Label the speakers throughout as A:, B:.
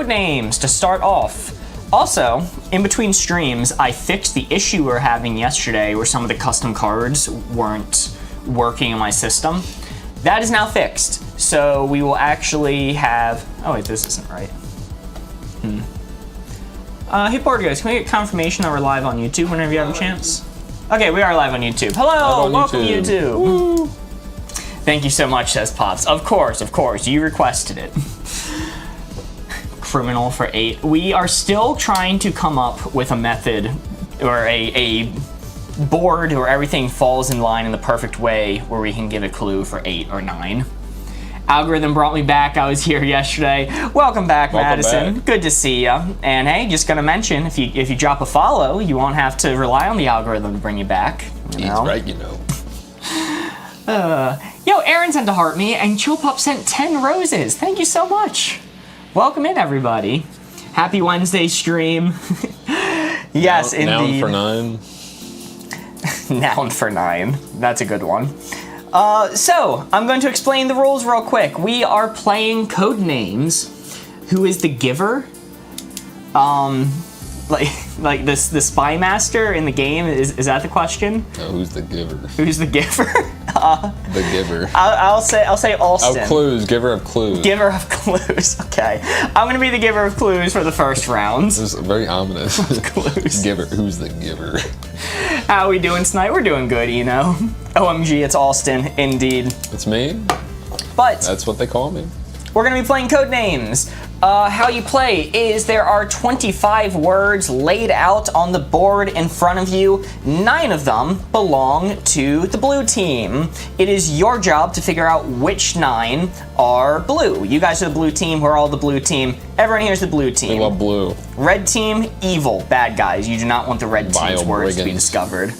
A: code names to start off. Also, in between streams, I fixed the issue we were having yesterday where some of the custom cards weren't working in my system. That is now fixed. So we will actually have, oh wait, this isn't right. Hey BOARDGAMES, can we get confirmation that we're live on YouTube whenever you have a chance? Okay, we are live on YouTube. Hello, welcome YouTube. Woo. Thank you so much, says Pops. Of course, you requested it. Criminal for 8. We are still trying to come up with a method or a board where everything falls in line in the perfect way where we can give a clue for 8 or 9. Algorithm brought me back. I was here yesterday. Welcome back, Madison. Good to see ya. And hey, just gonna mention, if you drop a follow, you won't have to rely on the algorithm to bring you back.
B: He's right, you know.
A: Yo, Aaron sent a heart me, and Chillpup sent 10 roses. Thank you so much. Welcome in, everybody. Happy Wednesday stream. Yes, indeed.
B: Noun for 9.
A: Noun for 9. That's a good one. So, I'm going to explain the rules real quick. We are playing Codenames. Who is the giver? Like the spy master in the game, is that the question?
B: No, who's the giver?
A: Who's the giver?
B: The giver.
A: I'll say Alston.
B: Of clues, giver of clues.
A: Giver of clues. Okay, I'm gonna be the giver of clues for the first round.
B: This is very ominous.
A: Clues.
B: Giver. Who's the giver?
A: How are we doing tonight? We're doing good, you know. OMG, it's Alston, indeed.
B: It's me.
A: But
B: that's what they call me.
A: We're gonna be playing Codenames. How you play is there are 25 words laid out on the board in front of you. 9 of them belong to the blue team. It is your job to figure out which 9 are blue. You guys are the blue team, we're all the blue team. Everyone here is the blue team.
B: They love blue.
A: Red team, evil, bad guys. You do not want the red team's words to be discovered.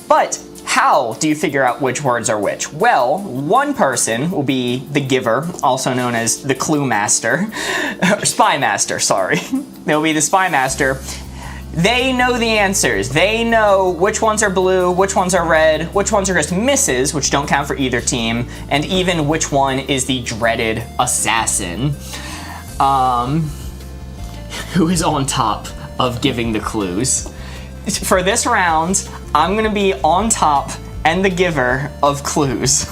A: But how do you figure out which words are which? Well, one person will be the giver, also known as the clue master, or spy master, sorry. They'll be the spy master. They know the answers. They know which ones are blue, which ones are red, which ones are just misses, which don't count for either team, and even which one is the dreaded assassin. Who is on top of giving the clues. For this round, I'm gonna be on top and the giver of clues.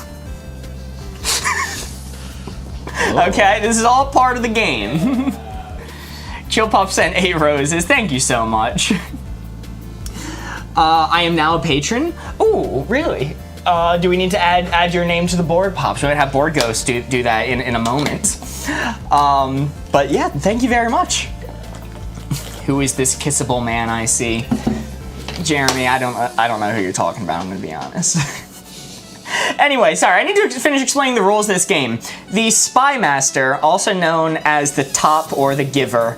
A: Okay, this is all part of the game. Chillpup sent 8 roses, thank you so much. I am now a patron. Ooh, really? Do we need to add your name to the board, Pops? We're gonna have Board Ghost do that in a moment. But yeah, thank you very much. Who is this kissable man I see? Jeremy, I don't know who you're talking about, I'm gonna be honest. Anyway, sorry, I need to finish explaining the rules of this game. The Spy Master, also known as the top or the giver,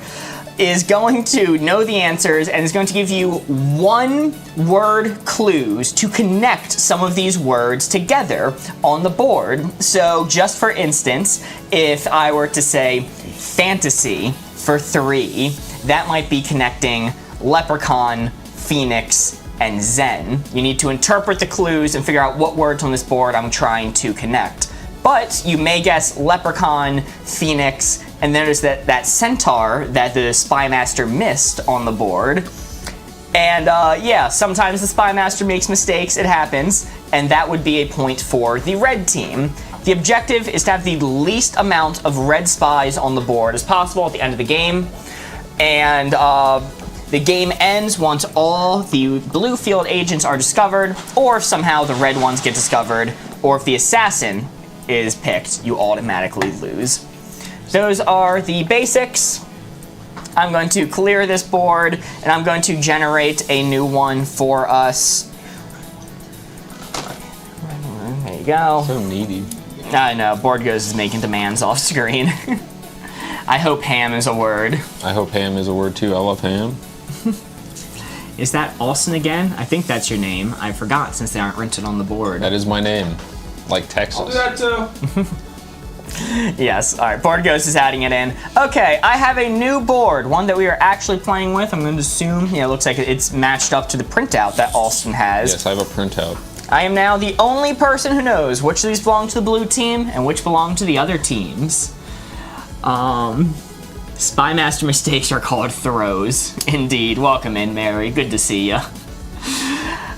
A: is going to know the answers and is going to give you 1-word clues to connect some of these words together on the board. So just for instance, if I were to say fantasy for 3, that might be connecting leprechaun, phoenix, and zen. You need to interpret the clues and figure out what words on this board I'm trying to connect. But you may guess leprechaun, phoenix, and then there's that centaur that the spy master missed on the board. And yeah, sometimes the spy master makes mistakes, it happens, and that would be a point for the red team. The objective is to have the least amount of red spies on the board as possible at the end of the game. And the game ends once all the blue field agents are discovered, or if somehow the red ones get discovered, or if the assassin is picked, you automatically lose. Those are the basics. I'm going to clear this board, and I'm going to generate a new one for us. There you go.
B: So needy.
A: I know, BOARDGAMES is making demands off screen. I hope ham is a word.
B: I hope ham is a word too. I love ham.
A: Is that Austin again? I think that's your name. I forgot since they aren't rented on the board.
B: That is my name. Like Texas.
C: I'll do that too.
A: Yes, alright, BOARDGAMES is adding it in. Okay, I have a new board, one that we are actually playing with. I'm going to assume, yeah, it looks like it's matched up to the printout that Austin has.
B: Yes, I have a printout.
A: I am now the only person who knows which of these belong to the blue team and which belong to the other teams. Spymaster mistakes are called throws. Indeed. Welcome in, Mary. Good to see ya.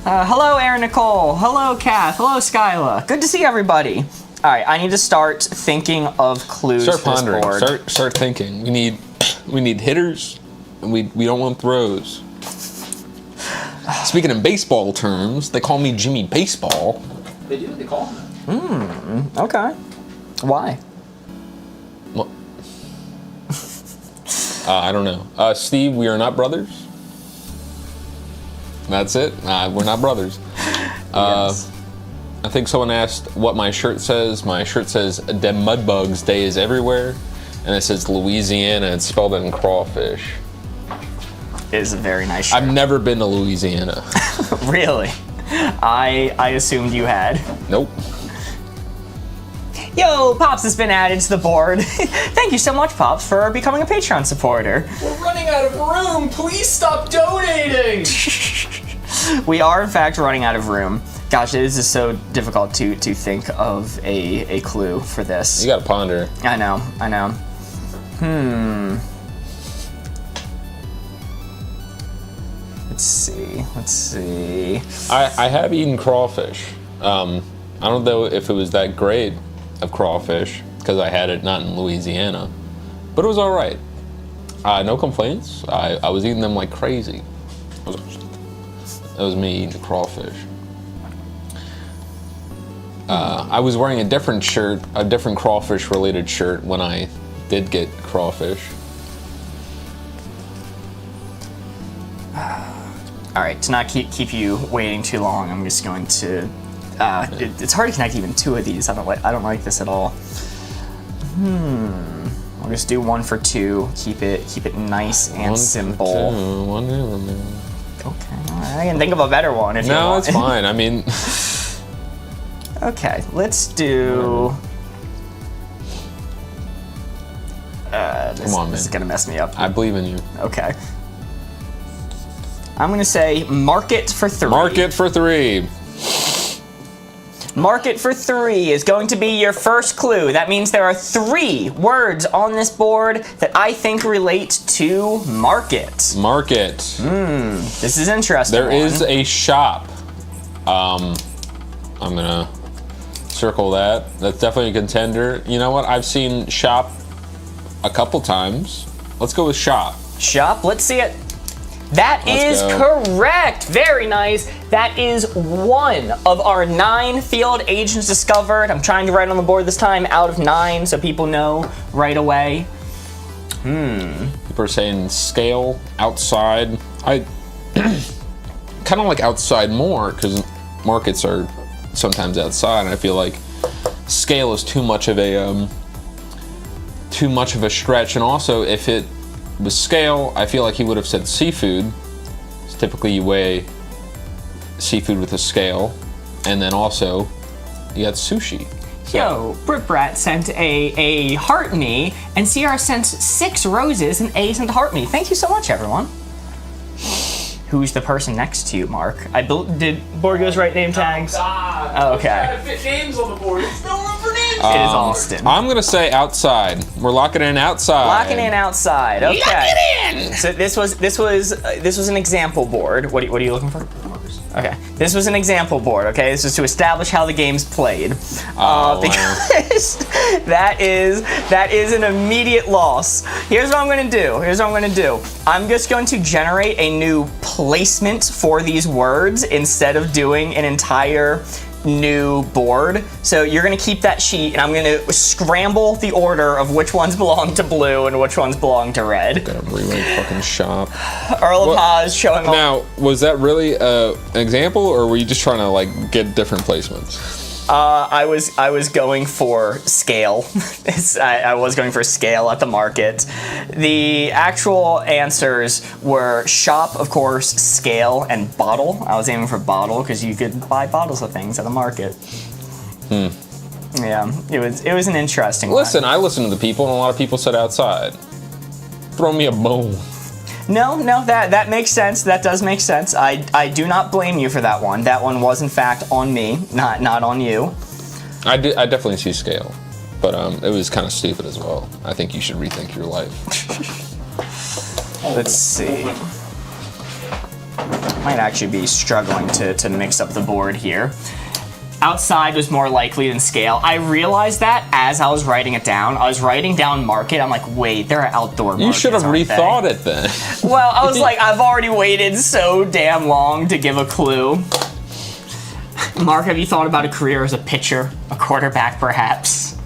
A: Hello, Erin Nicole. Hello, Kath. Hello, Skyla. Good to see everybody. All right, I need to start thinking of clues
B: Start
A: for this
B: pondering.
A: board.
B: Start thinking. We need hitters, and we don't want throws. Speaking in baseball terms, they call me Jimmy Baseball.
C: They do. They call him.
A: Okay. Why?
B: Well, I don't know. Steve, we are not brothers. That's it. We're not brothers.
A: Yes.
B: I think someone asked what my shirt says. My shirt says "Dem Mudbugs Day is everywhere," and it says Louisiana. It's spelled in crawfish.
A: It is a very nice shirt.
B: I've never been to Louisiana.
A: Really? I assumed you had.
B: Nope.
A: Yo, Pops has been added to the board. Thank you so much, Pops, for becoming a Patreon supporter.
C: We're running out of room. Please stop donating.
A: We are, in fact, running out of room. Gosh, it is just so difficult to think of a clue for this.
B: You gotta ponder.
A: I know. Let's see.
B: I have eaten crawfish. I don't know if it was that great of crawfish because I had it not in Louisiana, but it was all right. No complaints. I was eating them like crazy. That was me eating the crawfish. I was wearing a different shirt, a different crawfish-related shirt when I did get crawfish.
A: All right, to not keep you waiting too long, I'm just going to. It's hard to connect even two of these. I don't like this at all. I'll just do 1 for 2. Keep it nice and simple.
B: Whatever, man.
A: Okay, all right. I can think of a better one if you
B: No,
A: want.
B: it's fine. I mean,
A: Okay, let's do.
B: Come on,
A: This is
B: man.
A: gonna mess me up.
B: I believe in you.
A: Okay. I'm gonna say market for 3.
B: Market for 3.
A: Market for 3 is going to be your first clue. That means there are 3 words on this board that I think relate to market.
B: Market.
A: This is interesting.
B: There is a shop. I'm gonna circle that. That's definitely a contender. You know what? I've seen shop a couple times. Let's go with shop.
A: Shop. Let's see it. That
B: Let's
A: is
B: go.
A: correct. Very nice. That is 1 of our 9 field agents discovered. I'm trying to write on the board this time out of 9 so people know right away.
B: People are saying scale, outside. I kind of like outside more because markets are sometimes outside, and I feel like scale is too much of a stretch. And also, if it was scale, I feel like he would have said seafood. Typically, you weigh seafood with a scale, and then also you got sushi.
A: Yo, Brit Brat sent a heart me, and CR sent 6 roses, and A sent a heart me. Thank you so much, everyone. Who's the person next to you, Mark? Did Board write name tags?
C: God.
A: Oh, okay.
C: Trying to fit names on the board. There's no room for names.
A: It is Austin.
B: I'm gonna say outside. We're locking in outside.
A: Locking in outside. Okay.
B: Lock it in.
A: So this was an example board. What are you looking for? Okay. This was an example board. Okay. This was to establish how the game's played.
B: Wow.
A: Because that is an immediate loss. Here's what I'm gonna do. I'm just going to generate a new placement for these words instead of doing an entire new board. So you're gonna keep that sheet, and I'm gonna scramble the order of which ones belong to blue and which ones belong to red.
B: Gotta rewrite fucking shop.
A: Earl of Haas showing off.
B: Now, was that really an example, or were you just trying to like get different placements?
A: I was going for scale. I was going for scale at the market. The actual answers were shop, of course, scale, and bottle. I was aiming for bottle because you could buy bottles of things at the market. Yeah, it was an interesting
B: Listen,
A: one.
B: I listened to the people, and a lot of people said outside. Throw me a bone.
A: No, that makes sense. That does make sense. I do not blame you for that one. That one was in fact on me, not on you.
B: I definitely see scale. But it was kind of stupid as well. I think you should rethink your life.
A: Let's see. Might actually be struggling to mix up the board here. Outside was more likely than scale. I realized that as I was writing it down. I was writing down market. I'm like, wait, there are outdoor markets.
B: You should have rethought it then.
A: Well, I was like, I've already waited so damn long to give a clue. Mark, have you thought about a career as a pitcher, a quarterback, perhaps?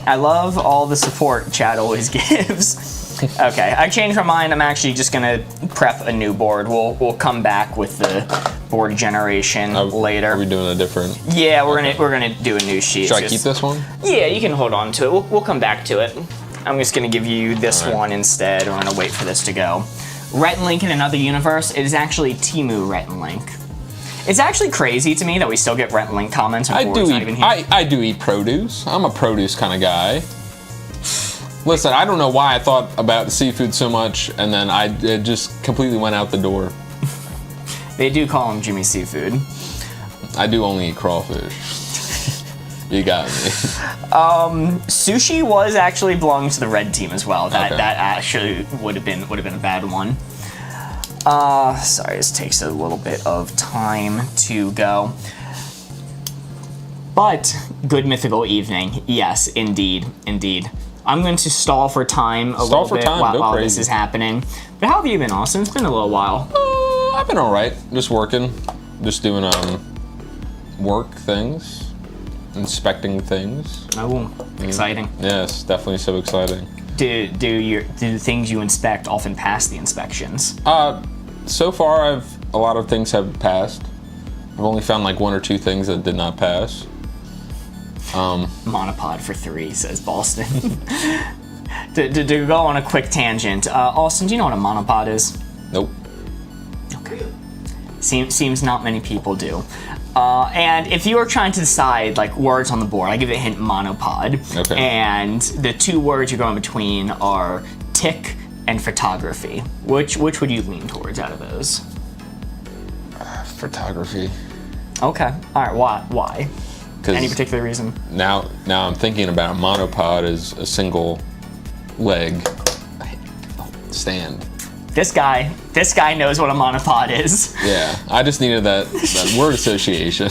A: I love all the support Chad always gives. Okay, I changed my mind. I'm actually just gonna prep a new board. We'll come back with the board generation later.
B: Are we doing a different?
A: Yeah, we're gonna do a new sheet.
B: Should I keep this one?
A: Yeah, you can hold on to it. We'll come back to it. I'm just gonna give you this one instead. We're gonna wait for this to go. Rhett and Link in Another Universe. It is actually Timu Rhett and Link. It's actually crazy to me that we still get Rhett and Link comments.
B: I do eat produce. I'm a produce kind of guy. Listen, I don't know why I thought about seafood so much, and then it just completely went out the door.
A: They do call him Jimmy Seafood.
B: I do only eat crawfish. You got me.
A: Sushi was actually belonging to the red team as well. That
B: Okay.
A: that actually would have been a bad one. Sorry, this takes a little bit of time to go. But good mythical evening. Yes, indeed. I'm going to stall for time a little bit while this is happening. But how have you been, Austin? It's been a little while.
B: I've been all right. Just working. Just doing work things. Inspecting things.
A: Oh, exciting.
B: Yes, definitely so exciting.
A: Do the things you inspect often pass the inspections?
B: So far, a lot of things have passed. I've only found like 1 or 2 things that did not pass.
A: Monopod for 3, says Boston. to go on a quick tangent, Austin, do you know what a monopod is?
B: Nope.
A: Okay. Seems not many people do. And if you are trying to decide like words on the board, I give it a hint: monopod.
B: Okay.
A: And the 2 words you're going between are tick and photography. Which would you lean towards out of those?
B: Photography.
A: Okay. All right. Why? Any particular reason?
B: Now I'm thinking about a monopod as a single leg stand.
A: This guy knows what a monopod is.
B: Yeah, I just needed that word association.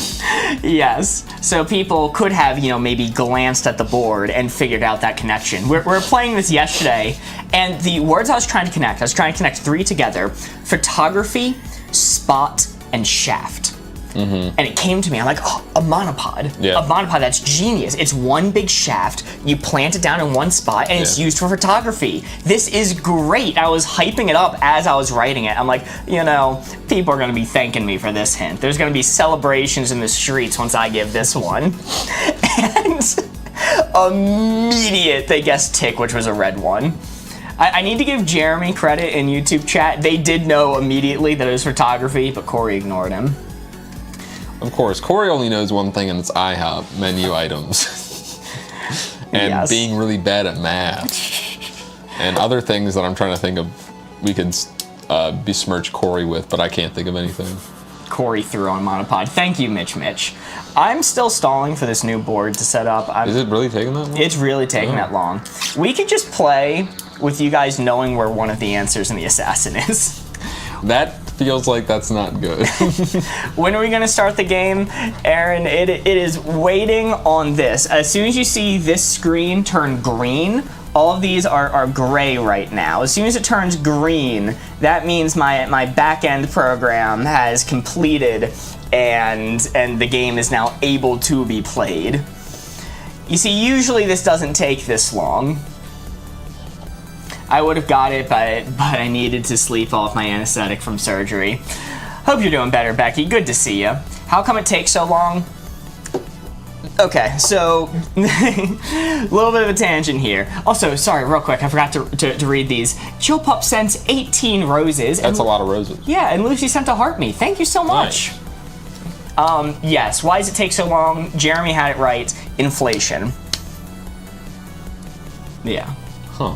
A: Yes. So people could have, maybe glanced at the board and figured out that connection. We're playing this yesterday, and the words I was trying to connect 3 together: photography, spot, and shaft. Mm-hmm. And it came to me, I'm like, oh, a monopod.
B: Yeah.
A: A monopod, that's genius. It's one big shaft, you plant it down in one spot, and it's used for photography. This is great. I was hyping it up as I was writing it. I'm like, people are gonna be thanking me for this hint. There's gonna be celebrations in the streets once I give this one. And immediate, they guessed tick, which was a red one. I need to give Jeremy credit in YouTube chat. They did know immediately that it was photography, but Corey ignored him.
B: Of course, Corey only knows one thing, and it's IHOP menu items. And being really bad at math. And other things that I'm trying to think of we could besmirch Corey with, but I can't think of anything.
A: Corey threw on monopod. Thank you, Mitch. I'm still stalling for this new board to set up.
B: Is it really taking that long?
A: It's really taking that long. We could just play with you guys knowing where one of the answers in the assassin is.
B: That feels like that's not good.
A: When are we gonna start the game? Aaron, it is waiting on this. As soon as you see this screen turn green, all of these are gray right now. As soon as it turns green, that means my back-end program has completed and the game is now able to be played. You see, usually this doesn't take this long. I would have got it, but I needed to sleep off my anesthetic from surgery. Hope you're doing better, Becky. Good to see you. How come it takes so long? Okay, so a little bit of a tangent here. Also, sorry, real quick, I forgot to read these. Chill Pup sent 18 roses.
B: That's a lot of roses.
A: Yeah, and Lucy sent a heart me. Thank you so much. Nice. Yes, why does it take so long? Jeremy had it right. Inflation. Yeah.
B: Huh.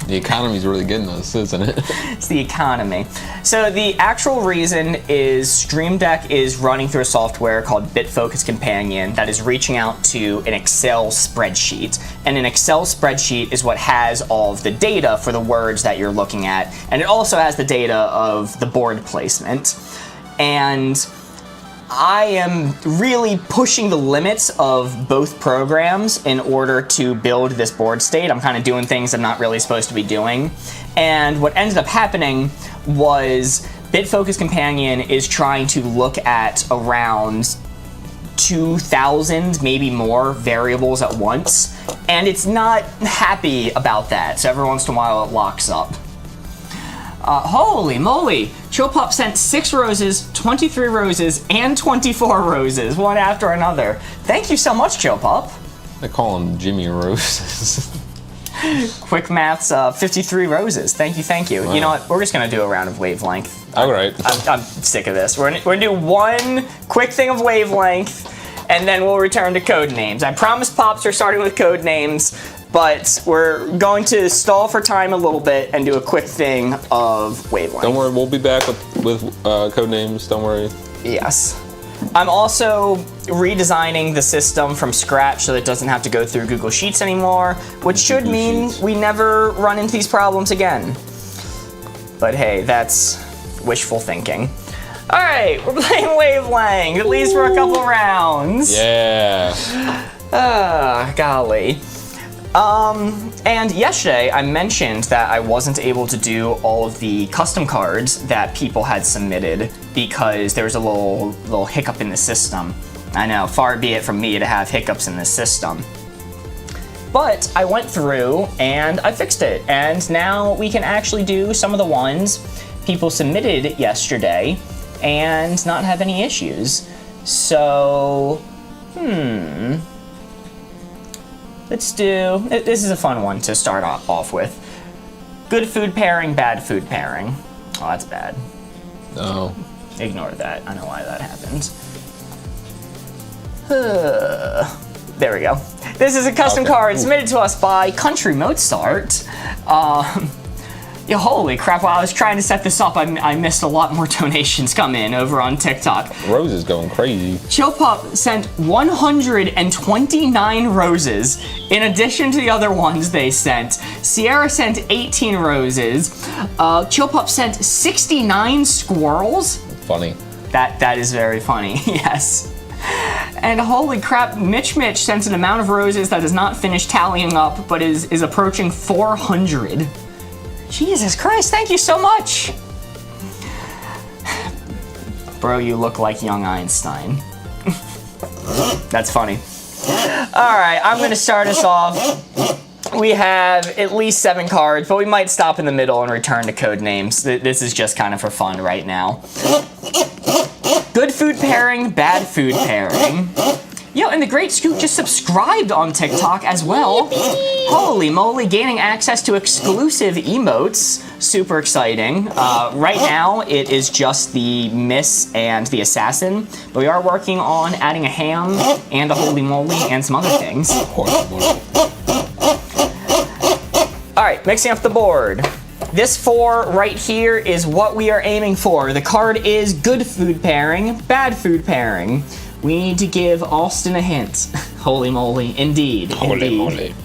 B: The economy's really getting us, isn't it?
A: It's the economy. So the actual reason is Stream Deck is running through a software called BitFocus Companion that is reaching out to an Excel spreadsheet. And an Excel spreadsheet is what has all of the data for the words that you're looking at. And it also has the data of the board placement. And I am really pushing the limits of both programs in order to build this board state. I'm kind of doing things I'm not really supposed to be doing. And what ended up happening was BitFocus Companion is trying to look at around 2,000, maybe more variables at once. And it's not happy about that. So every once in a while it locks up. Holy moly! Chillpop sent 6 roses, 23 roses, and 24 roses, one after another. Thank you so much, Chillpop.
B: I call them Jimmy Roses.
A: Quick maths, 53 roses. Thank you, thank you.
B: Wow.
A: You know what? We're just gonna do a round of wavelength.
B: All right.
A: I'm sick of this. We're gonna do one quick thing of wavelength, and then we'll return to code names. I promise, Pops, we're starting with code names. But we're going to stall for time a little bit and do a quick thing of wavelength.
B: Don't worry, we'll be back with code names. Don't worry.
A: Yes. I'm also redesigning the system from scratch so that it doesn't have to go through Google Sheets anymore, which should mean we never run into these problems again. But hey, that's wishful thinking. All right, we're playing wavelength, at least for a couple rounds.
B: Yeah.
A: Golly. And yesterday I mentioned that I wasn't able to do all of the custom cards that people had submitted because there was a little hiccup in the system. I know, far be it from me to have hiccups in the system. But I went through and I fixed it, and now we can actually do some of the ones people submitted yesterday and not have any issues. So, let's do, this is a fun one to start off with. Good food pairing, bad food pairing. Oh, that's bad.
B: No.
A: Ignore that. I know why that happened. There we go. This is a custom card submitted to us by Country Mozart. Yeah, holy crap, while I was trying to set this up, I missed a lot more donations come in over on TikTok.
B: Rose is going crazy.
A: Chillpop sent 129 roses, in addition to the other ones they sent. Sierra sent 18 roses. Chillpop sent 69 squirrels.
B: Funny.
A: That is very funny, yes. And holy crap, Mitch sent an amount of roses that does not finish tallying up, but is approaching 400. Jesus Christ, thank you so much! Bro, you look like young Einstein. That's funny. Alright, I'm gonna start us off. We have at least 7 cards, but we might stop in the middle and return to code names. This is just kind of for fun right now. Good food pairing, bad food pairing. Yo, and the Great Scoot just subscribed on TikTok as well. Holy moly, gaining access to exclusive emotes. Super exciting. Right now, it is just the Miss and the Assassin, but we are working on adding a ham and a holy moly and some other things. All right, mixing up the board. This 4 right here is what we are aiming for. The card is good food pairing, bad food pairing. We need to give Austin a hint. Holy moly, indeed.
B: Holy moly.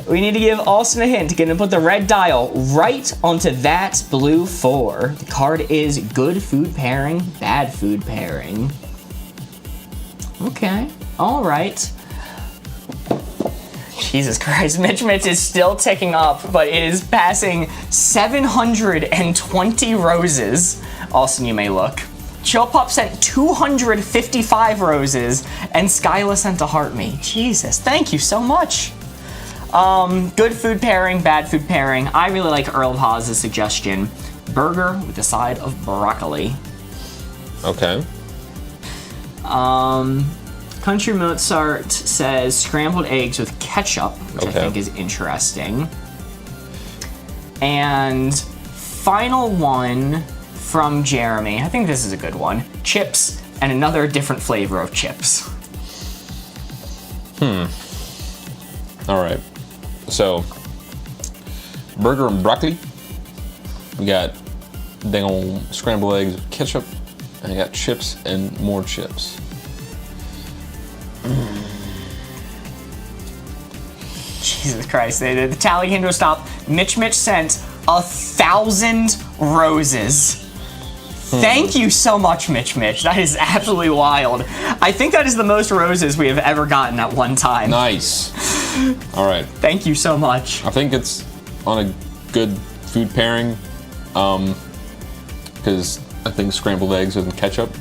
A: We need to give Austin a hint. Gonna put the red dial right onto that blue 4. The card is good food pairing, bad food pairing. Okay, all right. Jesus Christ, Mitch is still ticking up, but it is passing 720 roses. Austin, you may look. Chillpop sent 255 roses, and Skyla sent a heart me. Jesus, thank you so much. Good food pairing, bad food pairing. I really like Earl of Haas's suggestion. Burger with a side of broccoli.
B: Okay.
A: Country Mozart says scrambled eggs with ketchup, which I think is interesting. And final one from Jeremy. I think this is a good one. Chips and another different flavor of chips.
B: All right. So burger and broccoli. We got dang old scrambled eggs with ketchup. And I got chips and more chips.
A: Jesus Christ, the tally came to a stop. Mitch sent 1,000 roses. Thank you so much, Mitch. That is absolutely wild. I think that is the most roses we have ever gotten at one time.
B: Nice. All right.
A: Thank you so much.
B: I think it's on a good food pairing, because I think scrambled eggs with ketchup,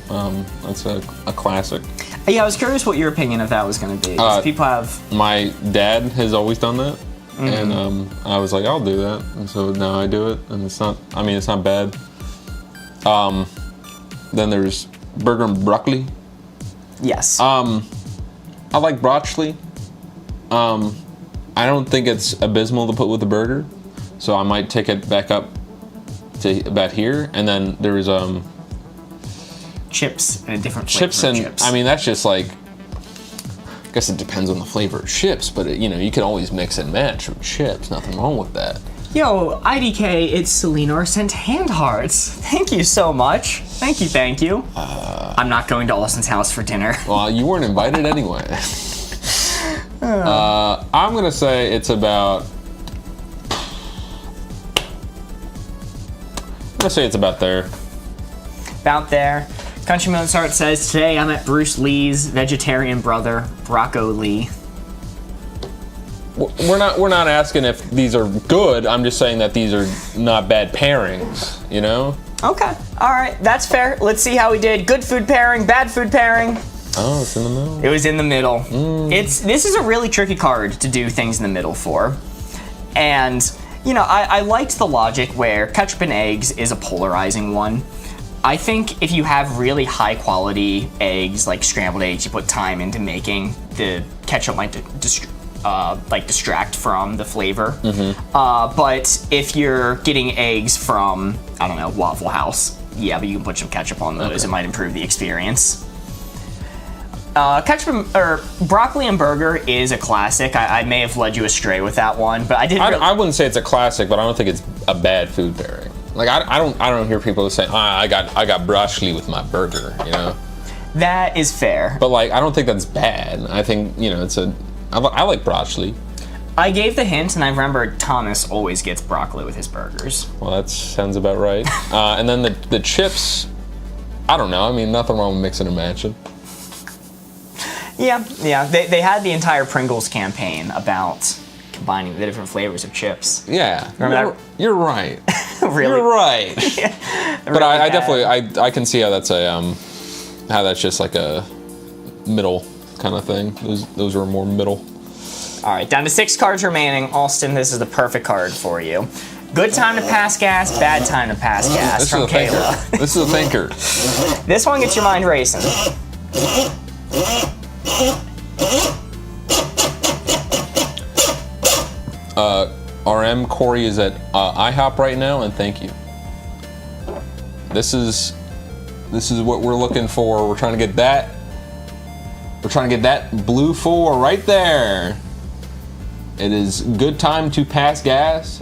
B: that's a classic.
A: Yeah, I was curious what your opinion of that was going to be. 'Cause people have...
B: My dad has always done that, and I was like, I'll do that, and so now I do it, and it's not bad. Then there's burger and broccoli.
A: Yes.
B: I like broccoli. I don't think it's abysmal to put with the burger, so I might take it back up to about here. And then there's
A: chips and a different flavor
B: chips, and
A: chips.
B: I mean that's just like, I guess it depends on the flavor of chips, but you can always mix and match with chips. Nothing wrong with that.
A: Yo, IDK, it's Selenor sent hand hearts. Thank you so much. Thank you. I'm not going to Austin's house for dinner.
B: Well, you weren't invited anyway. I'm gonna say it's about. I'm gonna say it's about there.
A: About there. Country Mozart says, today I'm at Bruce Lee's vegetarian brother, Brocco Lee.
B: We're not asking if these are good. I'm just saying that these are not bad pairings.
A: Okay, all right, that's fair. Let's see how we did. Good food pairing, bad food pairing.
B: Oh, it's in the middle.
A: It was in the middle. This is a really tricky card to do things in the middle for. And, I liked the logic where ketchup and eggs is a polarizing one. I think if you have really high quality eggs, like scrambled eggs, you put time into making, the ketchup might distract from the flavor. But if you're getting eggs from, I don't know, Waffle House, yeah, but you can put some ketchup on those. Okay. It might improve the experience. Ketchup or broccoli and burger is a classic. I may have led you astray with that one, but I
B: wouldn't say it's a classic, but I don't think it's a bad food pairing. Like I don't hear people saying, I got broccoli with my burger.
A: That is fair.
B: But I don't think that's bad. I think I like broccoli.
A: I gave the hint, and I remember Thomas always gets broccoli with his burgers.
B: Well, that sounds about right. And then the chips, I don't know. I mean, nothing wrong with mixing and matching.
A: Yeah. They had the entire Pringles campaign about combining the different flavors of chips.
B: Yeah.
A: Remember that?
B: You're right.
A: Really?
B: You're right.
A: Yeah,
B: but I definitely I can see how that's how that's just like a middle kind of thing. Those are more middle.
A: All right, down to 6 cards remaining. Austin, this is the perfect card for you. Good time to pass gas, bad time to pass gas from Kayla.
B: This is a thinker.
A: This one gets your mind racing.
B: RM Corey is at IHOP right now, and thank you. This is what we're looking for. We're trying to get that. We're trying to get that blue 4 right there. It is good time to pass gas,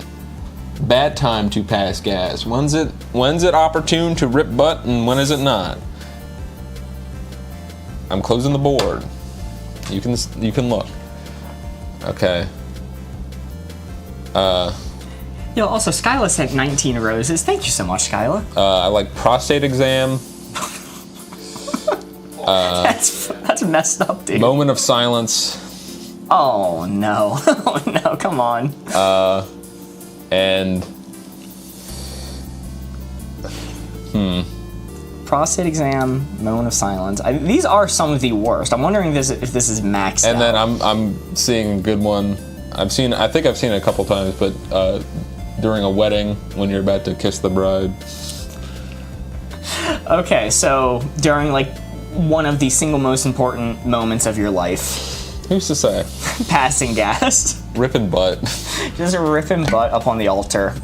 B: bad time to pass gas. When's it opportune to rip butt, and when is it not? I'm closing the board. You can look. Okay.
A: Yo, also, Skyla sent 19 roses. Thank you so much, Skyla.
B: I like prostate exam.
A: That's messed up, dude.
B: Moment of silence.
A: Oh no! Oh no! Come on.
B: And
A: prostate exam, moment of silence. These are some of the worst. I'm wondering if this is maxed out.
B: And then I'm seeing a good one. I think I've seen it a couple times, but during a wedding when you're about to kiss the bride.
A: Okay, so during one of the single most important moments of your life.
B: Who's to say?
A: Passing gas.
B: Ripping butt.
A: Just ripping butt up on the altar.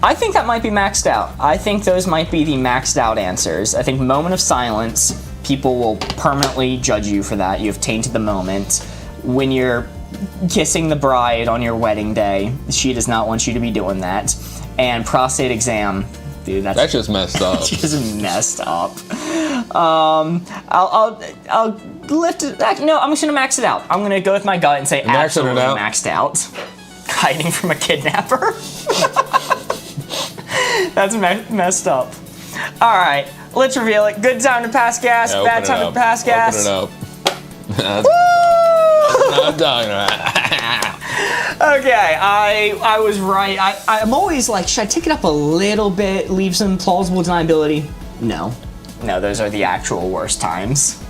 A: I think that might be maxed out. I think those might be the maxed out answers. I think moment of silence, people will permanently judge you for that. You have tainted the moment. When you're kissing the bride on your wedding day. She does not want you to be doing that. And prostate exam. Dude, that's
B: just messed up.
A: just messed up. I'll lift it back. No, I'm just gonna max it out. I'm gonna go with my gut and say absolutely maxed out. Hiding from a kidnapper. That's messed up. All right, let's reveal it. Good time to pass gas.
B: Yeah,
A: bad time to pass gas.
B: Open it up. I'm talking about.
A: Okay, I was right. I'm always like, should I take it up a little bit, leave some plausible deniability? No, those are the actual worst times.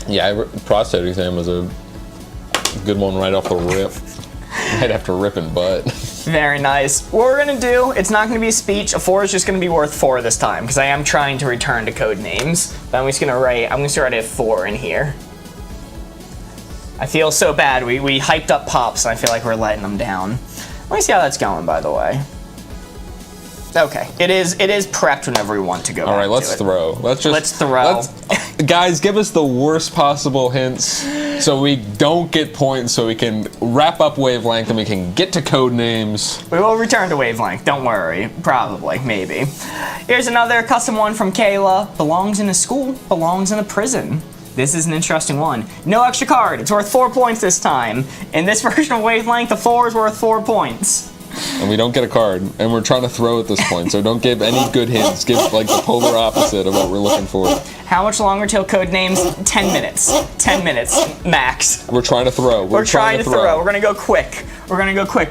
B: Yeah, prostate exam was a good one right off the rip. Right after ripping butt.
A: Very nice. What we're gonna do, it's not gonna be a speech. A 4 is just gonna be worth 4 this time, because I am trying to return to code names. But I'm gonna start at 4 in here. I feel so bad. We hyped up Pops, and I feel like we're letting them down. Let me see how that's going, by the way. Okay, it is prepped whenever we want to go.
B: All right, let's throw. Let's throw. Guys, give us the worst possible hints so we don't get points, so we can wrap up wavelength and we can get to code names.
A: We will return to wavelength. Don't worry. Probably, maybe. Here's another custom one from Kayla. Belongs in a school. Belongs in a prison. This is an interesting one. No extra card. It's worth 4 points this time. In this version of wavelength, the 4 is worth 4 points.
B: And we don't get a card, and we're trying to throw at this point, so don't give any good hints. Give like the polar opposite of what we're looking for.
A: How much longer till code names? 10 minutes. 10 minutes, max.
B: We're trying to throw.
A: We're trying to throw. We're gonna go quick.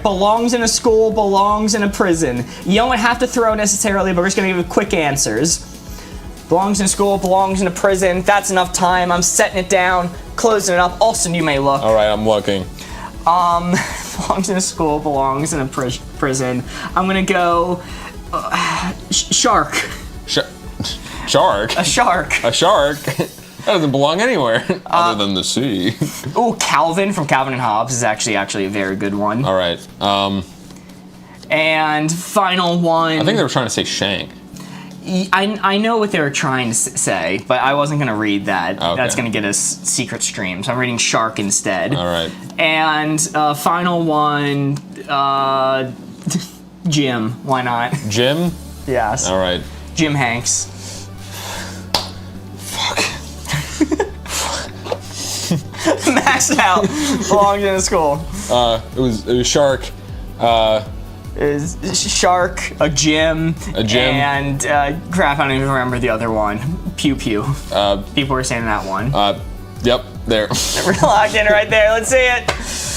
A: Belongs in a school, belongs in a prison. You don't have to throw necessarily, but we're just gonna give you quick answers. Belongs in a school, belongs in a prison. That's enough time. I'm setting it down, closing it up. Austin, you may look.
B: All right, I'm looking.
A: Belongs in a school, belongs in a prison. I'm gonna go shark.
B: Shark?
A: A shark.
B: A shark? That doesn't belong anywhere other than the sea.
A: Oh, Calvin from Calvin and Hobbes is actually a very good one.
B: All right.
A: And final one.
B: I think they were trying to say shank.
A: I know what they were trying to say, but I wasn't going to read that.
B: Okay.
A: That's going to get us secret streams. I'm reading shark instead.
B: All right.
A: And final one, Jim. Why not?
B: Jim?
A: Yes.
B: All right.
A: Jim Hanks.
B: Fuck.
A: Maxed out. Belongs in a school.
B: It was shark.
A: Is shark, a gym, and crap, I don't even remember the other one. Pew pew. People were saying that one.
B: Yep, there.
A: We're locked in right there. Let's see it.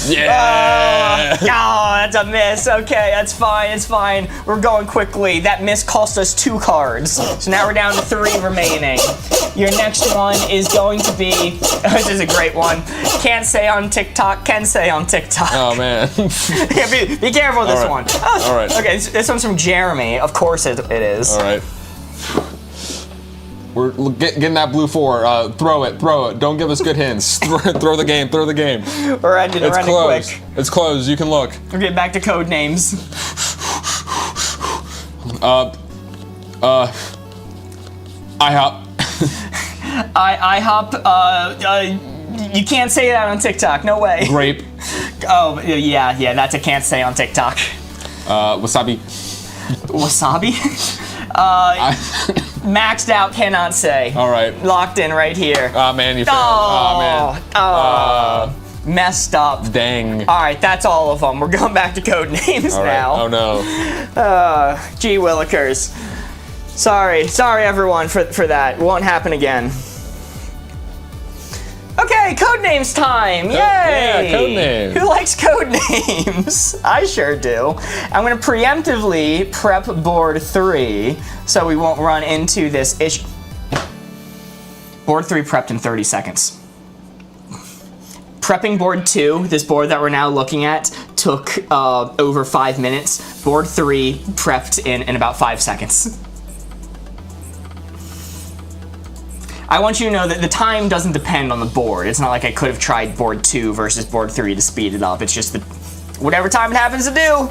B: Yeah.
A: Oh, that's a miss. Okay, that's fine. It's fine. We're going quickly. That miss cost us 2 cards. So now we're down to 3 remaining. Your next one is going to be. This is a great one. Can't say on TikTok. Can say on TikTok.
B: Oh man.
A: Yeah, be careful with this one. Oh,
B: all right.
A: Okay, this one's from Jeremy. Of course it is.
B: All right. We're getting that blue 4. Throw it. Don't give us good hints. Throw the game.
A: We're ending
B: closed.
A: quick.
B: It's closed. You can look.
A: We're getting back to code names.
B: IHOP.
A: IHOP. You can't say that on TikTok. No way.
B: Grape.
A: Oh yeah. That's a can't say on TikTok.
B: Wasabi.
A: Wasabi. Maxed out, cannot say.
B: All right.
A: Locked in right here.
B: Oh man, you failed. Oh man.
A: Messed up.
B: Dang.
A: All right, that's all of them. We're going back to code names now.
B: Oh no.
A: Gee willikers. Sorry everyone for that. Won't happen again. Okay, code names time! Yay!
B: Yeah, code names.
A: Who likes code names? I sure do. I'm gonna preemptively prep board 3 so we won't run into this issue. Board 3 prepped in 30 seconds. Prepping board 2, this board that we're now looking at, took over 5 minutes. Board 3 prepped in about 5 seconds. I want you to know that the time doesn't depend on the board. It's not like I could have tried board 2 versus board 3 to speed it up. It's just that whatever time it happens to do,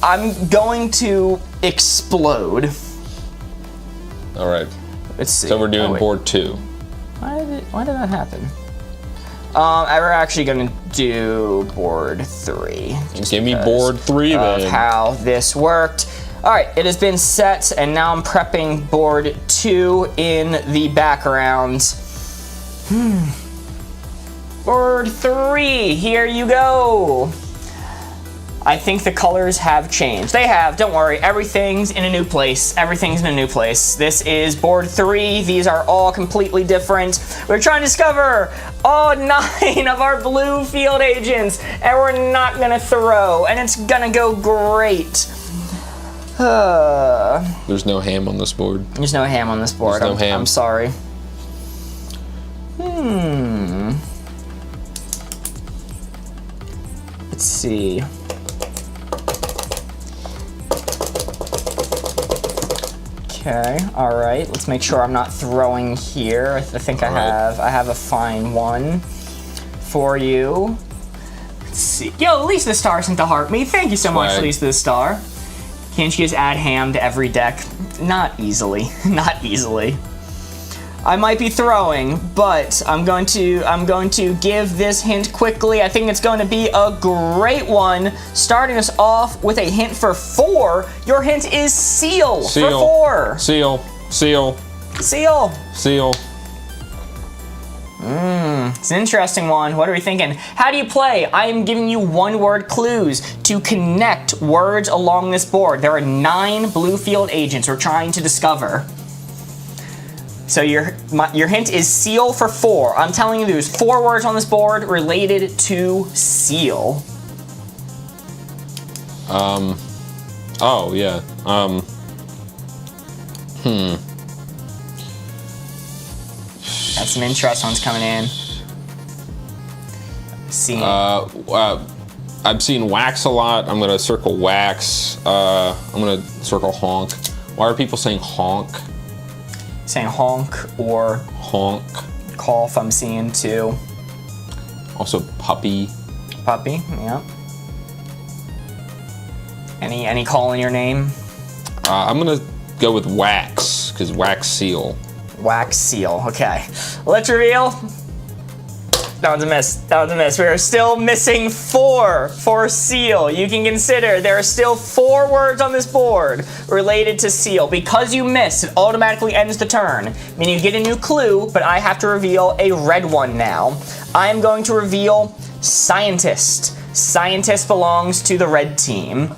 A: I'm going to explode.
B: All right.
A: Let's see.
B: So we're doing board 2.
A: Why did that happen? We're actually gonna do board 3.
B: Give me board 3
A: Of
B: then.
A: how this worked. All right, it has been set, and now I'm prepping board 2 in the background. Board 3, here you go. I think the colors have changed. They have, don't worry, everything's in a new place. Everything's in a new place. This is board 3. These are all completely different. We're trying to discover all 9 of our blue field agents, and we're not gonna throw, and it's gonna go great.
B: There's no ham on this board.
A: There's no ham on this board.
B: There's no ham.
A: I'm sorry. Let's see. Okay, all right. Let's make sure I'm not throwing here. I think I have a fine one for you. Let's see. Yo, Lisa the Star sent the heart me. Thank you so much,
B: Right.
A: Lisa the Star. Can't you just add ham to every deck? Not easily. Not easily. I might be throwing, but I'm going to give this hint quickly. I think it's going to be a great one. Starting us off with a hint for 4. Your hint is seal, for 4.
B: Seal. Seal.
A: Seal.
B: Seal.
A: It's an interesting one. What are we thinking? How do you play? I am giving you 1-word clues to connect words along this board. There are 9 blue field agents we're trying to discover. So your hint is seal for 4. I'm telling you there's 4 words on this board related to seal.
B: Oh, yeah.
A: That's some interesting ones coming in. See.
B: I've seen wax a lot. I'm gonna circle wax. I'm gonna circle honk. Why are people saying honk?
A: Saying honk or
B: Honk.
A: cough, I'm seeing too.
B: Also puppy.
A: Puppy, yeah. Any call in your name?
B: I'm gonna go with wax, because wax seal.
A: Wax seal, okay. Let's reveal. That was a miss. That was a miss. We are still missing 4 for seal. You can consider there are still 4 words on this board related to seal. Because you missed, it automatically ends the turn. Meaning you get a new clue, but I have to reveal a red one now. I am going to reveal scientist. Scientist belongs to the red team.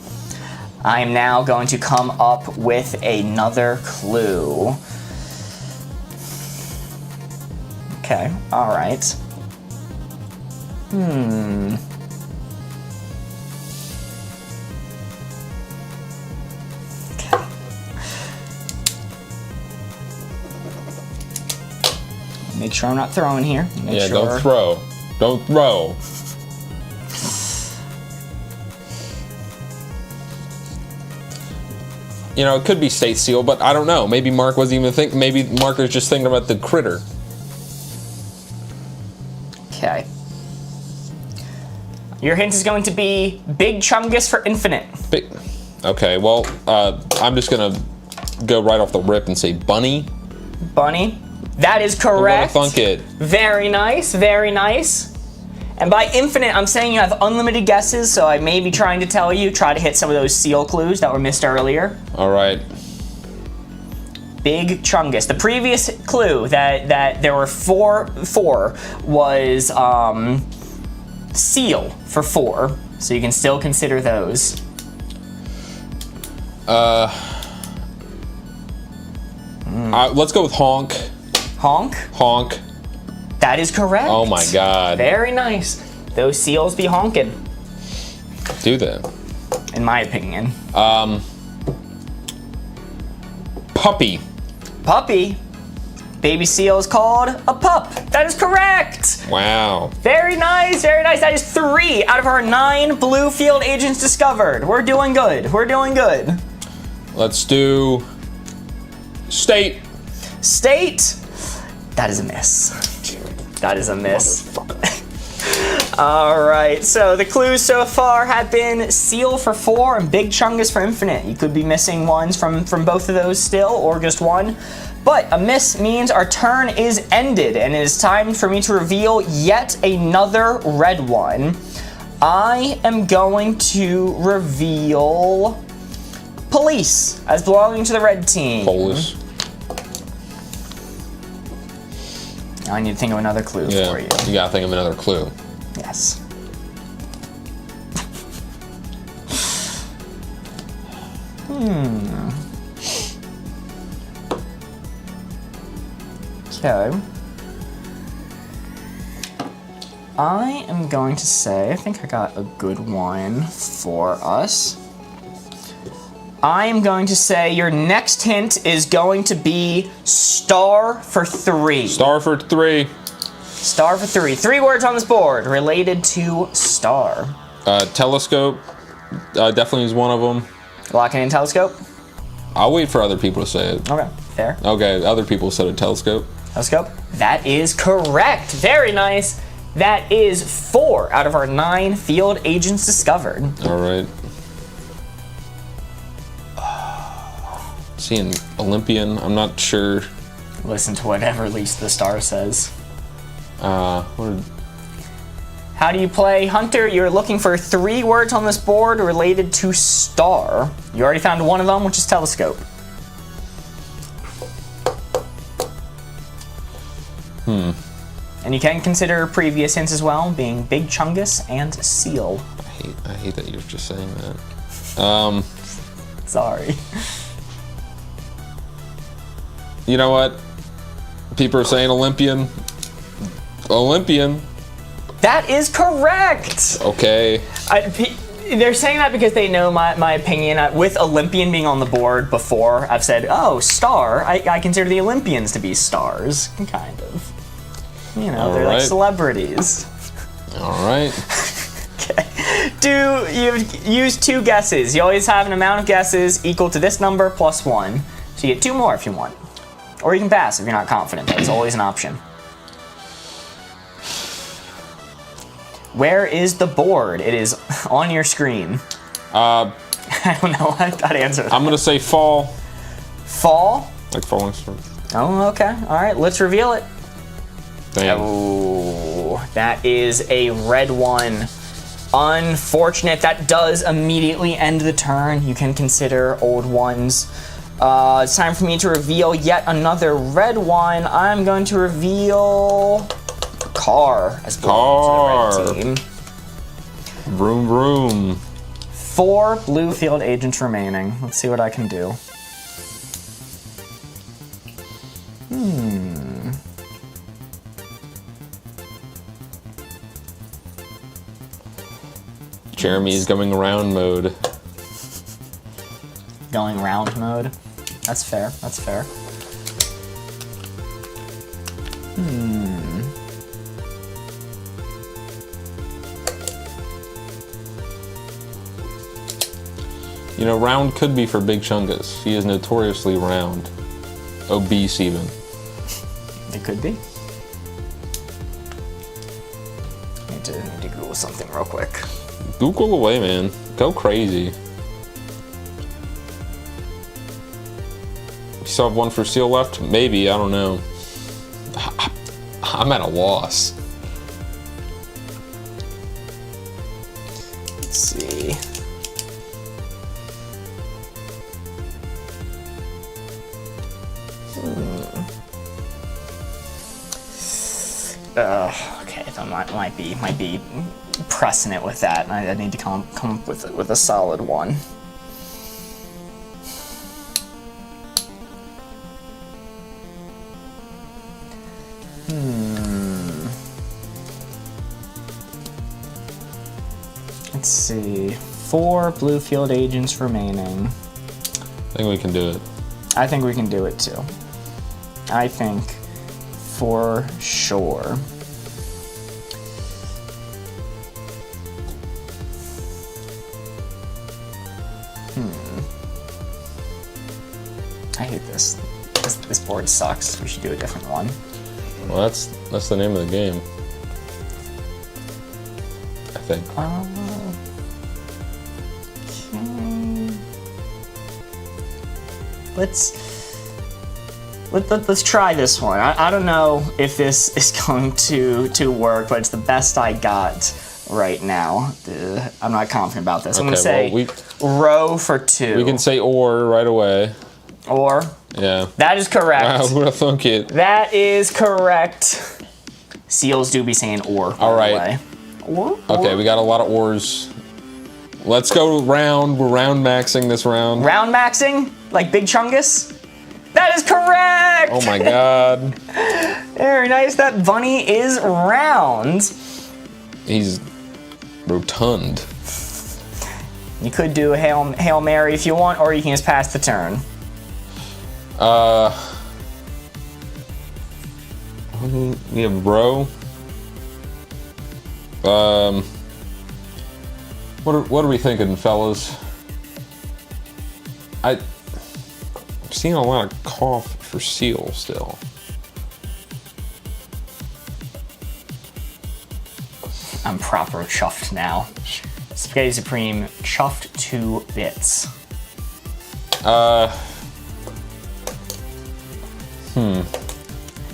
A: I am now going to come up with another clue. Okay, all right. Okay. Make sure I'm not throwing here. Make
B: Yeah,
A: sure.
B: don't throw. Don't throw. You know, it could be state seal, but I don't know. Maybe Mark wasn't even thinking. Maybe Mark was just thinking about the critter.
A: Okay. Your hint is going to be Big Chungus for infinite.
B: Okay, well, I'm just gonna go right off the rip and say bunny.
A: Bunny. That is correct.
B: I'm gonna thunk it.
A: Very nice, very nice. And by infinite, I'm saying you have unlimited guesses, so I may be trying to tell you, try to hit some of those seal clues that were missed earlier.
B: All right.
A: Big Chungus. The previous clue that there were four was seal for 4, so you can still consider those.
B: Let's go with honk.
A: Honk.
B: Honk.
A: That is correct.
B: Oh my god.
A: Very nice. Those seals be honking,
B: Do that.
A: in my opinion.
B: Puppy.
A: Puppy. Baby seal is called a pup. That is correct.
B: Wow.
A: Very nice, very nice. That is 3 out of our 9 blue field agents discovered. We're doing good. We're doing good.
B: Let's do state.
A: State. That is a miss. That is a miss. All right, so the clues so far have been Seal for 4 and Big Chungus for Infinite. You could be missing ones from both of those still, or just one. But a miss means our turn is ended, and it is time for me to reveal yet another red one. I am going to reveal Police as belonging to the red team.
B: Police.
A: Now I need to think of another clue for you.
B: You gotta think of another clue.
A: Yes. Okay. I am going to say, I think I got a good one for us. I am going to say your next hint is going to be star for 3.
B: Star for 3.
A: Star for 3. 3 words on this board related to star.
B: Telescope. Definitely is one of them.
A: Locking in telescope?
B: I'll wait for other people to say it.
A: Okay, fair.
B: Okay, other people said a telescope.
A: Telescope? That is correct. Very nice. That is 4 out of our 9 field agents discovered.
B: All right. Seeing Olympian, I'm not sure.
A: Listen to whatever least the star says.
B: What
A: How do you play Hunter? You're looking for 3 words on this board related to star. You already found one of them, which is telescope. And you can consider previous hints as well, being Big Chungus and Seal.
B: I hate that you're just saying that.
A: Sorry.
B: You know what? People are saying Olympian. Olympian.
A: That is correct!
B: Okay.
A: They're saying that because they know my opinion. With Olympian being on the board before, I've said, oh, star. I consider the Olympians to be stars, kind of. You know, they're like celebrities.
B: All right.
A: Okay. You've used 2 guesses. You always have an amount of guesses equal to this number plus 1. So you get 2 more if you want. Or you can pass if you're not confident. That's always an option. Where is the board? It is on your screen. I don't know. I gotta answer that.
B: I'm gonna say fall.
A: Fall?
B: Like falling star.
A: Oh, okay. All right, let's reveal it.
B: Damn.
A: Oh, that is a red one. Unfortunate. That does immediately end the turn. You can consider old ones. It's time for me to reveal yet another red one. I'm going to reveal car as belonging to the red team.
B: Vroom vroom.
A: 4 blue field agents remaining. Let's see what I can do.
B: Jeremy's going around mode.
A: Going round mode. That's fair. That's fair.
B: You know, round could be for Big Chungus. He is notoriously round. Obese even.
A: It could be. Need to Google something real quick.
B: Google away, man. Go crazy. You still have one for Seal left? Maybe, I don't know. I'm at a loss.
A: Let's see. Okay, that might be pressing it with that. I need to come up with a solid one. Let's see. 4 blue field agents remaining.
B: I think we can do it.
A: I think we can do it too. I think for sure. I hate this. This board sucks. We should do a different one.
B: Well, that's the name of the game. think.
A: Let's try this one. I don't know if this is going to work, but it's the best I got right now. I'm not confident about this. I'm gonna say row for 2.
B: We can say or right away.
A: Or.
B: Yeah.
A: That is correct.
B: Wow, who'd have thunk it?
A: That is correct. Seals do be saying or.
B: All right.
A: Or.
B: Okay, we got a lot of ors. Let's go round. We're round maxing this round.
A: Round maxing? Like Big Chungus? That is correct!
B: Oh my god.
A: Very nice. That bunny is round.
B: He's rotund.
A: You could do a Hail Mary if you want, or you can just pass the turn.
B: We have row. What are we thinking, fellas? I'm seeing a lot of cough for seal still.
A: I'm proper chuffed now. Spaghetti Supreme chuffed to bits.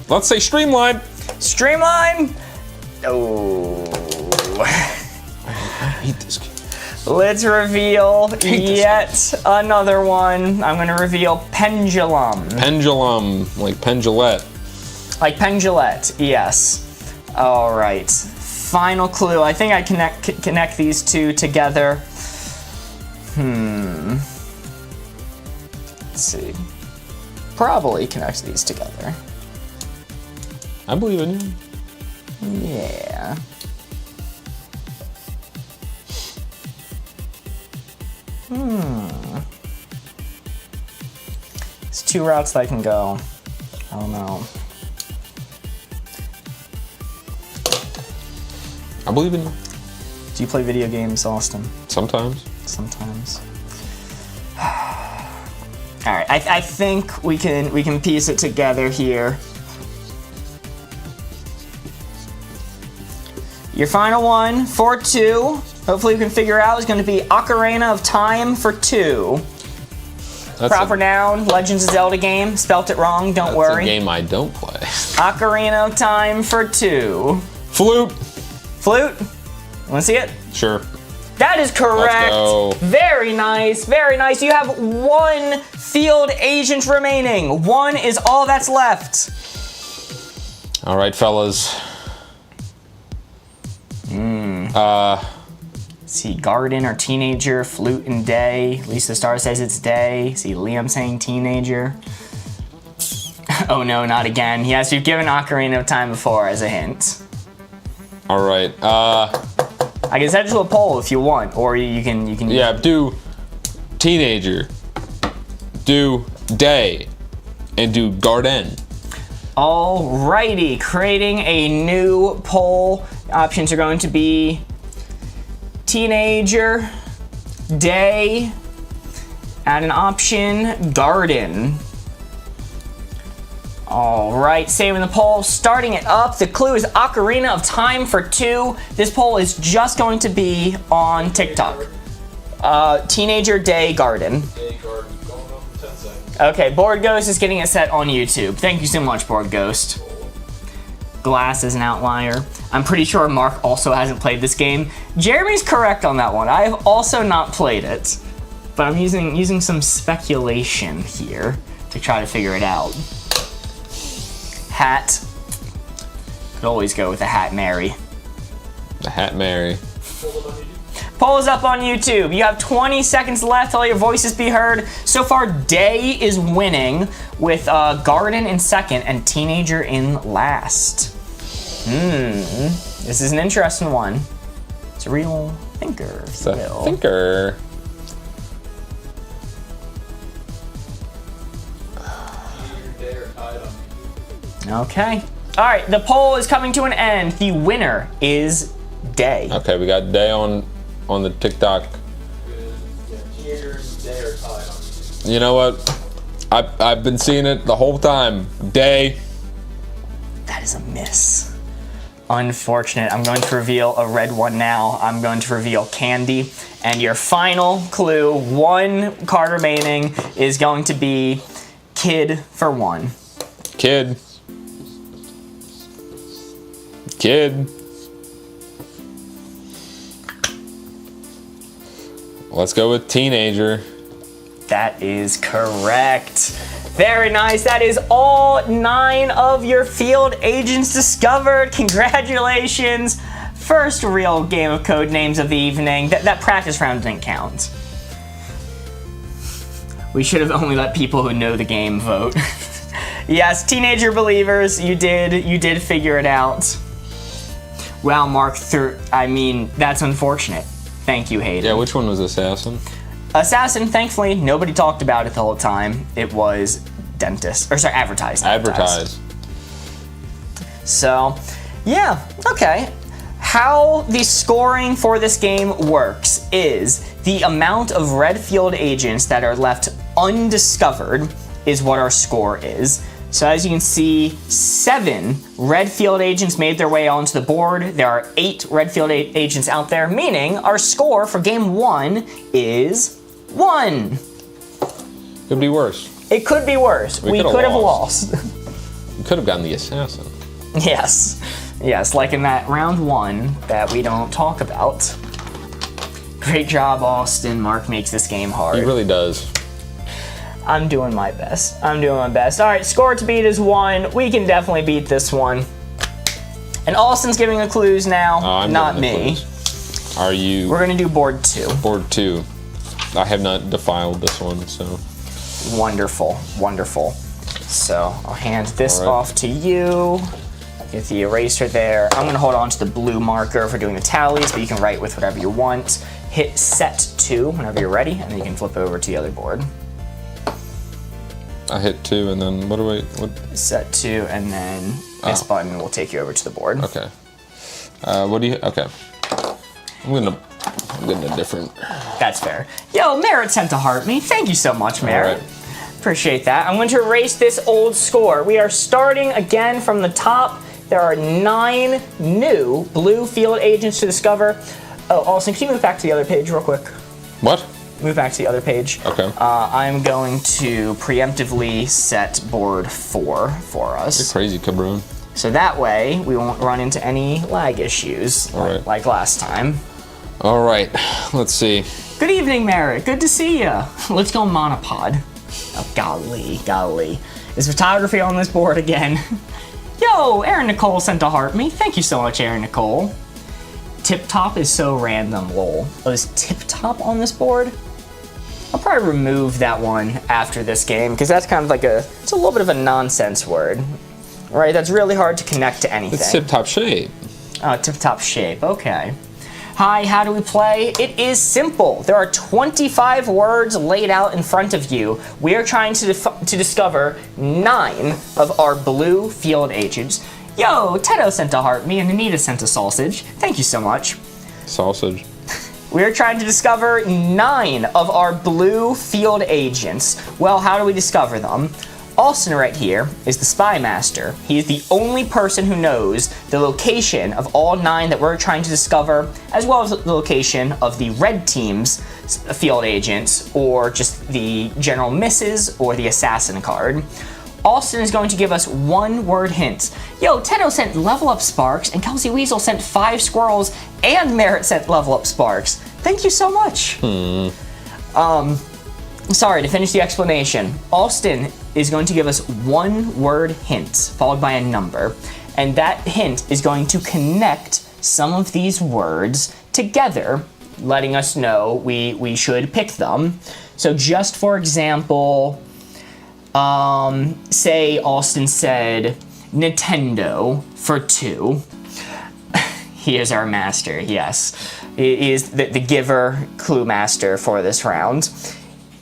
B: Let's say streamline.
A: Streamline. Oh.
B: I hate this game.
A: Let's reveal yet another one. I'm gonna reveal pendulum.
B: Pendulum, like pendulette.
A: Like pendulette, yes. All right. Final clue. I think I connect these two together. Let's see. Probably connect these together.
B: I believe in you.
A: Yeah. There's 2 routes that I can go. I don't know.
B: I believe in you.
A: Do you play video games, Austin?
B: Sometimes.
A: Sometimes. All right, I think we can piece it together here. Your final one for 2. Hopefully you can figure out is going to be Ocarina of Time for 2.
B: That's
A: Proper noun, Legends of Zelda game. Spelt it wrong, don't worry.
B: That's a game I don't play.
A: Ocarina of Time for 2.
B: Flute.
A: Flute? Want to see it?
B: Sure.
A: That is correct.
B: Let's go.
A: Very nice, very nice. You have 1 field agent remaining. 1 is all that's left.
B: All right, fellas.
A: See, garden or teenager, flute and day. Lisa Star says it's day. See, Liam saying teenager. Oh no, not again. Yes, you've given Ocarina of Time before as a hint.
B: All right.
A: I can set it to a poll if you want, or you can.
B: Yeah, do teenager, do day, and do garden.
A: Alrighty, creating a new poll. Options are going to be teenager, day, add an option, garden. All right, saving the poll, starting it up. The clue is Ocarina of Time for 2. This poll is just going to be on TikTok. Teenager, day, garden.
C: Day garden going up in 10 seconds.
A: Okay, Board Ghost is getting it set on YouTube. Thank you so much, Board Ghost. Glass is an outlier. I'm pretty sure Mark also hasn't played this game. Jeremy's correct on that one. I have also not played it, but I'm using some speculation here to try to figure it out. Hat. Could always go with a Hat Mary.
B: The Hat Mary.
A: Poll is up on YouTube. You have 20 seconds left. All your voices be heard. So far, Day is winning with Garden in second and Teenager in last. This is an interesting one. It's a real thinker.
B: It's a thinker.
A: Okay. All right, the poll is coming to an end. The winner is Day.
B: Okay, we got day on the TikTok.
C: Teenagers, day are tied on YouTube.
B: You know what? I've been seeing it the whole time. Day.
A: That is a miss. Unfortunate. I'm going to reveal a red one now. I'm going to reveal candy. And your final clue, 1 card remaining, is going to be kid for 1.
B: Kid. Kid. Let's go with teenager.
A: That is correct. Very nice. That is all 9 of your field agents discovered. Congratulations. First real game of code names of the evening. That practice round didn't count. We should have only let people who know the game vote. Yes, teenager believers, you did figure it out. Wow, Mark, I mean, that's unfortunate. Thank you, Hayden.
B: Yeah, which one was assassin?
A: Assassin, thankfully, nobody talked about it the whole time. It was dentist, or sorry, advertised.
B: Advertised.
A: So, yeah, okay. How the scoring for this game works is the amount of red field agents that are left undiscovered is what our score is. So as you can see, 7 red field agents made their way onto the board. There are 8 red field agents out there, meaning our score for game 1 is 1.
B: Could be worse.
A: It could be worse. We could have lost.
B: We could have gotten the assassin.
A: Yes. Yes, like in that round 1 that we don't talk about. Great job, Austin. Mark makes this game hard.
B: He really does.
A: I'm doing my best. I'm doing my best. All right, score to beat is 1. We can definitely beat this one. And Austin's giving the clues now, not me.
B: Clues. Are you?
A: We're gonna do board 2.
B: Board 2. I have not defiled this one, so.
A: Wonderful, wonderful. So I'll hand this off to you. Get the eraser there. I'm gonna hold on to the blue marker for doing the tallies, but you can write with whatever you want. Hit set 2 whenever you're ready, and then you can flip over to the other board.
B: I hit 2, and then what?
A: Set 2, and then this button will take you over to the board.
B: Okay. What do you? Okay. I'm getting a different.
A: That's fair. Yo, Merritt sent to heart me. Thank you so much, Merritt.
B: Right.
A: Appreciate that. I'm going to erase this old score. We are starting again from the top. There are 9 new blue field agents to discover. Oh, Austin, can you move back to the other page real quick?
B: What?
A: Move back to the other page.
B: Okay.
A: I'm going to preemptively set board 4 for us.
B: You're crazy, cabron.
A: So that way, we won't run into any lag issues like last time.
B: All right, let's see.
A: Good evening, Merritt. Good to see you. Let's go monopod. Oh, golly. Is photography on this board again? Yo, Aaron Nicole sent to heart me. Thank you so much, Aaron Nicole. Tip Top is so random, lol. Oh, is Tip Top on this board? I'll probably remove that one after this game, because that's kind of like it's a little bit of a nonsense word. Right, that's really hard to connect to anything.
B: It's tip-top shape.
A: Oh, tip-top shape, okay. Hi, how do we play? It is simple. There are 25 words laid out in front of you. We are trying to discover 9 of our blue field agents. Yo, Tedo sent a heart, me and Anita sent a sausage. Thank you so much.
B: Sausage.
A: We're trying to discover 9 of our blue field agents. Well, how do we discover them? Austin right here is the spy master. He is the only person who knows the location of all 9 that we're trying to discover, as well as the location of the red team's field agents, or just the general misses or the assassin card. Austin is going to give us 1-word hints. Yo, Tedo sent level up Sparks, and Kelsey Weasel sent 5 squirrels, and Merritt sent level up Sparks. Thank you so much. Sorry, to finish the explanation, Austin is going to give us 1-word hints, followed by a number, and that hint is going to connect some of these words together, letting us know we should pick them. So just for example, say Austin said Nintendo for 2. He is our master, yes. He is the giver clue master for this round.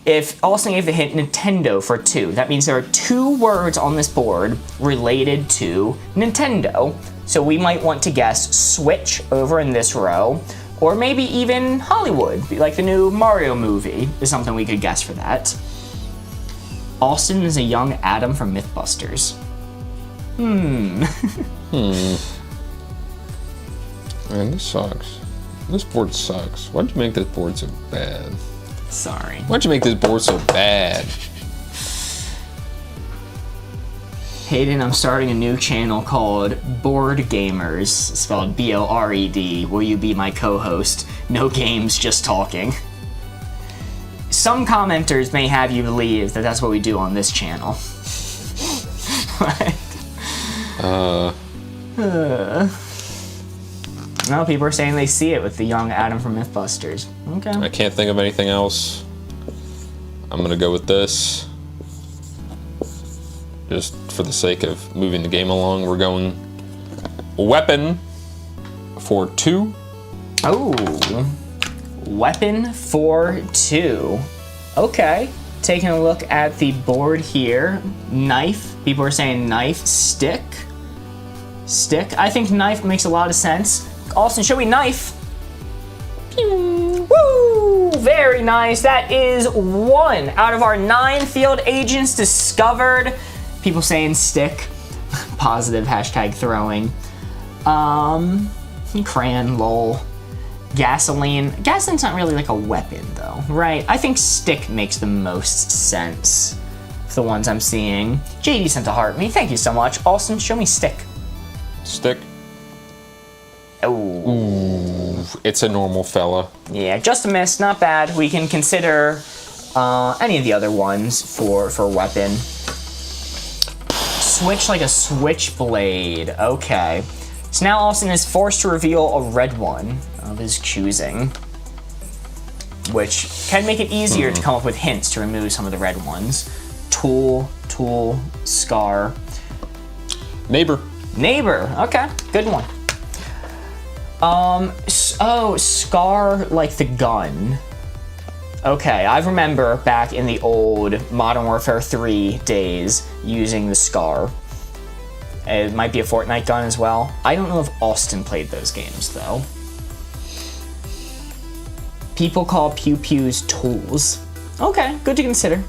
A: If Austin gave the hint Nintendo for 2, that means there are 2 words on this board related to Nintendo. So we might want to guess Switch over in this row, or maybe even Hollywood, like the new Mario movie is something we could guess for that. Austin is a young Adam from Mythbusters.
B: Man, this sucks. This board sucks. Why'd you make this board so bad?
A: Sorry.
B: Why'd you make this board so bad?
A: Hayden, I'm starting a new channel called Boardgamers, spelled B-O-R-E-D. Will you be my co-host? No games, just talking. Some commenters may have you believe that that's what we do on this channel. No, people are saying they see it with the young Adam from Mythbusters. Okay.
B: I can't think of anything else. I'm gonna go with this. Just for the sake of moving the game along, we're going weapon for 2.
A: Oh, weapon for 2. Okay, taking a look at the board here. Knife, people are saying knife. Stick. Stick, I think knife makes a lot of sense. Austin, show me knife. Pew. Woo, very nice. That is 1 out of our 9 field agents discovered. People saying stick. Positive, hashtag throwing. Crayon, lol. Gasoline. Gasoline's not really like a weapon though, right? I think stick makes the most sense. The ones I'm seeing. JD sent a heart me. Thank you so much. Austin, show me stick.
B: Stick.
A: Oh.
B: Ooh, it's a normal fella.
A: Yeah, just a miss. Not bad. We can consider any of the other ones for weapon. Switch like a switchblade. Okay. So now Austin is forced to reveal a red one of his choosing, which can make it easier to come up with hints to remove some of the red ones. Tool, scar.
B: Neighbor.
A: Neighbor. Okay, good one. Oh, scar like the gun. Okay, I remember back in the old Modern Warfare 3 days using the scar. It might be a Fortnite gun as well. I don't know if Austin played those games though. People call pew-pews tools. Okay, good to consider.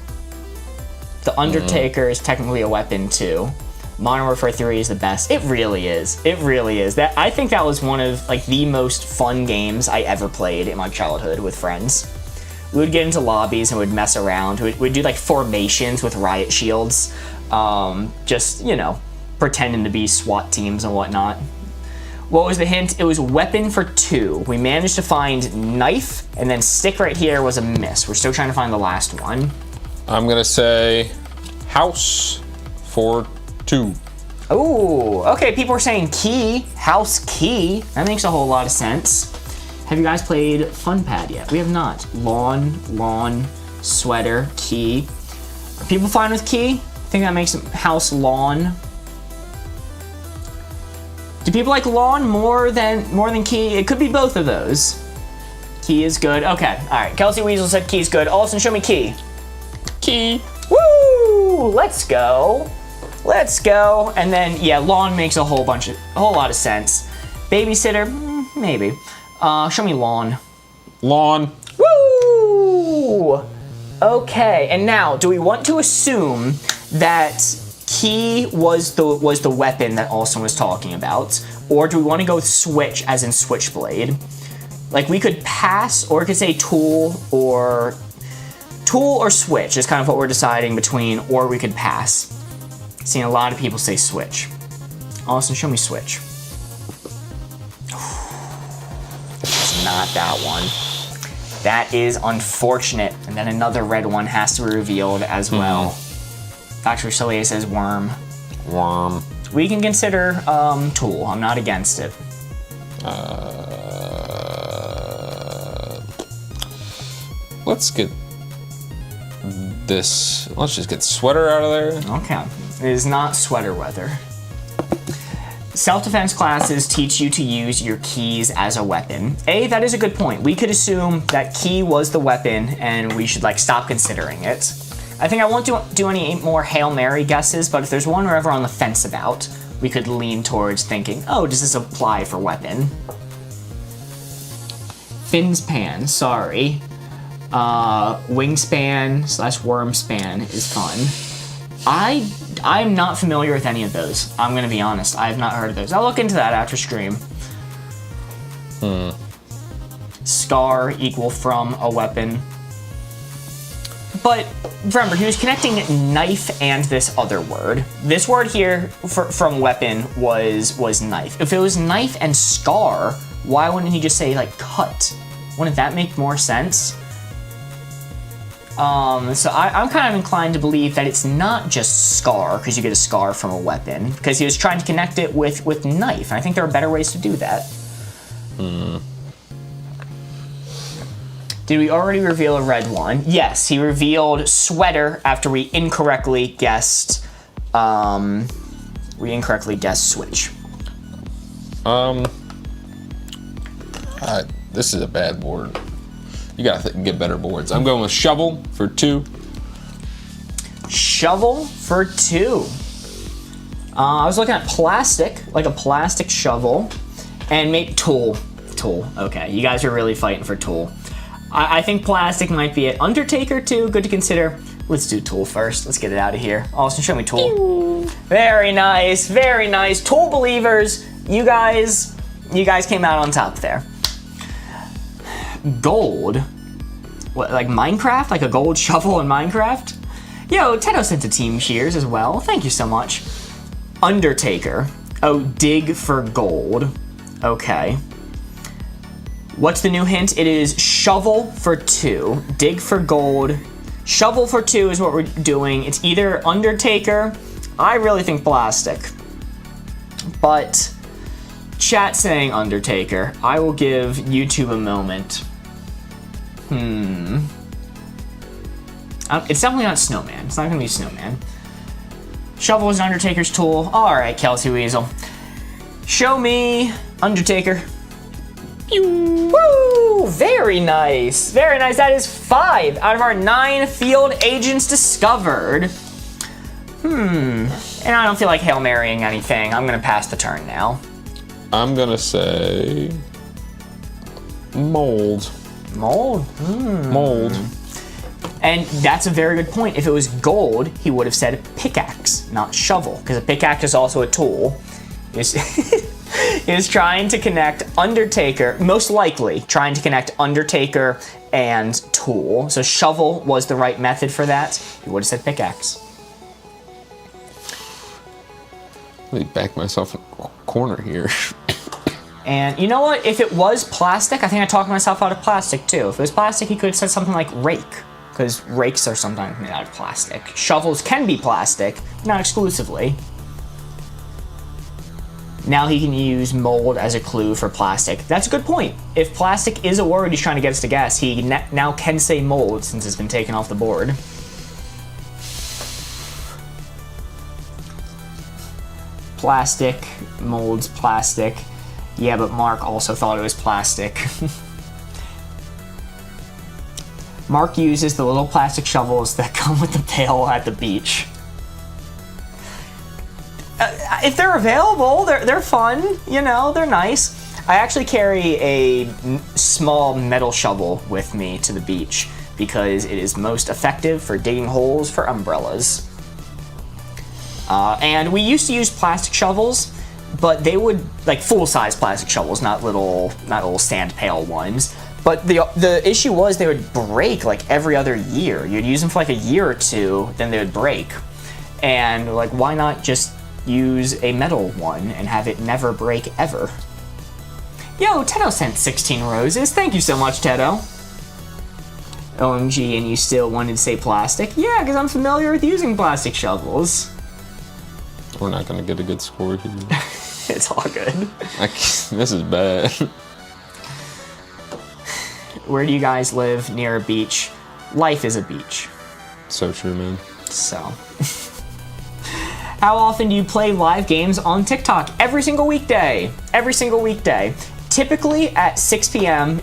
A: The Undertaker is technically a weapon too. Modern Warfare 3 is the best. It really is. It really is. I think that was one of like the most fun games I ever played in my childhood with friends. We would get into lobbies and would mess around. We'd do like formations with riot shields. Just, you know, pretending to be SWAT teams and whatnot. What was the hint? It was weapon for 2. We managed to find knife, and then stick right here was a miss. We're still trying to find the last one.
B: I'm gonna say house for 2.
A: Oh, okay, people are saying key, house key. That makes a whole lot of sense. Have you guys played Fun Pad yet? We have not. Lawn, sweater, key. Are people fine with key? I think that makes house lawn. Do people like lawn more than key? It could be both of those. Key is good. Okay, all right. Kelsey Weasel said key's good. Austin, show me key.
B: Key.
A: Woo! Let's go. Let's go. And then yeah, lawn makes a whole lot of sense. Babysitter, maybe. Show me lawn.
B: Lawn.
A: Woo! Okay, and now, do we want to assume that key was the weapon that Austin was talking about, or do we want to go with switch, as in switchblade? Like we could pass, or we could say tool or switch is kind of what we're deciding between, or we could pass. Seeing a lot of people say switch. Austin, show me switch. It's not that one. That is unfortunate. And then another red one has to be revealed as well. Dr. Soleil says worm.
B: Worm.
A: We can consider tool. I'm not against it.
B: Let's get this. Let's just get sweater out of there.
A: Okay. It is not sweater weather. Self-defense classes teach you to use your keys as a weapon. That is a good point. We could assume that key was the weapon and we should like stop considering it. I think I won't do any more Hail Mary guesses, but if there's one we're ever on the fence about, we could lean towards thinking, oh, does this apply for weapon? Fins pan, sorry. Wingspan / worm span is fun. I'm not familiar with any of those. I'm gonna be honest. I have not heard of those. I'll look into that after stream. Scar equal from a weapon. But remember, he was connecting knife and this other word. This word here from weapon was knife. If it was knife and scar, why wouldn't he just say like cut? Wouldn't that make more sense? So I'm kind of inclined to believe that it's not just scar, because you get a scar from a weapon, because he was trying to connect it with knife, and I think there are better ways to do that. Did we already reveal a red one? Yes, he revealed sweater after we incorrectly guessed switch.
B: This is a bad board. You gotta get better boards. I'm going with shovel for 2.
A: Shovel for 2. I was looking at plastic, like a plastic shovel, and maybe tool. Okay, you guys are really fighting for tool. I think plastic might be it. Undertaker too, good to consider. Let's do tool first. Let's get it out of here. Austin, show me tool. Very nice, very nice. Tool believers, you guys came out on top there. Gold. What, like Minecraft? Like a gold shovel in Minecraft? Yo, Tedo sent a team cheers as well. Thank you so much. Undertaker. Oh, dig for gold. Okay. What's the new hint? It is shovel for 2. Dig for gold. Shovel for 2 is what we're doing. It's either Undertaker. I really think plastic. But chat saying Undertaker. I will give YouTube a moment. It's definitely not Snowman. It's not gonna be Snowman. Shovel is Undertaker's tool. All right, Kelsey Weasel. Show me Undertaker. Woo! Very nice. Very nice. That is 5 out of our 9 field agents discovered. And I don't feel like Hail Marying anything. I'm gonna pass the turn now.
B: I'm gonna say mold.
A: Mold?
B: Mold.
A: And that's a very good point. If it was gold, he would have said pickaxe, not shovel, because a pickaxe is also a tool. He was trying to connect Undertaker, most likely trying to connect Undertaker and tool. So shovel was the right method for that. He would have said pickaxe.
B: Let me back myself in a corner here.
A: And you know what? If it was plastic, I think I talked myself out of plastic too. If it was plastic, he could have said something like rake, because rakes are sometimes made out of plastic. Shovels can be plastic, not exclusively. Now he can use mold as a clue for plastic. That's a good point. If plastic is a word he's trying to get us to guess, he now can say mold since it's been taken off the board. Plastic, molds, plastic. Yeah, but Mark also thought it was plastic. Mark uses the little plastic shovels that come with the pail at the beach. If they're available, they're fun, you know, they're nice. I actually carry a small metal shovel with me to the beach because it is most effective for digging holes for umbrellas. And we used to use plastic shovels, but they would, like full-size plastic shovels, not little sand pail ones. But the issue was they would break like every other year. You'd use them for like a year or two, then they would break. And like, why not just use a metal one and have it never break ever? Yo, Tedo sent 16 roses. Thank you so much, Tedo. OMG, and you still wanted to say plastic? Yeah, because I'm familiar with using plastic shovels.
B: We're not gonna get a good score here.
A: It's all good.
B: This is bad.
A: Where do you guys live? Near a beach? Life is a beach.
B: So true, man.
A: So. How often do you play live games on TikTok? Every single weekday. Every single weekday. Typically at 6 p.m.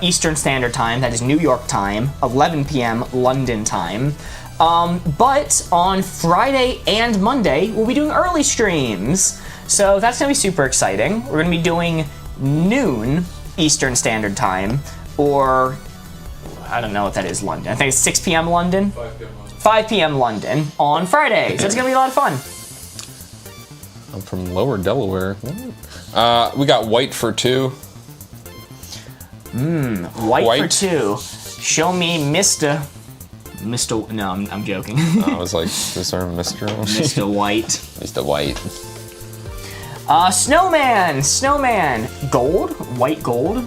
A: Eastern Standard Time, that is New York time, 11 p.m. London time. But on Friday and Monday, we'll be doing early streams. So that's gonna be super exciting. We're gonna be doing noon Eastern Standard Time, or I don't know what that is, London. I think it's 6 p.m. London?
C: 5 p.m. London.
A: 5 p.m. London on Friday. So it's gonna be a lot of fun.
B: I'm from Lower Delaware. We got white for 2.
A: White for 2. Show me Mr. No, I'm joking.
B: I was like, is there a Mr.?
A: Mr. White.
B: Mr. White.
A: Snowman. Gold? White gold?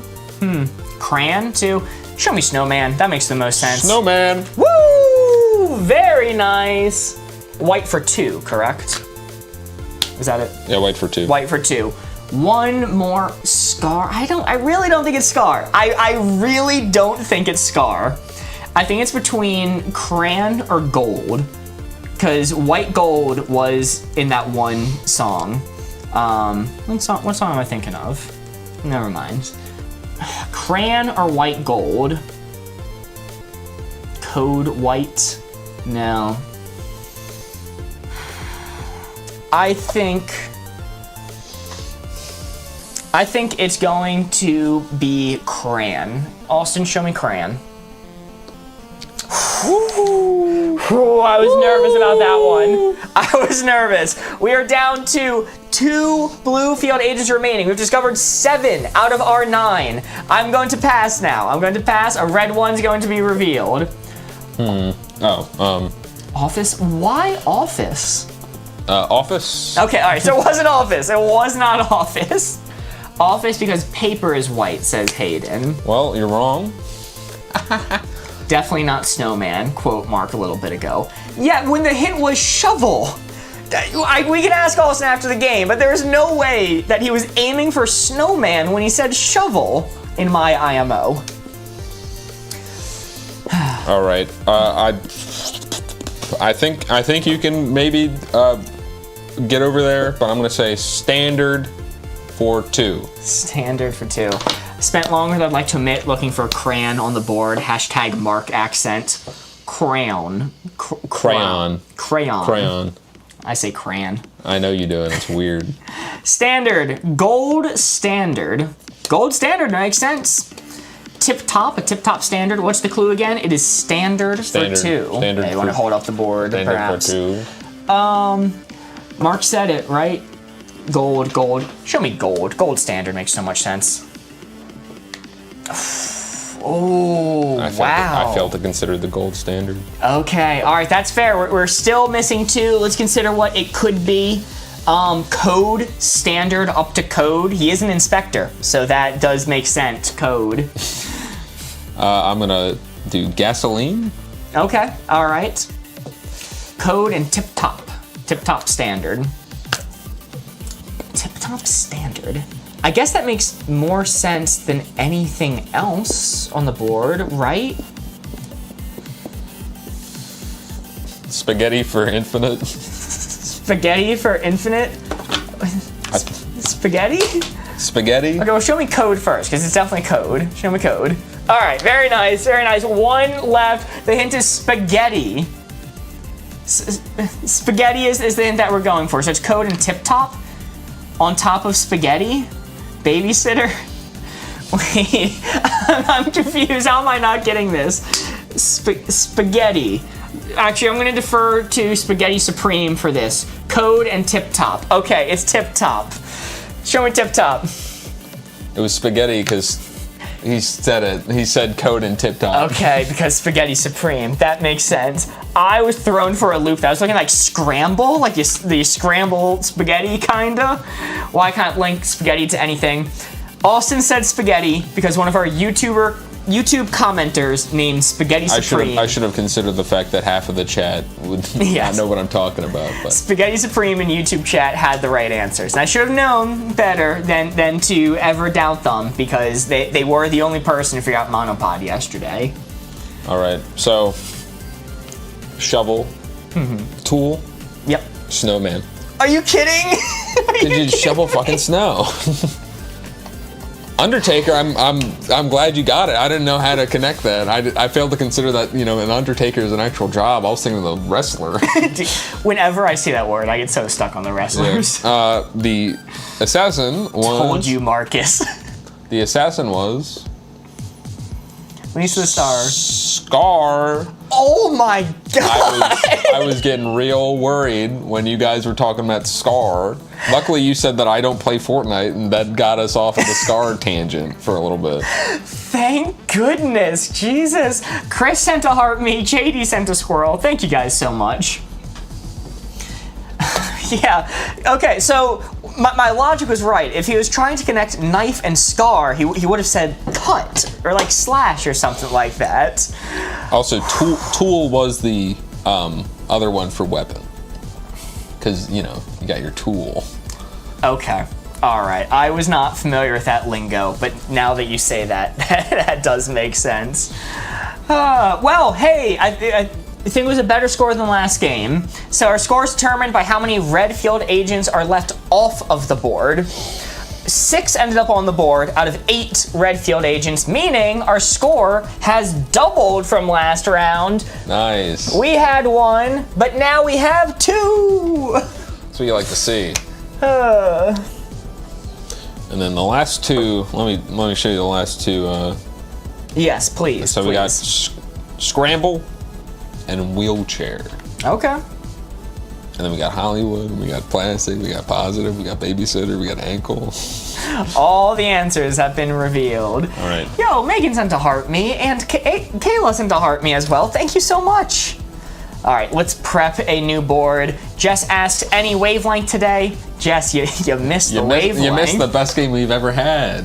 A: Crayon, 2. Show me Snowman. That makes the most sense.
B: Snowman.
A: Woo! Very nice. White for 2, correct? Is that it?
B: Yeah, white for 2.
A: White for 2. One more Scar. I really don't think it's Scar. I really don't think it's Scar. I think it's between Crayon or Gold. Because White Gold was in that one song. What song am I thinking of? Never mind. Crayon or White Gold? Code White? No. I think it's going to be Crayon. Austin, show me Crayon. Ooh, I was nervous about that one. I was nervous. We are down to 2 blue field agents remaining. We've discovered 7 out of our 9. I'm going to pass now. I'm going to pass. A red one's going to be revealed. Office? Why Office?
B: Office.
A: Okay, all right, so it wasn't Office. It was not Office. Office because paper is white, says Hayden.
B: Well, you're wrong.
A: Definitely not Snowman, quote Mark a little bit ago. Yeah, when the hint was shovel. We can ask Austin after the game, but there's no way that he was aiming for Snowman when he said shovel in my IMO.
B: All right. I think you can maybe get over there, but I'm gonna say standard for 2.
A: Standard for 2. Spent longer than I'd like to admit looking for a crayon on the board. Hashtag Mark accent. Crayon.
B: Crayon.
A: I say crayon.
B: I know you do it. It's weird.
A: Standard. Gold standard. Gold standard makes sense. Tip top, a tip top standard. What's the clue again? It is standard for 2.
B: Standard.
A: Okay, you want to hold up the board,
B: Standard
A: perhaps.
B: for 2.
A: Mark said it, right? Gold. Show me gold. Gold standard makes so much sense. Oh, wow.
B: I failed to consider the gold standard.
A: Okay, all right, that's fair. We're still missing 2. Let's consider what it could be. Code, standard, up to code. He is an inspector, so that does make sense. Code.
B: I'm gonna do gasoline.
A: Okay, all right. Code and tip top. Tip top standard. Tip top standard. I guess that makes more sense than anything else on the board, right?
B: Spaghetti for infinite.
A: Spaghetti for infinite? Spaghetti?
B: Spaghetti?
A: Okay, well, show me code first, because it's definitely code. Show me code. All right, very nice, very nice. 1 left. The hint is spaghetti. Spaghetti is the hint that we're going for. So it's code and tip top on top of spaghetti. Babysitter? Wait, I'm confused. How am I not getting this? Spaghetti. Actually, I'm going to defer to Spaghetti Supreme for this. Code and tip top. Okay, it's tip top. Show me tip top.
B: It was spaghetti because he said it. He said code and tip top.
A: Okay, because Spaghetti Supreme. That makes sense. I was thrown for a loop. That was looking like scramble, like the scramble spaghetti, kinda. Well, I can't link spaghetti to anything. Austin said spaghetti because one of our YouTube commenters named Spaghetti Supreme.
B: I should have considered the fact that half of the chat would not know what I'm talking about. But
A: Spaghetti Supreme in YouTube chat had the right answers. And I should have known better than to ever doubt them because they were the only person who figured out monopod yesterday.
B: All right, so shovel, tool,
A: Yep.
B: snowman.
A: Are you kidding?
B: Did you shovel fucking snow? Undertaker, I'm glad you got it. I didn't know how to connect that. I failed to consider that, an Undertaker is an actual job. I was thinking of the wrestler.
A: Whenever I see that word, I get so stuck on the wrestlers.
B: The assassin was...
A: Told you, Marcus.
B: The assassin was...
A: Leads to the star.
B: Scar.
A: Oh my god!
B: I was getting real worried when you guys were talking about Scar. Luckily, you said that I don't play Fortnite, and that got us off of the Scar tangent for a little bit.
A: Thank goodness, Jesus. Chris sent a heart me, JD sent a squirrel. Thank you guys so much. Yeah, okay, so my logic was right. If he was trying to connect knife and scar, he would have said cut or like slash or something like that.
B: Also, tool was the other one for weapon. Because, you know, you got your tool.
A: Okay, all right. I was not familiar with that lingo, but now that you say that, that does make sense. Well, hey, I think it was a better score than last game. So our score is determined by how many red field agents are left off of the board. 6 ended up on the board out of 8 red field agents, meaning our score has doubled from last round.
B: Nice.
A: We had 1, but now we have 2.
B: That's what you like to see.
A: Uh,
B: And then the last 2, let me show you the last 2.
A: yes, please.
B: So we got Scramble and Wheelchair.
A: Okay.
B: And then we got Hollywood, we got Plastic, we got Positive, we got Babysitter, we got Ankle.
A: All the answers have been revealed.
B: All right.
A: Yo, Megan sent to heart me, and Kayla sent to heart me as well. Thank you so much. All right, let's prep a new board. Jess asked, any wavelength today? Jess, you missed the wavelength.
B: You missed the best game we've ever had.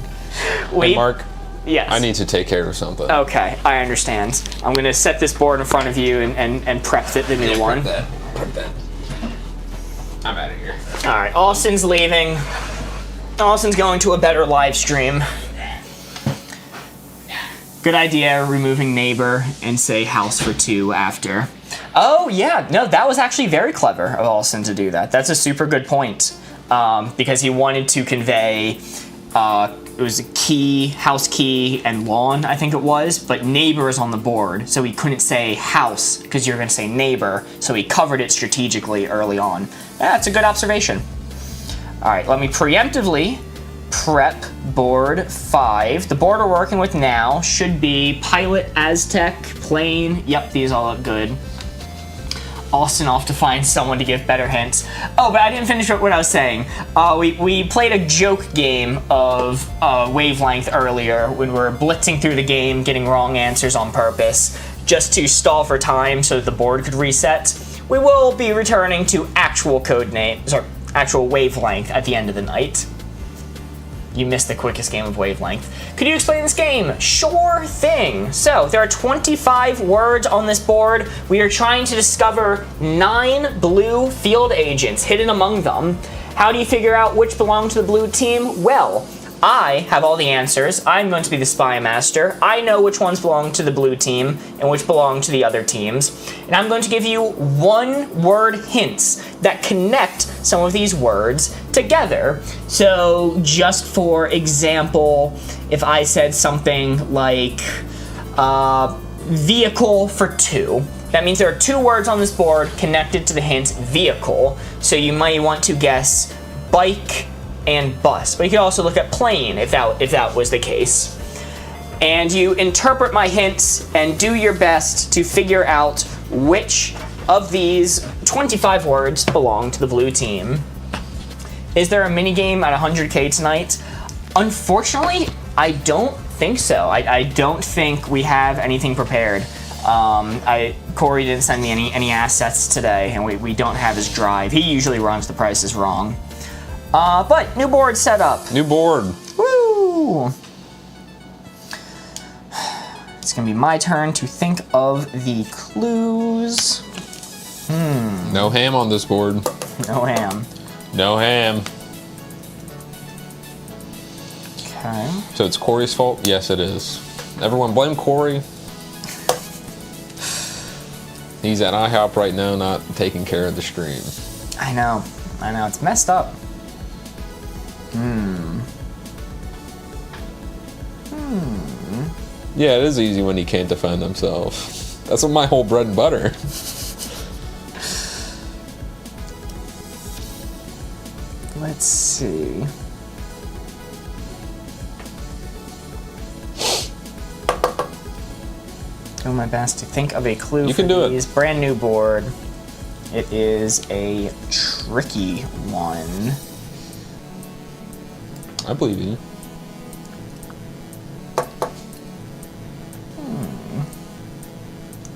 B: Hey, Mark.
A: Yes.
B: I need to take care of something.
A: Okay, I understand. I'm gonna set this board in front of you and prep the new one.
B: Prep that. I'm out of here.
A: All right, Austin's leaving. Austin's going to a better live stream. Good idea, removing neighbor and say house for 2 after. Oh yeah, no, that was actually very clever of Austin to do that. That's a super good point. Because he wanted to convey, it was a key, house key, and lawn, I think it was, but neighbor is on the board, so he couldn't say house, because you're gonna say neighbor, so he covered it strategically early on. That's a good observation. All right, let me preemptively prep board 5. The board we're working with now should be Pilot, Aztec, Plane. Yep, these all look good. Austin off to find someone to give better hints. Oh, but I didn't finish what I was saying. We played a joke game of wavelength earlier when we were blitzing through the game, getting wrong answers on purpose, just to stall for time so that the board could reset. We will be returning to actual actual wavelength at the end of the night. You missed the quickest game of wavelength. Could you explain this game? Sure thing. So, there are 25 words on this board. We are trying to discover 9 blue field agents hidden among them. How do you figure out which belong to the blue team? Well, I have all the answers. I'm going to be the spy master. I know which ones belong to the blue team and which belong to the other teams. And I'm going to give you 1-word hints that connect some of these words together. So just for example, if I said something like vehicle for 2, that means there are 2 words on this board connected to the hint vehicle. So you might want to guess bike and bus, but you could also look at plane if that was the case. And you interpret my hints and do your best to figure out which of these 25 words belong to the blue team. Is there a minigame at 100K tonight? Unfortunately, I don't think so. I don't think we have anything prepared. Corey didn't send me any assets today, and we don't have his drive. He usually runs The Price is Wrong. But new board set up.
B: New board.
A: Woo! It's gonna be my turn to think of the clues.
B: No ham on this board.
A: No ham.
B: No ham.
A: Okay.
B: So it's Corey's fault? Yes, it is. Everyone blame Corey. He's at IHOP right now, not taking care of the stream.
A: I know. It's messed up.
B: Yeah, it is easy when he can't defend himself. That's what my whole bread and butter.
A: Let's see. Do my best to think of a clue.
B: You can do it.
A: Brand new board. It is a tricky one.
B: I believe you.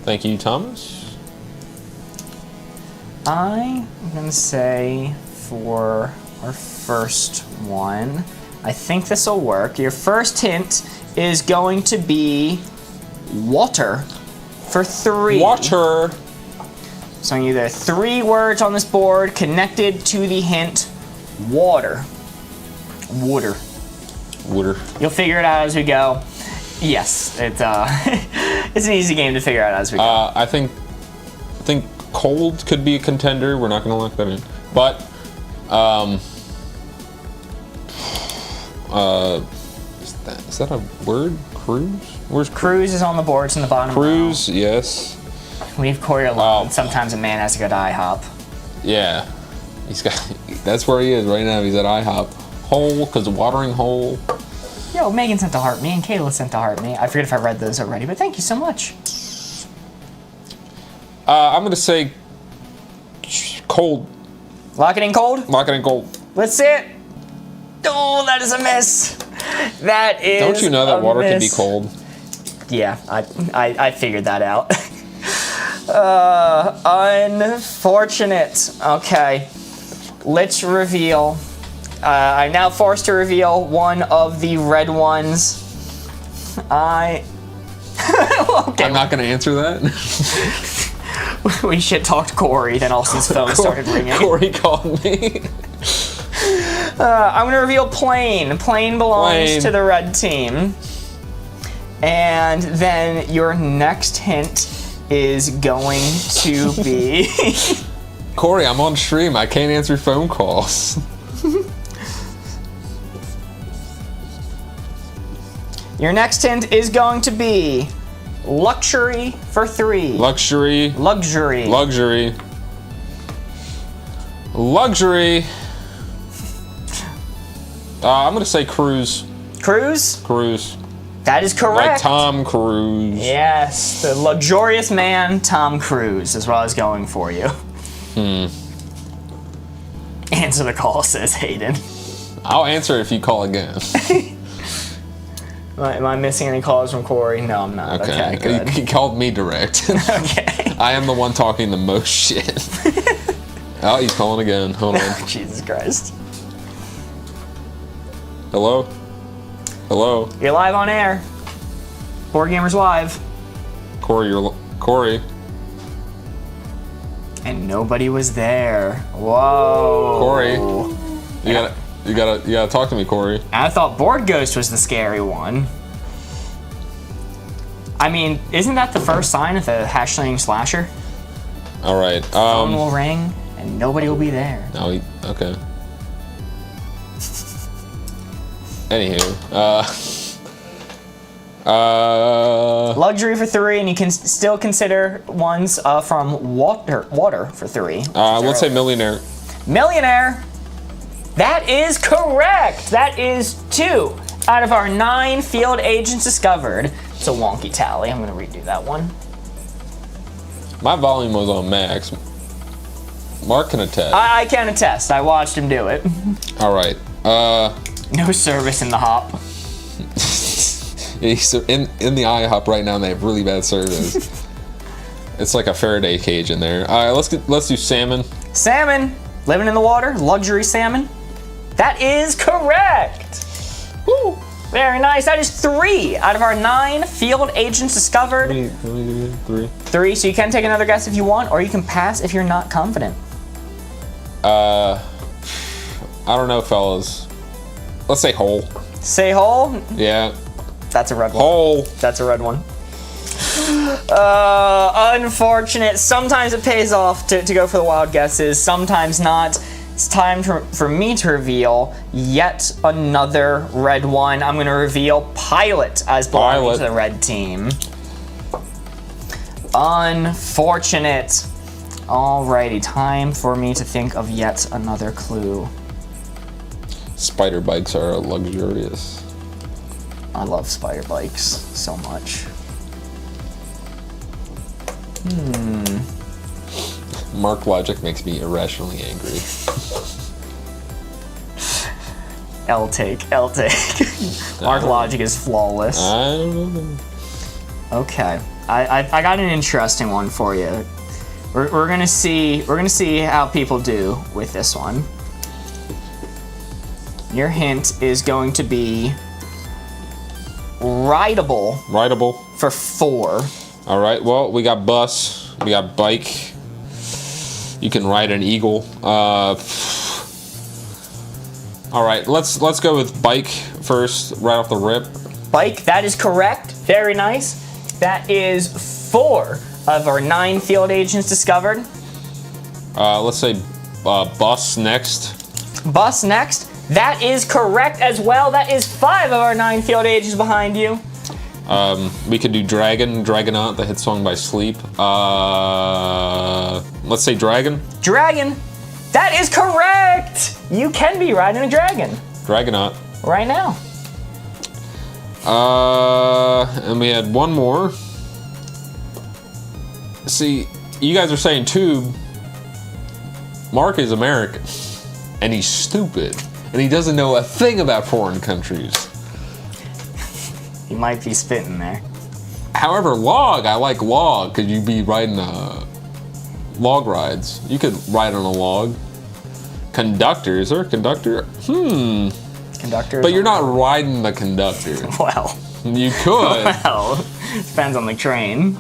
B: Thank you, Thomas.
A: I'm gonna say for our first one, I think this will work. Your first hint is going to be water for 3.
B: Water.
A: So either 3 words on this board connected to the hint water. Water.
B: Water.
A: You'll figure it out as we go. Yes, it's it's an easy game to figure out as we go.
B: I think cold could be a contender. We're not going to lock that in, but is that a word? Cruise? Where's
A: Cruise is on the board. It's in the bottom.
B: Cruise? Yes.
A: Leave Corey alone.
B: Oh.
A: Sometimes a man has to go to IHOP.
B: Yeah. He's got. That's where he is right now. He's at IHOP. Hole, because watering hole.
A: Yo, Megan sent to heart me and Kayla sent to heart me. I forget if I read those already, but thank you so much.
B: I'm gonna say cold.
A: Lock it in cold?
B: Lock it in cold.
A: Let's see it. Oh, that is a miss. That is.
B: Don't you know that water can be
A: miss.
B: cold?
A: Yeah, I figured that out. Unfortunate. Okay, let's reveal. I'm now forced to reveal one of the red ones. Okay.
B: I'm not gonna answer that.
A: We shit talked Corey, then Austin's phone started ringing.
B: Corey called me.
A: I'm gonna reveal plane. Plane belongs to the red team. And then your next hint is going to be...
B: Corey, I'm on stream. I can't answer phone calls.
A: Your next hint is going to be luxury for 3.
B: Luxury.
A: Luxury.
B: Luxury. Luxury. I'm gonna say cruise.
A: Cruise?
B: Cruise.
A: That is correct.
B: Like Tom Cruise.
A: Yes, the luxurious man, Tom Cruise, is what I was going for you. Answer the call, says Hayden.
B: I'll answer if you call again.
A: Am I missing any calls from Corey? No, I'm not. Okay, good.
B: He called me direct.
A: Okay.
B: I am the one talking the most shit. Oh, he's calling again. Hold on.
A: Jesus Christ.
B: Hello? Hello?
A: You're live on air. Boardgamers Live.
B: Corey, Corey.
A: And nobody was there. Whoa.
B: Corey. You gotta talk to me, Corey.
A: I thought Board Ghost was the scary one. I mean, isn't that the first sign of the hashtag slasher?
B: All right.
A: Phone will ring and nobody will be there.
B: No, okay. Anywho,
A: luxury for 3, and you can still consider ones from water for 3.
B: Let's say millionaire.
A: Millionaire. That is correct. That is 2 out of our 9 field agents discovered. It's a wonky tally. I'm going to redo that one.
B: My volume was on max. Mark can attest.
A: I can attest. I watched him do it.
B: All right.
A: No service in the hop.
B: He's in the IHOP right now, and they have really bad service. It's like a Faraday cage in there. All right, let's do salmon.
A: Salmon, living in the water, luxury salmon. That is correct. Woo. Very nice. That is 3 out of our 9 field agents discovered. 3. So you can take another guess if you want, or you can pass if you're not confident.
B: I don't know, fellas. Let's say hole.
A: Say hole.
B: Yeah.
A: That's a red one.
B: Hole.
A: That's a red one. Unfortunate. Sometimes it pays off to go for the wild guesses. Sometimes not. It's time for me to reveal yet another red one. I'm going to reveal Pilot as belonging to the red team. Unfortunate. Alrighty, time for me to think of yet another clue.
B: Spider bikes are luxurious.
A: I love spider bikes so much.
B: Mark logic makes me irrationally angry.
A: L take. Mark logic is flawless.
B: I don't know.
A: Okay, I got an interesting one for you. We're gonna see how people do with this one. Your hint is going to be rideable
B: Rideable.
A: for 4.
B: All right. Well, we got bus. We got bike. You can ride an eagle. All right. Let's go with bike first, right off the rip.
A: Bike, that is correct. Very nice. That is 4 of our 9 field agents discovered.
B: Let's say bus next.
A: Bus next. That is correct as well. That is 5 of our 9 field agents behind you.
B: We could do Dragon, Dragonaut, the hit song by Sleep. Let's say Dragon.
A: Dragon. That is correct. You can be riding a dragon
B: Dragonaut.
A: right now.
B: And we had one more. See, you guys are saying tube. Mark is American, and he's stupid, and he doesn't know a thing about foreign countries.
A: You might be spitting there.
B: However, log, I like log, because you'd be riding log rides. You could ride on a log. Conductor, is there a conductor?
A: Conductor.
B: But you're not riding the conductor.
A: Well.
B: You could.
A: Well, depends on the train.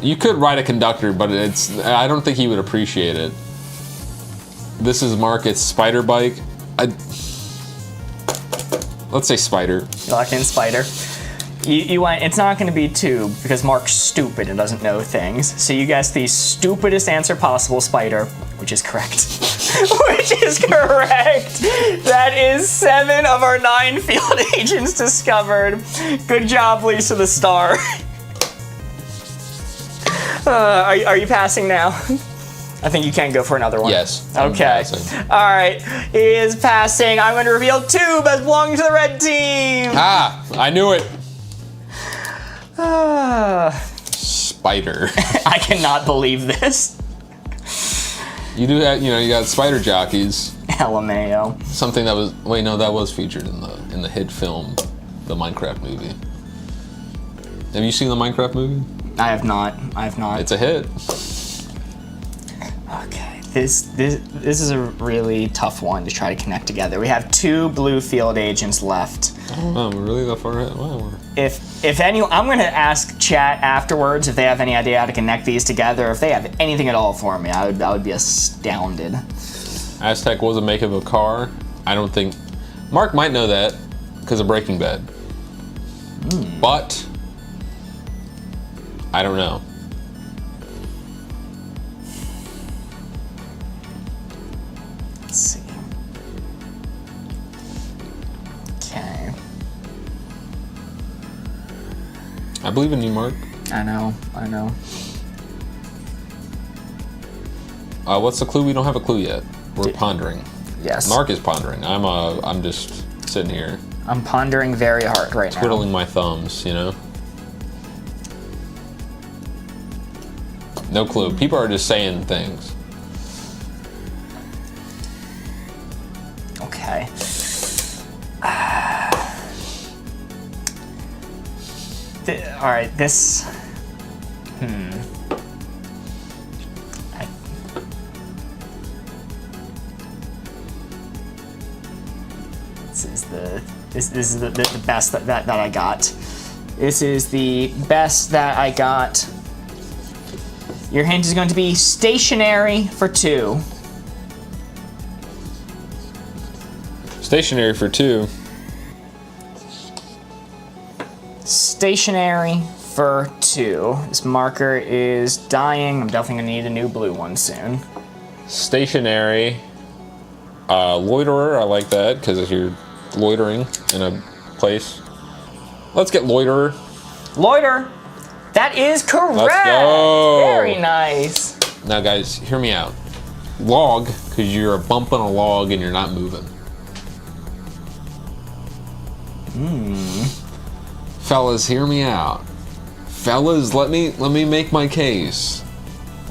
B: You could ride a conductor, but I don't think he would appreciate it. This is Market's spider bike. Let's say spider.
A: Lock in spider. You want, it's not going to be tube because Mark's stupid and doesn't know things. So you guessed the stupidest answer possible, spider, which is correct. Which is correct. That is 7 of our 9 field agents discovered. Good job, Lisa the Star. Are you passing now? I think you can go for another one.
B: Yes. I'm
A: Okay.
B: passing.
A: All right. He is passing. I'm going to reveal tube as belonging to the red team.
B: Ah, I knew it.
A: Ah.
B: Spider.
A: I cannot believe this.
B: You do have, you got spider jockeys.
A: LMAO.
B: Something that was, wait, no, that was featured in the hit film, the Minecraft movie. Have you seen the Minecraft movie?
A: I have not.
B: It's a hit.
A: Okay. This is a really tough one to try to connect together. We have 2 blue field agents left.
B: Oh, we're really that far ahead. Wow.
A: If any, I'm going to ask chat afterwards if they have any idea how to connect these together. If they have anything at all for me, I would be astounded.
B: Aztec was a make of a car. I don't think Mark might know that because of Breaking Bad. But I don't know.
A: Let's see. Okay.
B: I believe in you, Mark.
A: I know.
B: What's the clue? We don't have a clue yet. We're pondering.
A: Yes.
B: Mark is pondering. I'm just sitting here
A: I'm pondering very hard right now.
B: twiddling my thumbs, No clue. People are just saying things.
A: Okay. All right, this. This is the best that I got. This is the best that I got. Your hint is going to be stationary for 2.
B: Stationary for 2.
A: Stationary for 2. This marker is dying. I'm definitely gonna need a new blue one soon.
B: Stationary. Loiterer. I like that because if you're loitering in a place. Let's get loiterer.
A: Loiter. That is correct.
B: Let's go.
A: Very nice.
B: Now, guys, hear me out. Log, because you're bumping a log and you're Fellas, hear me out. Fellas, let me make my case.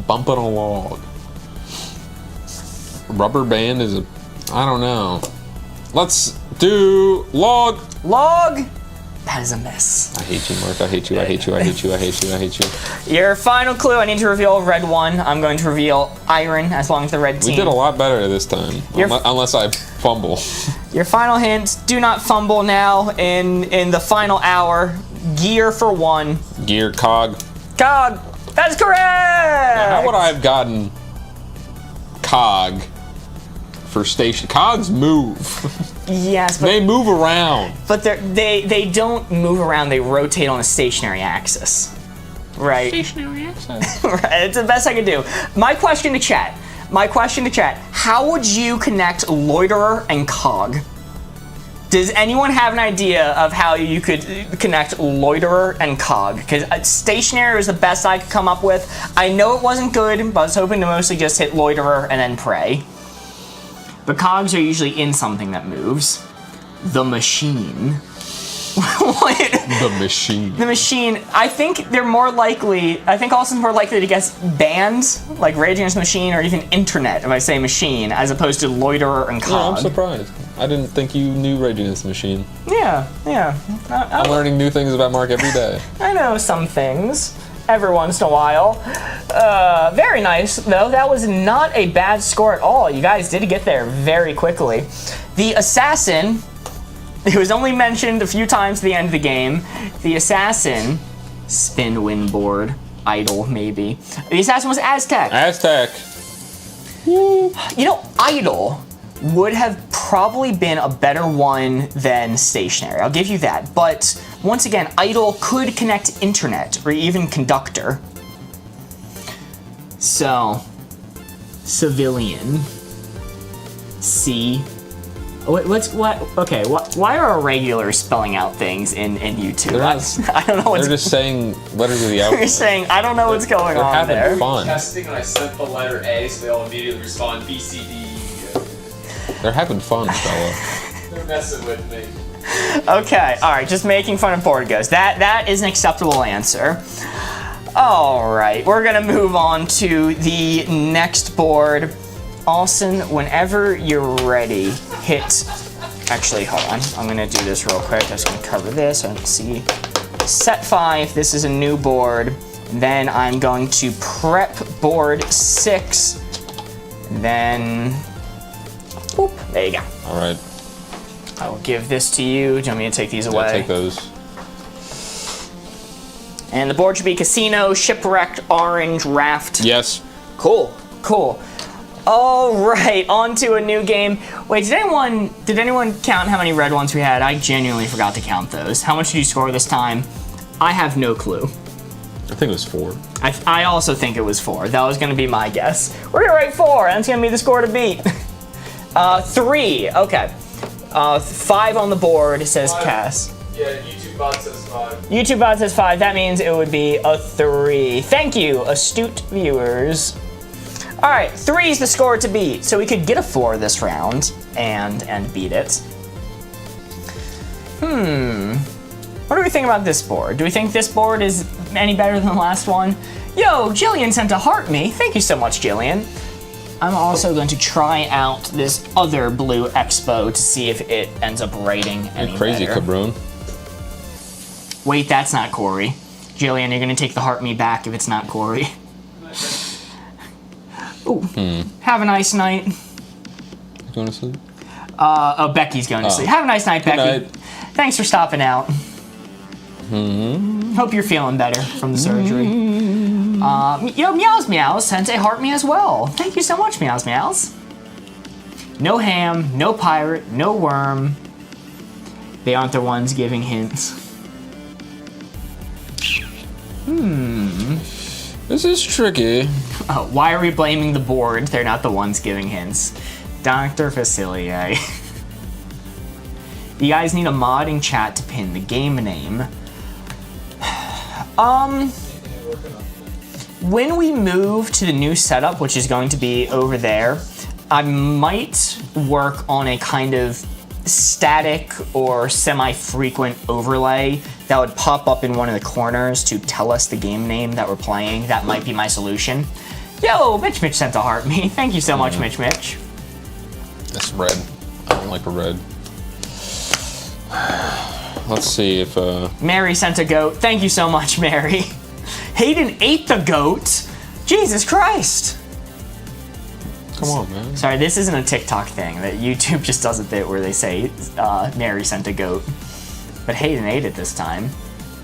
B: Bump it a log. Rubber band is I don't know. Let's do log.
A: Log. That is a miss.
B: I hate you, Mark. I hate you. I hate you. I hate you. I hate you. I hate you.
A: Your final clue, I need to reveal red one. I'm going to reveal iron as long as the red team.
B: We did a lot better this time, unless I fumble.
A: Your final hint, do not fumble now in the final hour. Gear for one.
B: Gear, cog.
A: Cog. That's correct.
B: Now, how would I have gotten cog for station? Cogs move.
A: Yes, but
B: they move around.
A: But they don't move around. They rotate on a stationary axis. Right.
B: Stationary axis.
A: Right. It's the best I can do. My question to chat. How would you connect loiterer and cog? Does anyone have an idea of how you could connect loiterer and cog? Because stationary was the best I could come up with. I know it wasn't good, but I was hoping to mostly just hit loiterer and then pray. But cogs are usually in something that moves. The machine. What?
B: The machine.
A: The machine. I think they're more likely. I think Austin's more likely to guess bands, like Rage Against the Machine, or even internet if I say machine, as opposed to loiterer and cog.
B: Yeah, I'm surprised. I didn't think you knew Rage Against the Machine.
A: Yeah.
B: I'm learning new things about Mark every day.
A: I know some things. Every once in a while. Very nice, though. That was not a bad score at all. You guys did get there very quickly. The assassin, who was only mentioned a few times at the end of the game, the assassin, spin win board, idle maybe. The assassin was Aztec.
B: Aztec.
A: You know, idle would have probably been a better one than stationary. I'll give you that. But once again, idle could connect internet or even conductor. So, civilian. C. Okay, why are our regulars spelling out things in YouTube? I don't know what's
B: They're just saying letters of the alphabet.
A: They're saying, I don't know what's going
B: They're
A: on
B: having
A: there.
B: fun.
C: Testing, and I sent the letter A, so they all immediately respond B, C, D.
B: They're having fun, fella.
C: They're messing with me.
A: Okay, alright, just making fun of board goes. That is an acceptable answer. Alright, we're gonna move on to the next board. Austin, whenever you're ready, hit... Actually, hold on. I'm gonna do this real quick. I'm just gonna cover this. I don't see. Set 5, this is a new board. Then I'm going to prep board 6. Then... Boop, there you go.
B: Alright.
A: I will give this to you. Do you want me to take these away?
B: Yeah, take those.
A: And the board should be Casino, Shipwrecked, Orange, Raft.
B: Yes.
A: Cool. All right, on to a new game. Wait, did anyone count how many red ones we had? I genuinely forgot to count those. How much did you score this time? I have no clue.
B: I think it was 4.
A: I also think it was 4. That was going to be my guess. We're going to write 4, and that's going to be the score to beat. 3, okay. 5 on the board, it says
C: 5.
A: Cass.
C: Yeah, YouTube bot says 5.
A: YouTube bot says 5, that means it would be a 3. Thank you, astute viewers. All right, 3 is the score to beat, so we could get a 4 this round and beat it. What do we think about this board? Do we think this board is any better than the last one? Yo, Jillian sent a heart me. Thank you so much, Jillian. I'm also going to try out this other blue expo to see if it ends up rating any
B: Crazy
A: better.
B: cabroon.
A: Wait, that's not Corey. Jillian, you're going to take the heart me back if it's not Corey. Ooh. Have a nice night.
B: You going to sleep?
A: Oh, Becky's going to sleep. Have a nice night, Becky.
B: Night.
A: Thanks for stopping out. Hope you're feeling better from the surgery. Yo, Meows Meows sent a heart me as well. Thank you so much, Meows Meows. No ham, no pirate, no worm. They aren't the ones giving hints.
B: This is tricky.
A: Oh, why are we blaming the board? They're not the ones giving hints. Dr. Facilier. You guys need a mod in chat to pin the game name. When we move to the new setup, which is going to be over there, I might work on a kind of static or semi-frequent overlay that would pop up in one of the corners to tell us the game name that we're playing, that might be my solution. Yo, Mitch sent a heart me. Thank you so much, Mitch.
B: That's red. I don't like red. Let's see if
A: Mary sent a goat. Thank you so much, Mary. Hayden ate the goat. Jesus Christ.
B: come on, man.
A: Sorry, this isn't a TikTok thing. That YouTube just does a bit where they say Mary sent a goat, but Hayden ate it this time.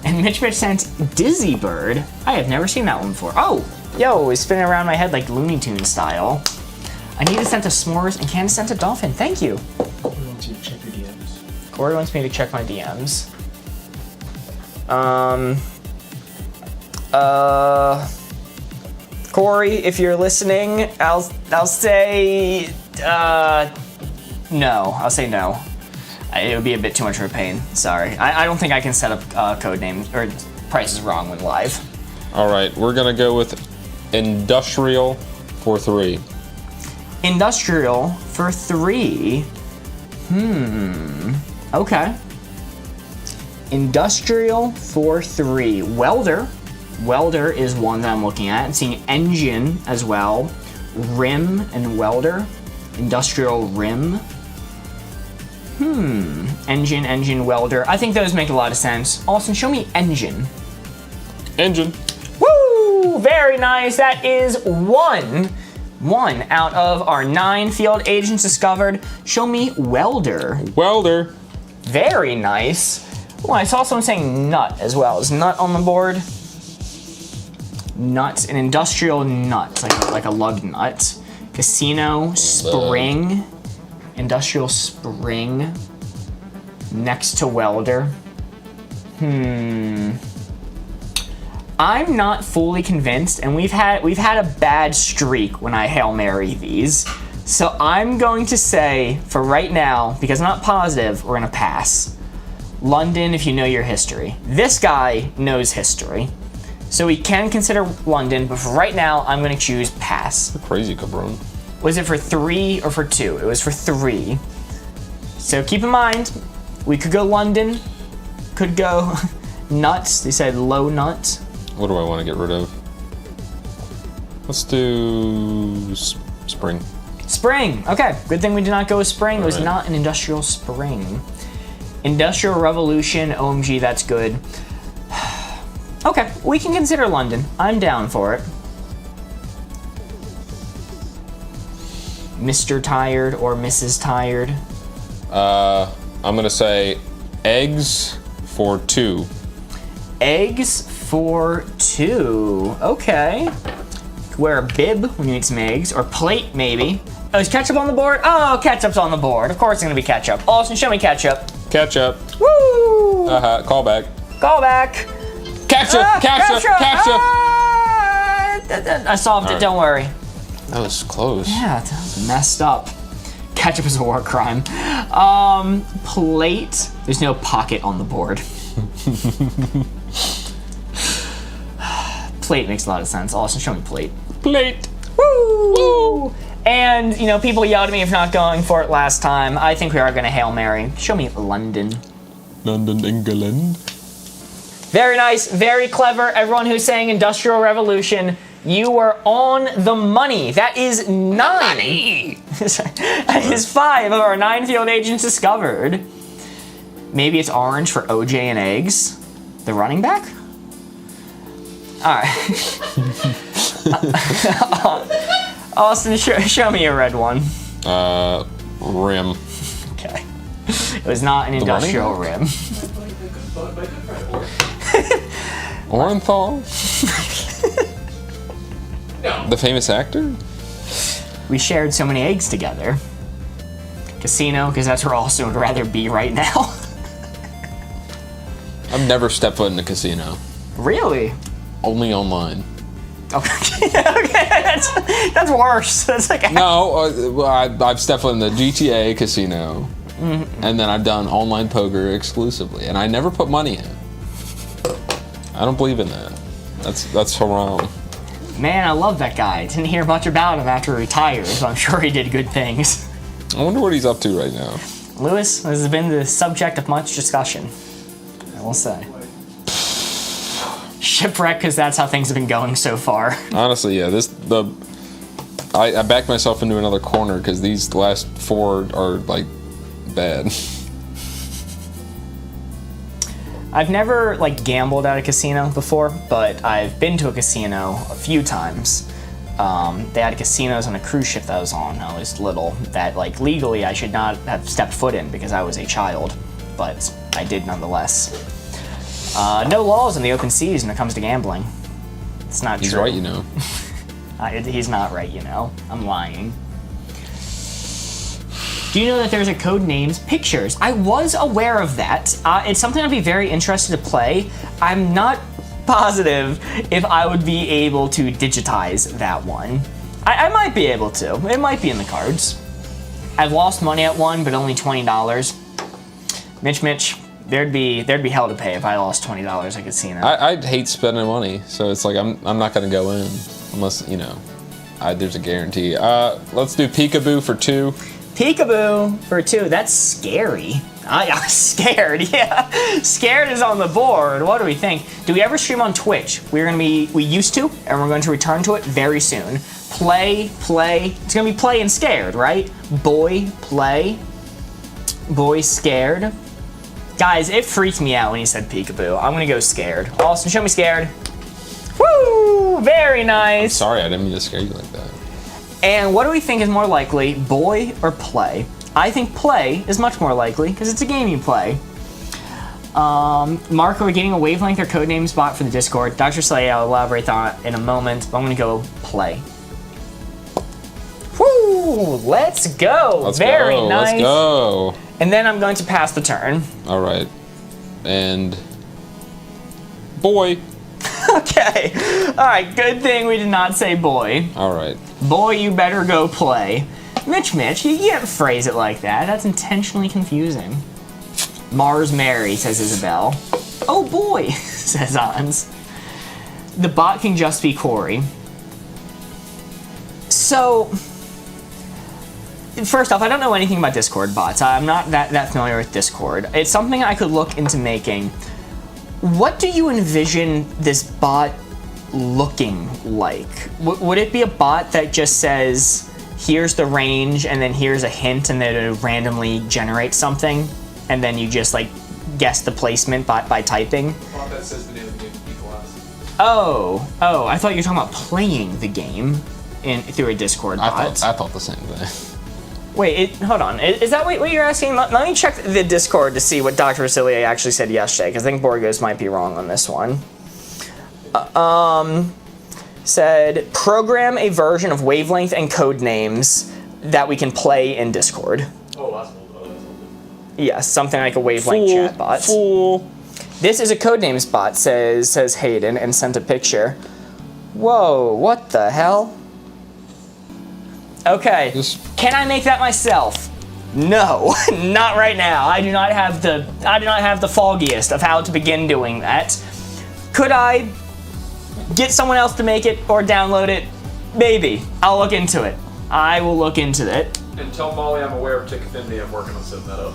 A: And Mitch sent Dizzy Bird. I have never seen that one before. Oh, yo, it's spinning around my head like Looney Tunes style. I need to send a s'mores and Candace sent a dolphin. Thank you.
C: Corey wants you to check your DMs.
A: Corey wants me to check my DMs. Corey, if you're listening, I'll say no. I'll say no. It would be a bit too much of a pain. Sorry. I don't think I can set up code names or prices wrong when live.
B: All right, we're gonna go with industrial for 3.
A: Industrial for 3. Okay. Industrial for 3. Welder. Welder is one that I'm looking at. I'm seeing engine as well. Rim and welder. Industrial rim. Engine, welder. I think those make a lot of sense. Austin, show me engine.
B: Engine.
A: Woo! Very nice. That is one out of our 9 field agents discovered. Show me welder.
B: Welder.
A: Very nice. Oh, I saw someone saying nut as well. Is nut on the board? Nuts, an industrial nut, like a lug nut. Casino, spring, industrial spring, next to welder. I'm not fully convinced, and we've had a bad streak when I Hail Mary these. So I'm going to say, for right now, because I'm not positive, we're gonna pass. London, if you know your history. This guy knows history. So we can consider London, but for right now, I'm gonna choose pass.
B: Crazy cabron.
A: Was it for 3 or for 2? It was for 3. So keep in mind, we could go London, could go nuts. They said low nut.
B: What do I want to get rid of? Let's do spring.
A: Spring, okay. Good thing we did not go with spring. It was
B: Alright.
A: not an industrial spring. Industrial Revolution, OMG, that's good. Okay, we can consider London. I'm down for it. Mr. Tired or Mrs. Tired.
B: I'm gonna say eggs for 2.
A: Eggs for 2. Okay. Wear a bib when you eat some eggs, or plate maybe. Oh, is ketchup on the board? Oh, ketchup's on the board. Of course it's gonna be ketchup. Austin, show me ketchup.
B: Ketchup.
A: Woo!
B: Call back.
A: Call back.
B: Ketchup. Ketchup.
A: I solved it. Don't worry.
B: That was close.
A: Yeah, that was messed up. Ketchup is a war crime. Plate. There's no pocket on the board. Plate makes a lot of sense. Austin, show me plate.
B: Plate.
A: Woo! Woo! And, you know, people yelled at me for not going for it last time. I think we are going to Hail Mary. Show me London.
B: London, England.
A: Very nice, very clever. Everyone who's saying Industrial Revolution, you were on the money. That is 9. That is 5 of our 9 field agents discovered. Maybe it's orange for OJ and eggs. The running back? All right. Austin, show me a red one.
B: Rim.
A: Okay. It was not an industrial rim.
B: Orenthal?
C: No.
B: The famous actor?
A: We shared so many eggs together. Casino, because that's where Austin would rather be right now.
B: I've never stepped foot in a casino.
A: Really?
B: Only online.
A: Okay, okay, that's worse. That's like
B: No, I've stepped foot in the GTA casino, and then I've done online poker exclusively, and I never put money in. I don't believe in that. That's haram.
A: Man, I love that guy. Didn't hear much about him after he retired, so I'm sure he did good things.
B: I wonder what he's up to right now.
A: Lewis, this has been the subject of much discussion, I will say. Shipwreck, because that's how things have been going so far.
B: Honestly, yeah, I backed myself into another corner because these last 4 are like bad.
A: I've never like gambled at a casino before, but I've been to a casino a few times. They had casinos on a cruise ship that I was on. I was little. That like legally I should not have stepped foot in because I was a child, but I did nonetheless. No laws in the open seas when it comes to gambling. It's not
B: He's
A: true.
B: right, you know.
A: He's not right, you know. I'm lying. Do you know that there's a Codenames Pictures? I was aware of that. It's something I'd be very interested to play. I'm not positive if I would be able to digitize that one. I might be able to. It might be in the cards. I've lost money at one, but only $20. Mitch, there'd be hell to pay if I lost $20 at a casino.
B: I'd hate spending money, so it's like I'm not gonna go in unless, you know, there's a guarantee. Let's do Peekaboo for 2.
A: Peekaboo for 2. That's scary. I'm scared. Yeah, scared is on the board. What do we think? Do we ever stream on Twitch? We used to, and we're going to return to it very soon. Play. It's gonna be play and scared, right? Boy, play. Boy, scared. Guys, it freaked me out when he said peekaboo. I'm gonna go scared. Austin, show me scared. Woo! Very nice.
B: Sorry, I didn't mean to scare you like that.
A: And what do we think is more likely, boy or play? I think play is much more likely because it's a game you play. Mark, are we getting a wavelength or codenames bot for the Discord? Dr. Slay, I'll elaborate on it in a moment, but I'm gonna go play. Woo! Let's go. Very nice.
B: Let's go.
A: And then I'm going to pass the turn.
B: All right. And boy.
A: Okay. All right. Good thing we did not say boy.
B: All right.
A: Boy, you better go play. Mitch, you can't phrase it like that. That's intentionally confusing. Mars Mary, says Isabel. Oh boy, says Hans. The bot can just be Corey. So, first off, I don't know anything about Discord bots. I'm not that familiar with Discord. It's something I could look into making. What do you envision this bot looking like? Would it be a bot that just says, here's the range, and then here's a hint, and then it randomly generates something, and then you just like guess the placement by typing?
C: The bot that says the name of the game to be class.
A: Oh, I thought you were talking about playing the game through a Discord bot.
B: I thought the same thing.
A: Wait, hold on. Is that what you're asking? Let me check the Discord to see what Dr. Vasilier actually said yesterday, because I think Borgos might be wrong on this one. Said, program a version of wavelength and codenames that we can play in Discord.
C: Oh, that's old.
A: Yes, something like a wavelength chat bot.
B: Fool.
A: This is a codenames bot, says Hayden, and sent a picture. Whoa, what the hell? Okay, can I make that myself? No, not right now. I do not have the foggiest of how to begin doing that. Could I get someone else to make it or download it? Maybe. I'll look into it. I will look into it.
C: And tell Molly I'm aware of Tick Affinity. I'm working on setting that up.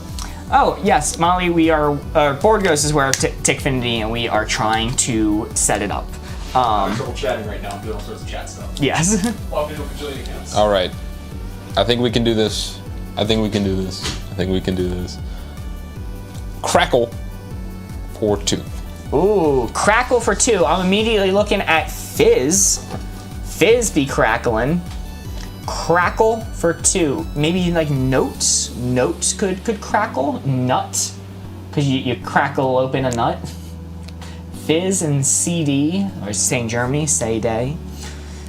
A: Oh, yes, Molly, we are, BoardGhost is aware of Tickfinity, and we are trying to set it up.
C: I'm having trouble chatting right now. I'm doing all sorts of chat stuff.
A: Yes.
C: Logged into a bajillion accounts.
B: All right. I think we can do this. Crackle for 2.
A: Ooh, Crackle for 2. I'm immediately looking at Fizz. Fizz be crackling. Crackle for 2. Maybe like notes? Notes could crackle. Nut. Because you crackle open a nut. Fizz and CD, or saying Germany, say day.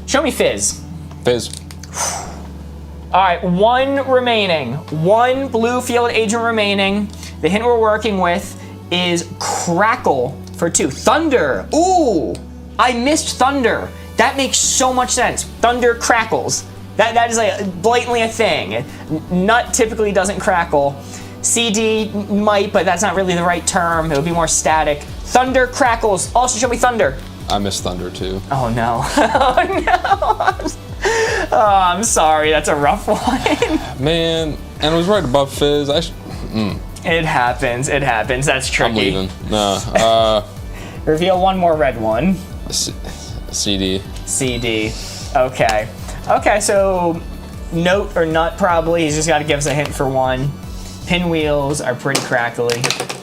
A: Show me Fizz.
B: Fizz.
A: All right, 1 remaining. 1 blue field agent remaining. The hint we're working with is Crackle for 2. Thunder. Ooh, I missed Thunder. That makes so much sense. Thunder crackles. That is like blatantly a thing. Nut typically doesn't crackle. CD might, but that's not really the right term. It would be more static. Thunder crackles. Also, show me Thunder.
B: I miss Thunder too.
A: Oh no. Oh no. Oh, I'm sorry. That's a rough one.
B: Man, and it was right above Fizz.
A: It happens. It happens. That's tricky.
B: I'm leaving. No.
A: Reveal one more red one.
B: CD.
A: CD. Okay. Okay, so note or nut probably. He's just got to give us a hint for one. Pinwheels are pretty crackly.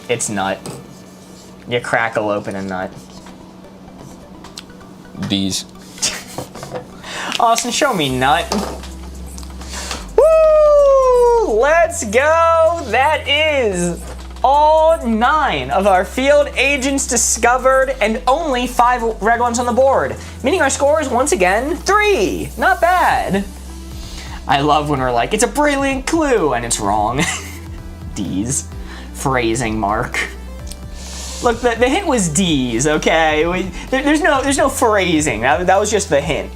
A: It's nut. You crackle open a nut.
B: D's.
A: Austin, show me nut. Woo! Let's go! That is all 9 of our field agents discovered and only 5 red ones on the board. Meaning our score is once again 3. Not bad. I love when we're like, it's a brilliant clue, and it's wrong. D's. Phrasing mark. Look, the hint was D's, okay? There's no phrasing. That was just the hint.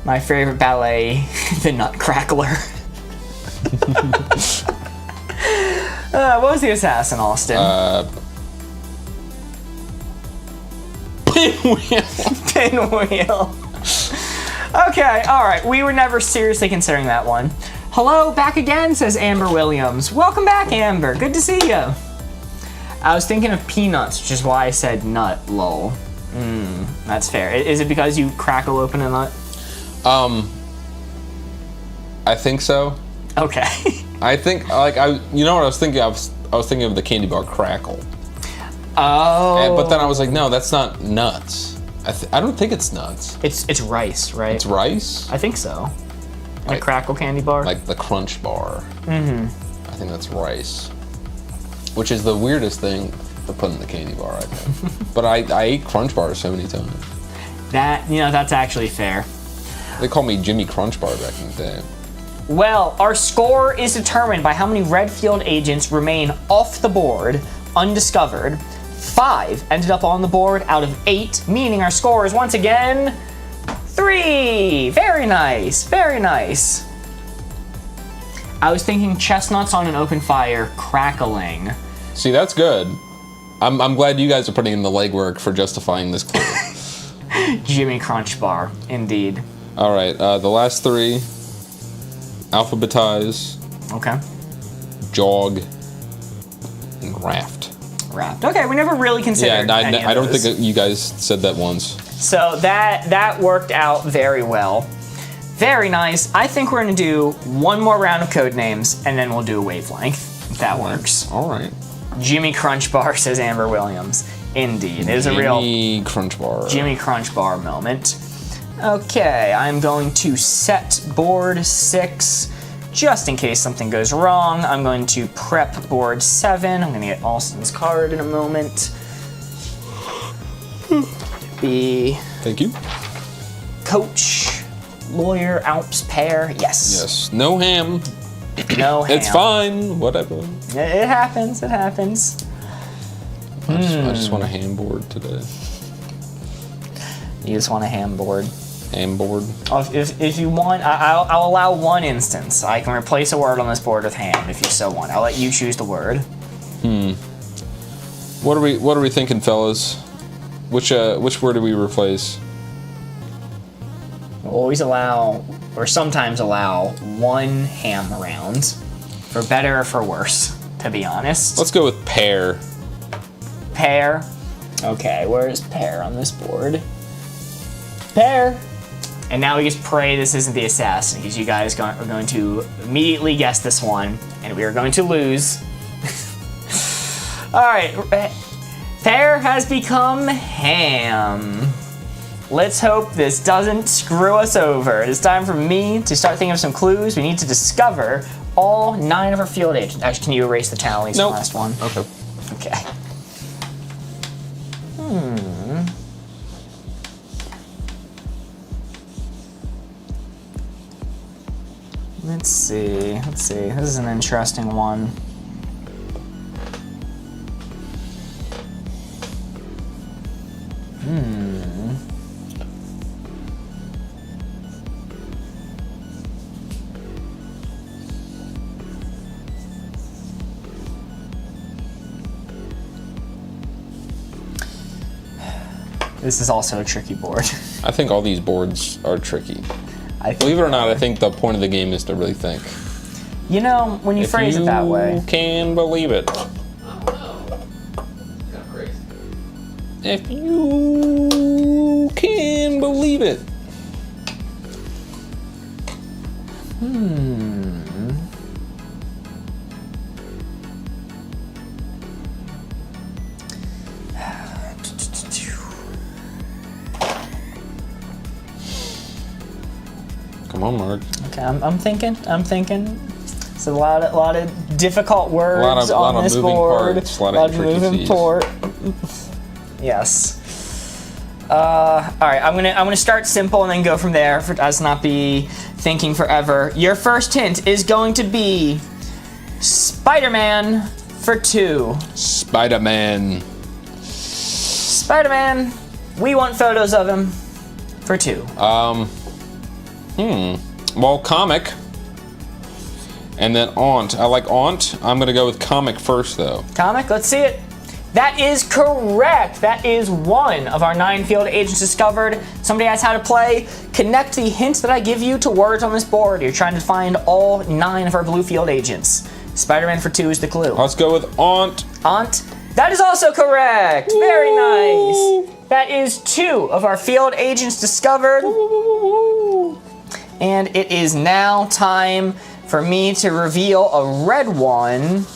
A: My favorite ballet, the Nutcrackler. What was the assassin, Austin?
B: Pinwheel.
A: Pinwheel. Okay, all right. We were never seriously considering that one. Hello, back again, says Amber Williams. Welcome back, Amber. Good to see you. I was thinking of peanuts, which is why I said nut, lol. That's fair. Is it because you crackle open a nut?
B: I think so.
A: Okay.
B: I think, you know what I was thinking? I was thinking of the candy bar Crackle.
A: Oh.
B: But then I was like, no, that's not nuts. I don't think it's nuts.
A: It's rice, right?
B: It's rice?
A: I think so. A crackle candy bar?
B: Like the Crunch Bar. I think that's rice. Which is the weirdest thing to put in the candy bar, I think. But I ate Crunch Bars so many times.
A: That's actually fair.
B: They called me Jimmy Crunch Bar back in the day.
A: Well, our score is determined by how many red field agents remain off the board, undiscovered. 5 ended up on the board out of 8, meaning our score is once again 3. Very nice, very nice. I was thinking chestnuts on an open fire crackling.
B: See, that's good. I'm glad you guys are putting in the legwork for justifying this clue.
A: Jimmy Crunch Bar, indeed.
B: All right, the last 3, alphabetize,
A: Okay.
B: jog, and raft.
A: Raft. Okay, we never really considered.
B: Yeah,
A: any of
B: I don't
A: those.
B: think you guys said that once.
A: So that worked out very well. Very nice. I think we're gonna do one more round of code names, and then we'll do a wavelength. If that works.
B: All right.
A: Jimmy Crunch Bar, says Amber Williams. Indeed, it is a real
B: Jimmy Crunch Bar.
A: Jimmy Crunch Bar moment. Okay, I'm going to set board 6. Just in case something goes wrong, I'm going to prep board 7. I'm gonna get Austin's card in a moment. Be
B: Thank you.
A: coach, lawyer, Alps pair. Yes.
B: Yes. No ham.
A: No ham.
B: It's fine. Whatever.
A: It happens. It happens.
B: I just want a ham board today.
A: You just want a ham board.
B: Ham board.
A: If you want, I'll allow one instance. I can replace a word on this board with ham if you so want. I'll let you choose the word.
B: What are we thinking, fellas? Which word do we replace?
A: We'll always allow, or sometimes allow, one ham round. For better or for worse, to be honest.
B: Let's go with pear.
A: Pear. Okay, where's pear on this board? Pear. And now we just pray this isn't the assassin, because you guys are going to immediately guess this one, and we are going to lose. All right, pear has become ham. Let's hope this doesn't screw us over. It's time for me to start thinking of some clues. We need to discover all 9 of our field agents. Actually, can you erase the tallies from the last one?
B: Okay.
A: Okay. Let's see. This is an interesting one. This is also a tricky board.
B: I think all these boards are tricky.
A: I think
B: Believe it or not, I think the point of the game is to really think.
A: You know, when you phrase it that way.
B: You can believe it.
C: I don't know. It's kind of crazy.
B: If you can believe it. Come on, Mark.
A: Okay, I'm thinking. It's a lot of difficult words
B: lot
A: on
B: of
A: this
B: moving
A: board.
B: parts, a lot of
A: moving
B: intricacies.
A: parts. Yes. All right, I'm gonna start simple and then go from there, for us not be thinking forever. Your first hint is going to be Spider-Man for 2.
B: Spider-Man.
A: Spider-Man. We want photos of him for 2.
B: Well, comic. And then aunt. I like aunt. I'm gonna go with comic first, though.
A: Comic, let's see it. That is correct. That is 1 of our 9 field agents discovered. Somebody asked how to play. Connect the hints that I give you to words on this board. You're trying to find all 9 of our blue field agents. Spider-Man for 2 is the clue.
B: Let's go with aunt.
A: Aunt, that is also correct. Very nice. That is 2 of our field agents discovered. And it is now time for me to reveal a red one.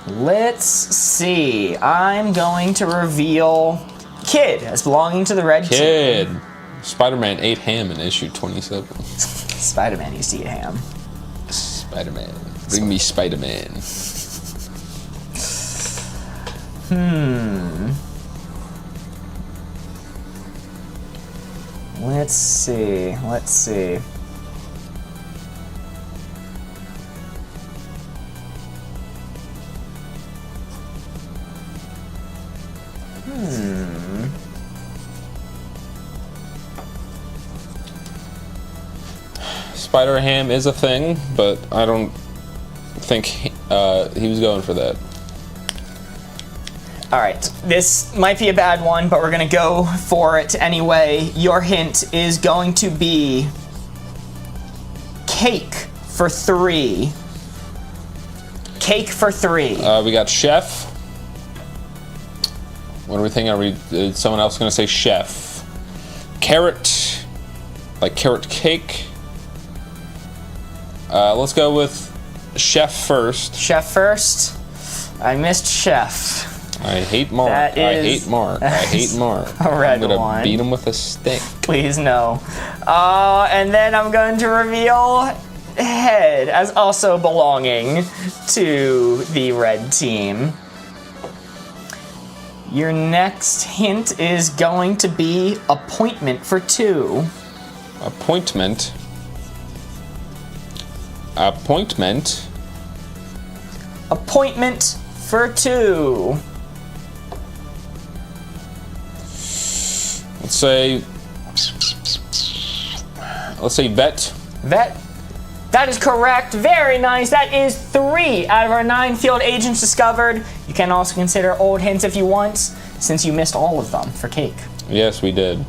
A: Let's see. I'm going to reveal Kid as belonging to the red team.
B: Kid. Spider-Man ate ham in issue 27.
A: Spider-Man used to eat ham.
B: Spider-Man. Bring me Spider-Man.
A: Let's see.
B: Spider-Ham is a thing, but I don't think he was going for that.
A: All right, this might be a bad one, but we're gonna go for it anyway. Your hint is going to be cake for 3. Cake for 3.
B: We got chef. What are we thinking? Is someone else going to say chef? Carrot. Like carrot cake. Let's go with chef first.
A: Chef first. I missed chef.
B: I hate Mark.
A: That
B: I
A: is-
B: hate Mark. I hate Mark.
A: a red
B: I'm gonna
A: one.
B: beat him with a stick.
A: Please no. And then I'm going to reveal head as also belonging to the red team. Your next hint is going to be appointment for 2.
B: Appointment. Appointment.
A: Appointment for 2.
B: Let's say vet.
A: Vet. That is correct. Very nice. That is 3 out of our 9 field agents discovered. You can also consider old hints if you want, since you missed all of them for cake.
B: Yes, we did.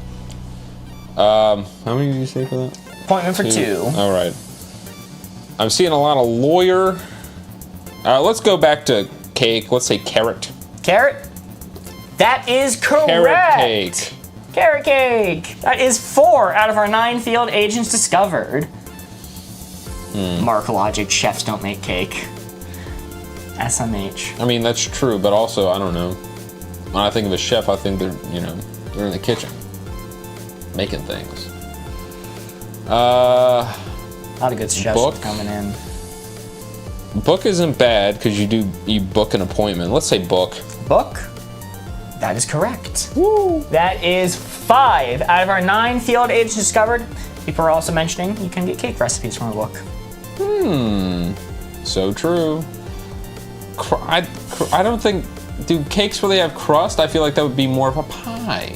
B: How many did you say for that?
A: Appointment for 2.
B: All right. I'm seeing a lot of lawyer. Let's go back to cake. Let's say carrot.
A: Carrot. That is correct.
B: Carrot cake.
A: Carrot cake. That is 4 out of our 9 field agents discovered. Mark logic, chefs don't make cake. SMH.
B: I mean, that's true, but also, I don't know. When I think of a chef, I think they're in the kitchen. Making things.
A: A lot of good chefs
B: Book.
A: coming in.
B: Book isn't bad, because you book an appointment. Let's say book.
A: Book. That is correct. Woo. That is 5 out of our 9 field agents discovered. People are also mentioning you can get cake recipes from a book.
B: So true. I don't think... Do cakes really have crust? I feel like that would be more of a pie.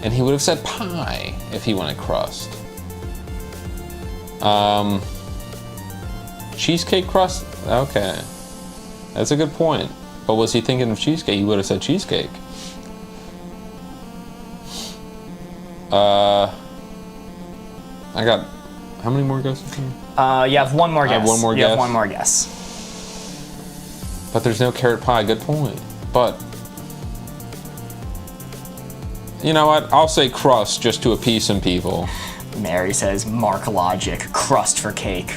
B: And he would have said pie if he wanted crust. Cheesecake crust? Okay. That's a good point. But was he thinking of cheesecake? He would have said cheesecake. How many more guesses?
A: You have one more guess.
B: I have one more
A: you
B: guess?
A: have one more guess.
B: But there's no carrot pie. Good point. But you know what? I'll say crust just to appease some people.
A: Mary says, Mark logic, crust for cake.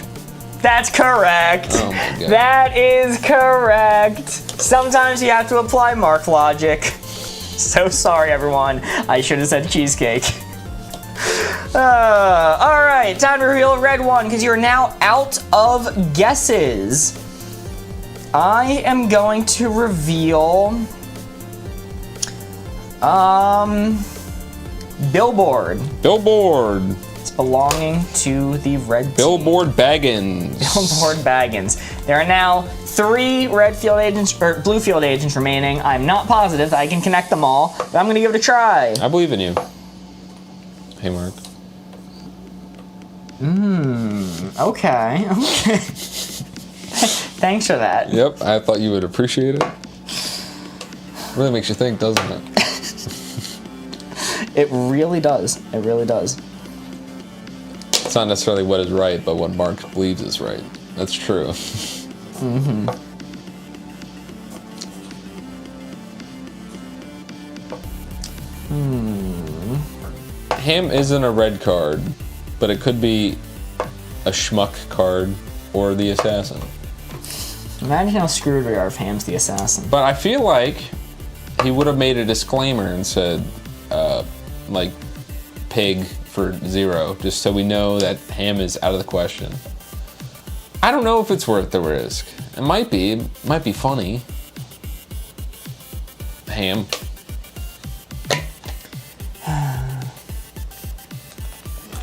A: That's correct.
B: Oh my God.
A: That is correct. Sometimes you have to apply Mark logic. So sorry, everyone. I should have said cheesecake. All right, time to reveal a red one because you're now out of guesses. I am going to reveal Billboard.
B: Billboard.
A: It's belonging to the red team.
B: Billboard Baggins.
A: Billboard Baggins. There are now 3 red field agents or blue field agents remaining. I'm not positive that I can connect them all, but I'm gonna give it a try.
B: I believe in you. Hey, Mark.
A: Okay. Thanks for that.
B: Yep, I thought you would appreciate it. Really makes you think, doesn't it?
A: It really does. It really does.
B: It's not necessarily what is right, but what Mark believes is right. That's true. Ham isn't a red card, but it could be a schmuck card or the assassin.
A: Imagine how screwed we are if Ham's the assassin.
B: But I feel like he would have made a disclaimer and said, like, pig for 0, just so we know that Ham is out of the question. I don't know if it's worth the risk. It might be. It might be funny. Ham.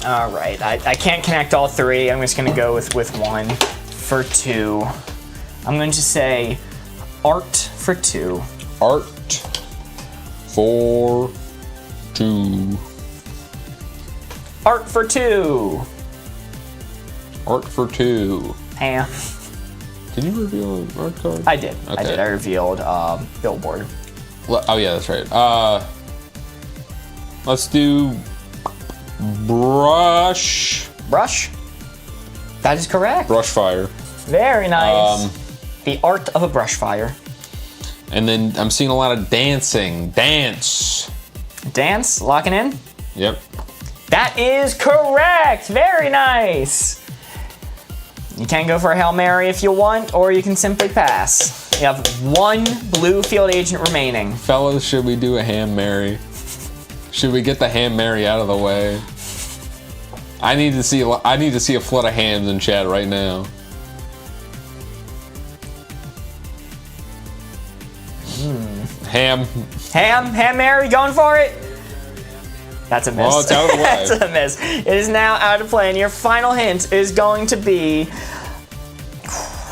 A: All right, I can't connect all 3. I'm just gonna go with 1 for 2. I'm going to say art for 2.
B: Art for 2.
A: Art for 2.
B: Art for 2.
A: Ham.
B: Did you reveal an art card?
A: I did. I
B: Okay.
A: did. I revealed Billboard.
B: Oh yeah, that's right. Let's do brush.
A: Brush. That is correct.
B: Brush fire.
A: Very nice. The art of a brush fire.
B: And then I'm seeing a lot of dancing. Dance.
A: Dance. Locking in.
B: Yep.
A: That is correct. Very nice. You can go for a Hail Mary if you want, or you can simply pass. You have 1 blue field agent remaining.
B: Fellas, should we do a Ham Mary? Should we get the Ham Mary out of the way? I need to see a flood of hams in chat right now. Ham.
A: Ham Mary, going for it? That's a miss.
B: Well, it's out of the way.
A: That's a miss. It is now out of play, and your final hint is going to be...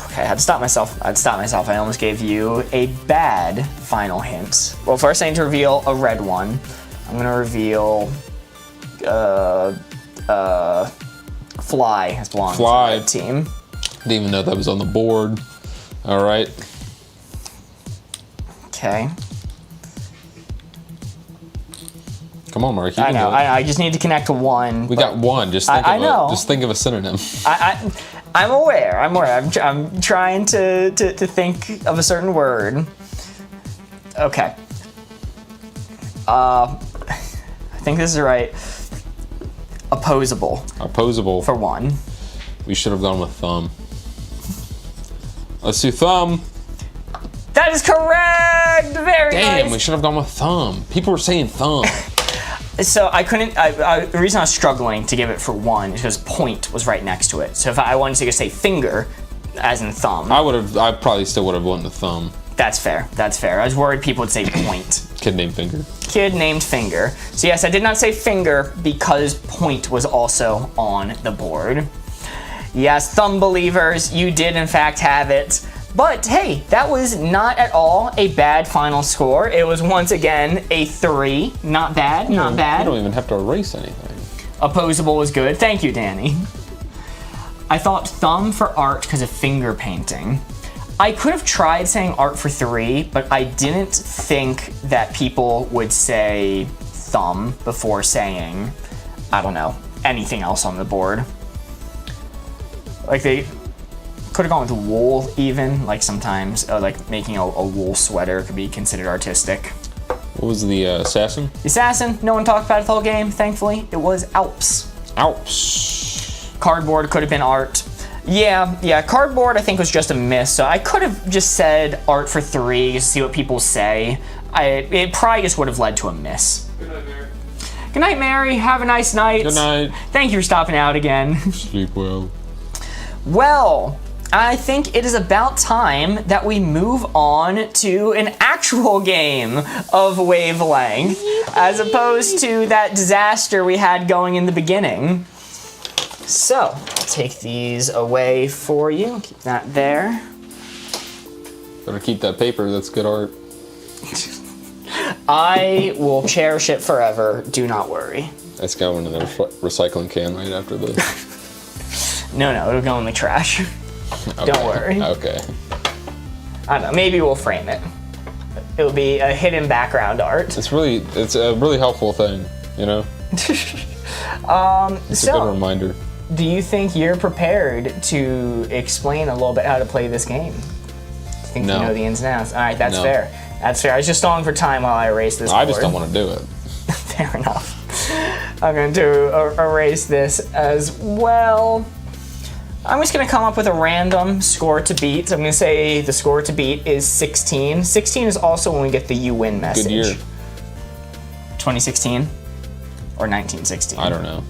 A: Okay, I had to stop myself. I almost gave you a bad final hint. Well, first I need to reveal a red one. I'm gonna reveal... Fly has belonged to the
B: Fly.
A: red team.
B: Didn't even know that was on the board. All right.
A: Okay.
B: Come on, Mark. You
A: I
B: can
A: know.
B: do it.
A: I just need to connect to 1.
B: We got 1. Just think
A: I
B: of
A: know.
B: Just think of a synonym.
A: I'm aware. I'm trying to think of a certain word. Okay. I think this is right. Opposable
B: Opposable.
A: for 1.
B: We should have gone with thumb. Let's do thumb.
A: That is correct. Very
B: Damn, we
A: nice.
B: should have gone with thumb. People were saying thumb.
A: So I couldn't. The reason I was struggling to give it for 1 is because point was right next to it. So if I wanted to say finger, as in thumb.
B: I probably still would have won the thumb.
A: That's fair. That's fair. I was worried people would say point.
B: Kid named Finger.
A: Kid named Finger. So yes, I did not say finger because point was also on the board. Yes, thumb believers, you did in fact have it. But hey, that was not at all a bad final score. It was once again a 3. Not bad, not
B: You
A: bad.
B: don't even have to erase anything.
A: Opposable was good. Thank you, Danny. I thought thumb for art because of finger painting. I could have tried saying art for 3, but I didn't think that people would say thumb before saying, I don't know, anything else on the board. Like they could have gone with wool even. Like sometimes like making a wool sweater could be considered artistic.
B: What was the assassin?
A: The assassin, no one talked about it the whole game, thankfully. It was Alps.
B: Alps.
A: Cardboard could have been art. Yeah, cardboard I think was just a miss. So I could have just said art for 3 to see what people say. It probably just would have led to a miss.
C: Good night, Mary.
A: Good night, Mary. Have a nice night.
B: Good night.
A: Thank you for stopping out again.
B: Sleep well.
A: Well, I think it is about time that we move on to an actual game of wavelength, as opposed to that disaster we had going in the beginning. So, I'll take these away for you. Keep that there.
B: Better keep that paper, that's good art.
A: I will cherish it forever, do not worry.
B: That's going in the recycling can right after this.
A: No, it'll go in the trash.
B: Okay.
A: Don't worry.
B: Okay.
A: I don't know, maybe we'll frame it. It'll be a hidden background art.
B: It's a really helpful thing, you know? It's a good reminder.
A: Do you think you're prepared to explain a little bit how to play this game? I think
B: No.
A: you know the ins and outs. All right, that's
B: No.
A: fair. That's fair. I was just stalling for time while I erase this
B: I just
A: board.
B: don't want to do it.
A: Fair enough. I'm going to erase this as well. I'm just going to come up with a random score to beat. So I'm going to say the score to beat is 16. 16 is also when we get the you win message.
B: Good year.
A: 2016 or 1916?
B: I don't know.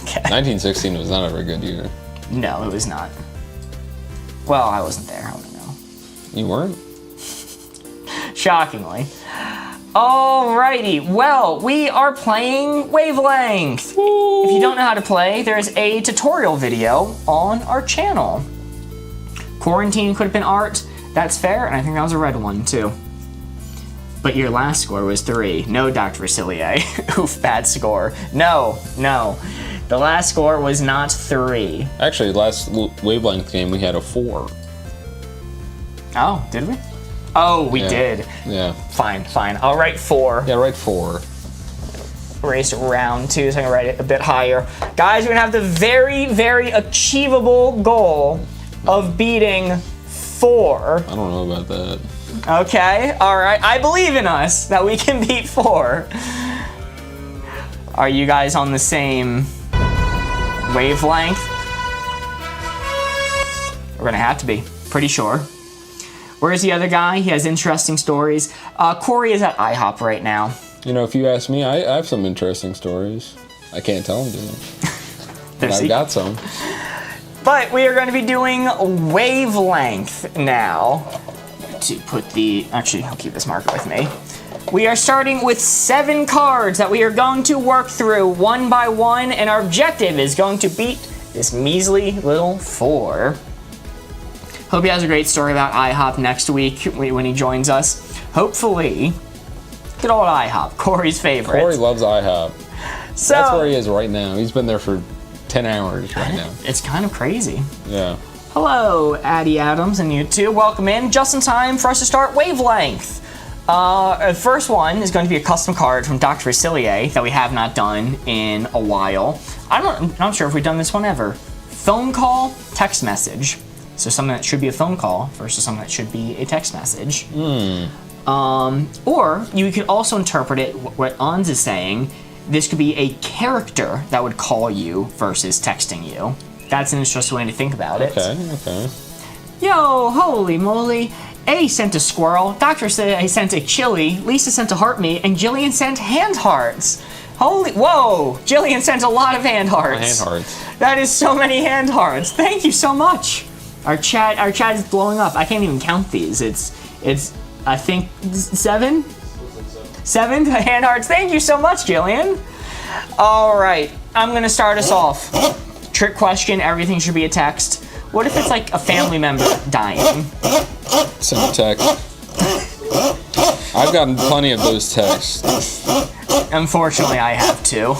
A: Okay.
B: 1916 was not a very good year.
A: No, it was not. Well, I wasn't there. I don't know.
B: You weren't?
A: Shockingly. Alrighty, well, we are playing Wavelength. Woo. If you don't know how to play, there's a tutorial video on our channel. Quarantine could have been art, that's fair, and I think that was a red one too. But your last score was 3. No, Dr. Vasilier. Oof, bad score. No. The last score was not 3.
B: Actually, last Wavelength game we had a 4.
A: Oh, did we? Oh, we did.
B: Yeah.
A: Fine. I'll write 4.
B: Yeah, right 4.
A: Erase round 2 so I can write it a bit higher. Guys, we're gonna have the very, very achievable goal of beating 4.
B: I don't know about that.
A: Okay, alright. I believe in us that we can beat 4. Are you guys on the same wavelength? We're gonna have to be, pretty sure. Where's the other guy? He has interesting stories. Corey is at IHOP right now.
B: You know, if you ask me, I have some interesting stories. I can't tell them to you. But I've got some.
A: But we are going to be doing Wavelength now. To put the... Actually, I'll keep this marker with me. We are starting with 7 cards that we are going to work through one by one, and our objective is going to beat this measly little 4. Hope he has a great story about IHOP next week when he joins us. Hopefully. Good old IHOP, Corey's favorite.
B: Corey loves IHOP.
A: So,
B: that's where he is right now. He's been there for 10 hours right now.
A: It's kind of crazy.
B: Yeah.
A: Hello, Addie Adams and you two. Welcome in. Just in time for us to start Wavelength. The first one is going to be a custom card from Dr. Vasilier that we have not done in a while. I'm not sure if we've done this one ever. Phone call, text message. So something that should be a phone call versus something that should be a text message. Or you could also interpret it, what Ans is saying, this could be a character that would call you versus texting you. That's an interesting way to think about it.
B: Okay.
A: Yo, holy moly. A sent a squirrel, Dr. said he sent a chili, Lisa sent a heart meat, and Jillian sent hand hearts. Whoa, Jillian sent a lot of hand hearts.
B: Hand hearts.
A: That is so many hand hearts. Thank you so much. Our chat is blowing up. I can't even count these. It's I think 7? 7 hand hearts. Thank you so much, Jillian. All right, I'm gonna start us off. Trick question, everything should be a text. What if it's like a family member dying?
B: Send a text. I've gotten plenty of those texts.
A: Unfortunately, I have too.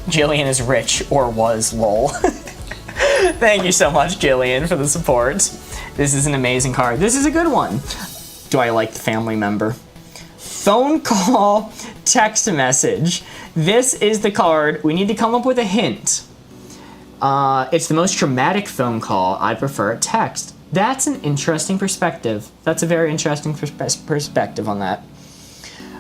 A: Jillian is rich, or was, lol. Thank you so much, Jillian, for the support. This is an amazing card. This is a good one. Do I like the family member? Phone call, text message. This is the card. We need to come up with a hint. It's the most dramatic phone call. I prefer text. That's an interesting perspective. That's a very interesting perspective on that.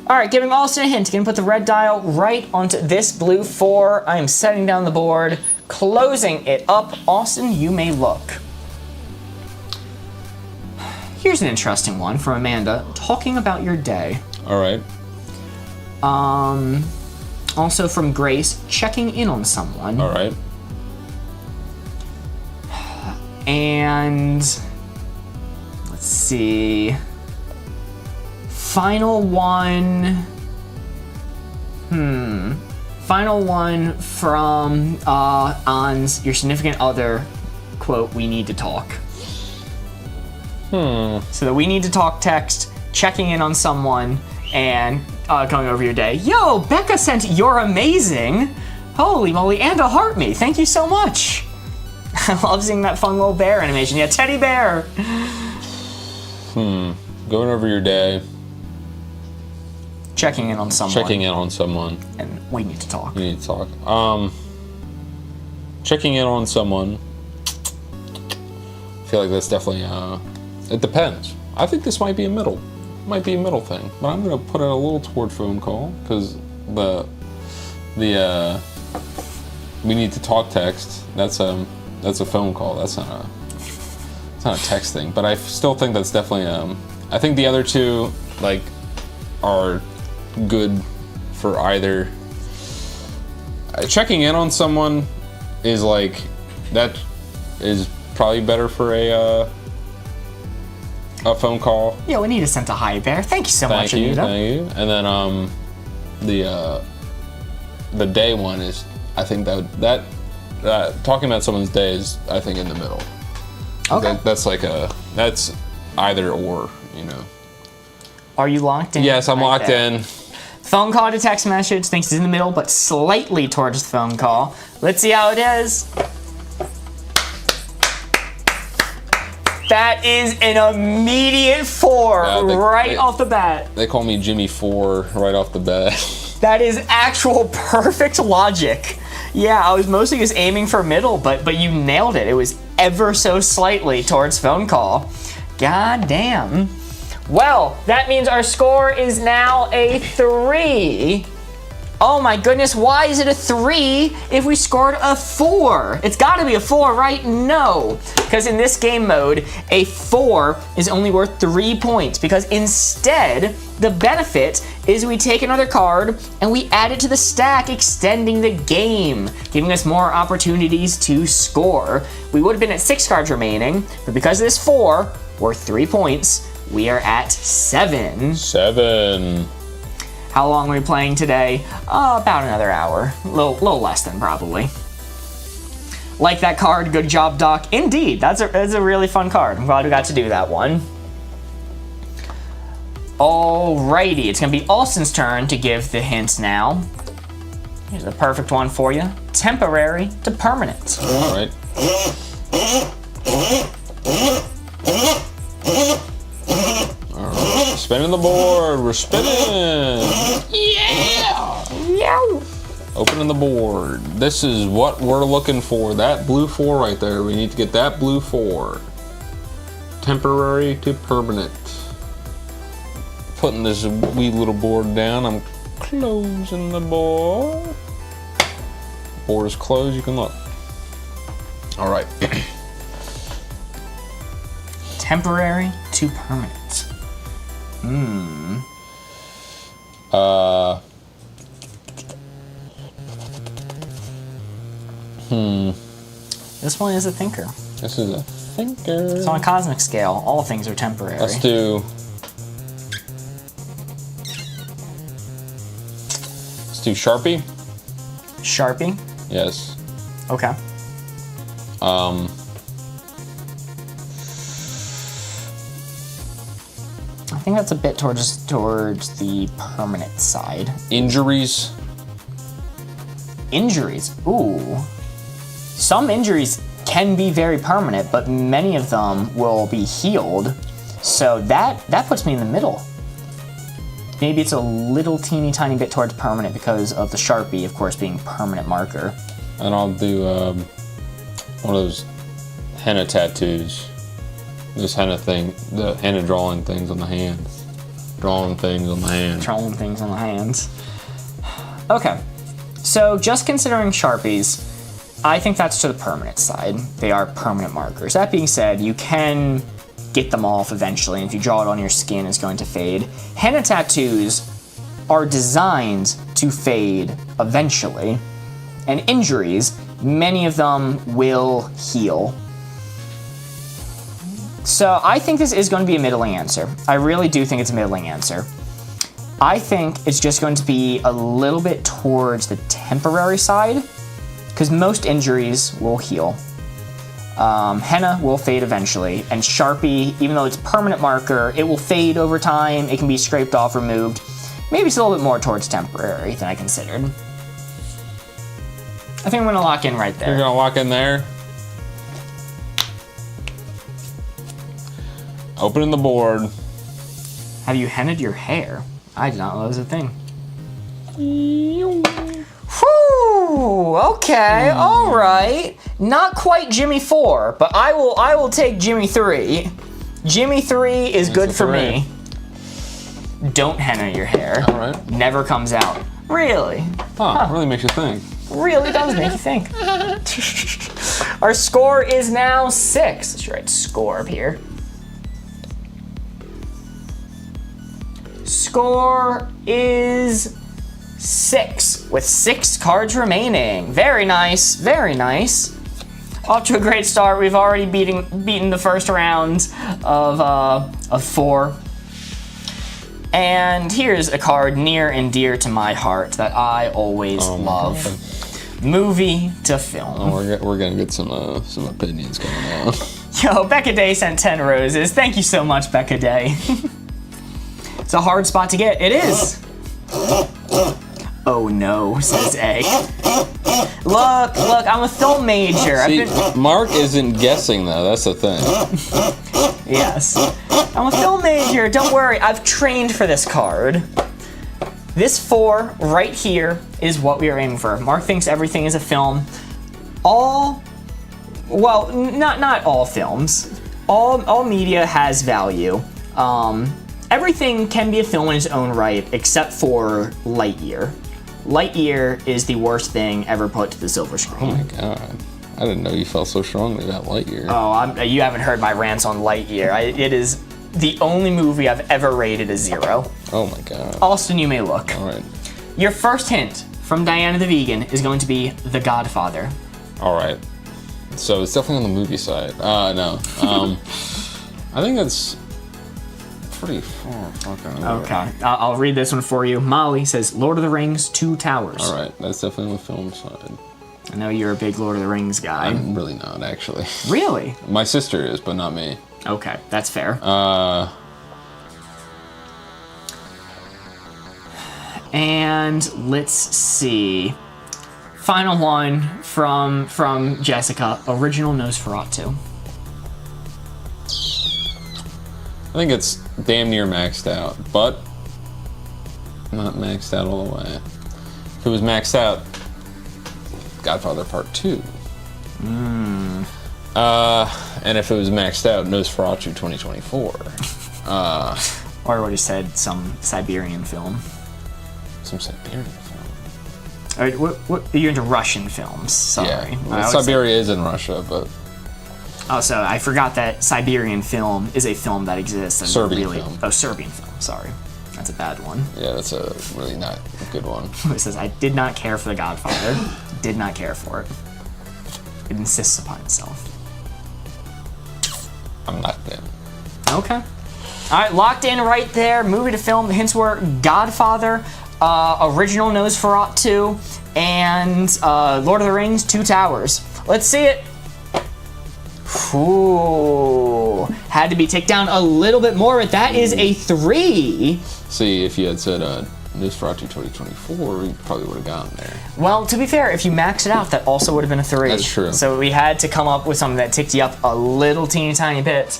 A: All right, giving Austin a hint. Gonna put the red dial right onto this blue 4. I am setting down the board, closing it up. Austin, you may look. Here's an interesting one from Amanda, talking about your day.
B: All right.
A: Also from Grace, checking in on someone.
B: All right.
A: And let's see. Final one. Final one from An's your significant other. Quote, we need to talk. So the we need to talk text, checking in on someone, and going over your day. Yo, Becca sent you're amazing. Holy moly, and a heart me. Thank you so much. I love seeing that fun little bear animation. Yeah, teddy bear.
B: Going over your day.
A: Checking in on someone.
B: Checking in on someone.
A: And we need to talk.
B: We need to talk. Checking in on someone. I feel like that's definitely, it depends. I think this might be a middle. Might be a middle thing. But I'm going to put it a little toward phone call because the we need to talk text. That's a phone call. That's not a text thing. But I still think that's definitely, I think the other two, like, are good for either. Checking in on someone is like, that is probably better for a phone call.
A: Yeah, we need to send a hi bear. Thank you so much, Anita.
B: Thank you. And then the day one is, I think that talking about someone's day is, I think, in the middle.
A: Okay.
B: That's either or, you know.
A: Are you locked in?
B: Yes, I'm locked in.
A: Phone call to text message. Thinks it's in the middle, but slightly towards the phone call. Let's see how it is. That is an immediate 4 off the bat.
B: They call me Jimmy 4 right off the bat.
A: That is actual perfect logic. Yeah, I was mostly just aiming for middle, but you nailed it. It was ever so slightly towards phone call. God damn. Well, that means our score is now a 3. Oh my goodness, why is it a 3 if we scored a 4? It's gotta be a 4, right? No, because in this game mode, a 4 is only worth 3 points because instead, the benefit is we take another card and we add it to the stack, extending the game, giving us more opportunities to score. We would have been at 6 cards remaining, but because of this 4, worth 3 points, we are at 7.
B: 7.
A: How long are we playing today? About another hour. A little less than, probably. Like that card, good job, Doc. Indeed, that's a really fun card. I'm glad we got to do that one. Alrighty, it's gonna be Alston's turn to give the hints now. Here's the perfect one for you. Temporary to permanent.
B: All right. Alright, spinning the board. We're spinning. Yeah. Opening the board. This is what we're looking for. That blue 4 right there. We need to get that blue 4. Temporary to permanent. Putting this wee little board down. I'm closing the board. Board is closed. You can look. All right.
A: Temporary to permanent. This one is a thinker.
B: This is a thinker.
A: It's on a cosmic scale. All things are temporary.
B: Let's do Sharpie.
A: Sharpie?
B: Yes.
A: Okay. I think that's a bit towards the permanent side.
B: Injuries.
A: Injuries. Ooh. Some injuries can be very permanent, but many of them will be healed. So that puts me in the middle. Maybe it's a little teeny tiny bit towards permanent because of the Sharpie, of course, being permanent marker.
B: And I'll do one of those henna tattoos. This henna thing, the henna drawing things on the hands. Drawing things on the hands.
A: Drawing things on the hands. Okay, so just considering Sharpies, I think that's to the permanent side. They are permanent markers. That being said, you can get them off eventually, and if you draw it on your skin, it's going to fade. Henna tattoos are designed to fade eventually, and injuries, many of them will heal. So I think this is going to be a middling answer. I really do think it's a middling answer. I think it's just going to be a little bit towards the temporary side, because most injuries will heal. Henna will fade eventually, and Sharpie, even though it's permanent marker, it will fade over time. It can be scraped off, removed. Maybe it's a little bit more towards temporary than I considered. I think I'm gonna lock in right there.
B: You're gonna lock in there? Opening the board.
A: Have you hennaed your hair? I did not know that was a thing. Whew, okay, all right. Not quite Jimmy 4, but I will take Jimmy 3. Jimmy 3 is good for me. Don't henna your hair.
B: All right.
A: Never comes out. Really?
B: Huh, really makes you think.
A: Really does make you think. Our score is now 6. Let's write score up here. Score is 6 with 6 cards remaining. Very nice, very nice. Off to a great start. We've already beaten the first round of 4. And here's a card near and dear to my heart that I always love.
B: God.
A: Movie to film.
B: Oh, we're gonna get some opinions coming out.
A: Yo, Becca Day sent 10 roses. Thank you so much, Becca Day. It's a hard spot to get. It is. Oh no, says A. Look, I'm a film major.
B: See, Mark isn't guessing though, that's the thing.
A: Yes. I'm a film major, don't worry, I've trained for this card. This 4 right here is what we are aiming for. Mark thinks everything is a film. Well, not all films. All media has value. Everything can be a film in its own right, except for Lightyear. Lightyear is the worst thing ever put to the silver screen.
B: Oh my god. I didn't know you felt so strongly about Lightyear.
A: Oh, you haven't heard my rants on Lightyear. It is the only movie I've ever rated a 0.
B: Oh my god.
A: Austin, you may look.
B: All right.
A: Your first hint from Diana the Vegan is going to be The Godfather.
B: All right. So it's definitely on the movie side. No. I think that's pretty far fucking over.
A: Okay, I'll read this one for you. Molly says Lord of the Rings, Two Towers.
B: All right, that's definitely on the film side.
A: I know you're a big Lord of the Rings guy.
B: I'm really not, actually.
A: Really?
B: My sister is, but not me.
A: Okay, that's fair. And let's see. Final one from Jessica. Original Nosferatu.
B: I think it's damn near maxed out, but not maxed out all the way. If it was maxed out, Godfather Part 2. And if it was maxed out, Nosferatu 2024.
A: Or what you said, some Siberian film.
B: Some Siberian film.
A: Or, what, you're into Russian films, sorry.
B: Yeah, well, Siberia is in Russia, but...
A: Also, I forgot that Siberian film is a film that exists. And
B: Serbian film.
A: Oh, Serbian film, sorry. That's a bad one.
B: Yeah, that's a really not a good one.
A: It says, I did not care for The Godfather. Did not care for it. It insists upon itself.
B: I'm locked in.
A: Okay. All right, locked in right there. Movie to film. The hints were Godfather, original Nosferatu, and Lord of the Rings, Two Towers. Let's see it. Ooh, had to be ticked down a little bit more, but that is a 3.
B: See, if you had said Nosferatu 2024, you probably would have gotten there.
A: Well, to be fair, if you max it out, that also would have been a 3.
B: That's true.
A: So we had to come up with something that ticked you up a little teeny tiny bit.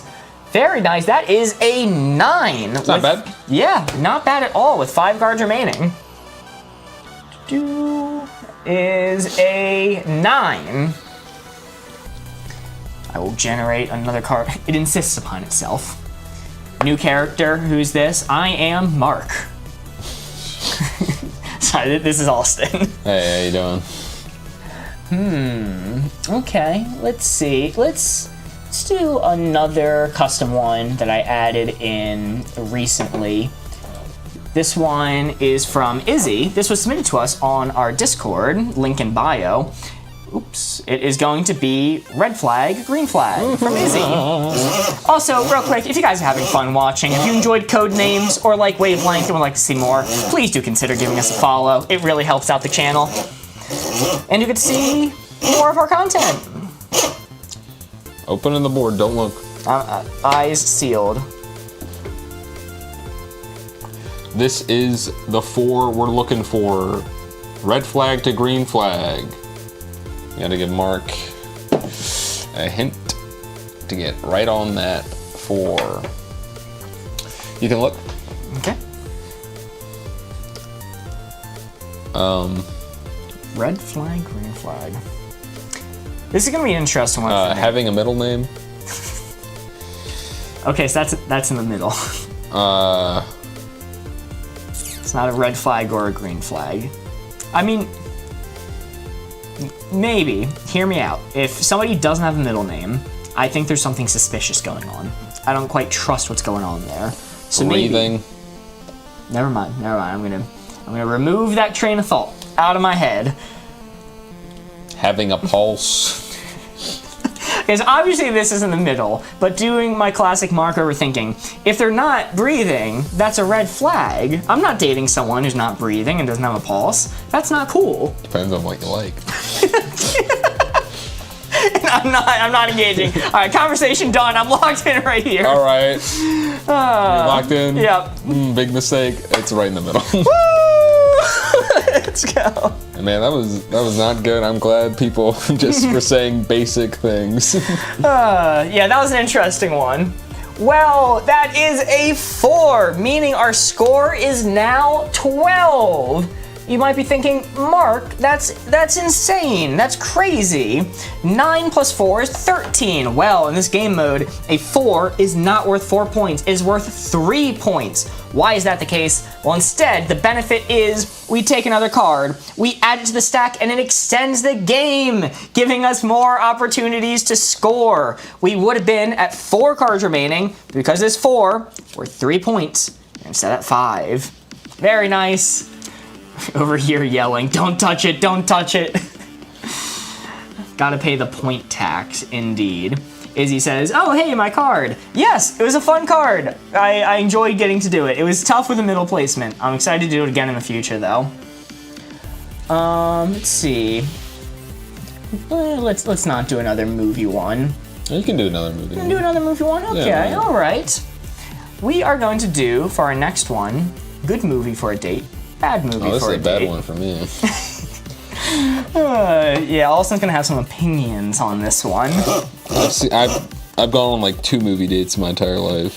A: Very nice. That is a 9.
B: It's not bad.
A: Yeah, not bad at all with 5 cards remaining. Is a 9. I will generate another card. It insists upon itself. New character, who's this? I am Mark. Sorry, this is Austin.
B: Hey, how you doing?
A: Okay, let's see. Let's do another custom one that I added in recently. This one is from Izzy. This was submitted to us on our Discord, link in bio. Oops. It is going to be red flag, green flag from Izzy. Also, real quick, if you guys are having fun watching, if you enjoyed Code Names or like Wavelength and would like to see more, please do consider giving us a follow. It really helps out the channel. And you get to see more of our content.
B: Opening the board, don't look.
A: Eyes sealed.
B: This is the 4 we're looking for. Red flag to green flag. You gotta give Mark a hint to get right on that 4. You can look.
A: Okay. Red flag, green flag. This is gonna be an interesting one. For me.
B: Having a middle name.
A: Okay, so that's in the middle. It's not a red flag or a green flag. I mean, maybe. Hear me out. If somebody doesn't have a middle name, I think there's something suspicious going on. I don't quite trust what's going on there. So
B: Breathing.
A: maybe. Never mind. I'm gonna remove that train of thought out of my head.
B: Having a pulse.
A: Because obviously this is in the middle, but doing my classic Mark overthinking, if they're not breathing, that's a red flag. I'm not dating someone who's not breathing and doesn't have a pulse. That's not cool.
B: Depends on what you like.
A: I'm not engaging. All right, conversation done. I'm locked in right here.
B: All right. You're locked in?
A: Yep.
B: Big mistake. It's right in the middle.
A: Let's go.
B: Man, that was not good. I'm glad people just were saying basic things.
A: Yeah, that was an interesting one. Well, that is a 4, meaning our score is now 12. You might be thinking, Mark, that's insane. That's crazy. 9 plus 4 is 13. Well, in this game mode, a 4 is not worth 4 points. It is worth 3 points. Why is that the case? Well, instead, the benefit is we take another card, we add it to the stack, and it extends the game, giving us more opportunities to score. We would have been at 4 cards remaining. Because there's 4, we're 3 points instead at 5. Very nice. Over here yelling, don't touch it, don't touch it. Gotta pay the point tax, indeed. Izzy says, oh, hey, my card. Yes, it was a fun card. I enjoyed getting to do it. It was tough with the middle placement. I'm excited to do it again in the future, though. Let's see. Let's not do another movie one.
B: You can do another movie.
A: You can do another movie one? Okay,
B: Yeah,
A: all right. We are going to do, for our next one, good movie for a date. Bad movie
B: Oh, this
A: for
B: is
A: a
B: a bad
A: date.
B: one for me.
A: Yeah, Alston's gonna have some opinions on this one.
B: I've gone on like 2 movie dates my entire life.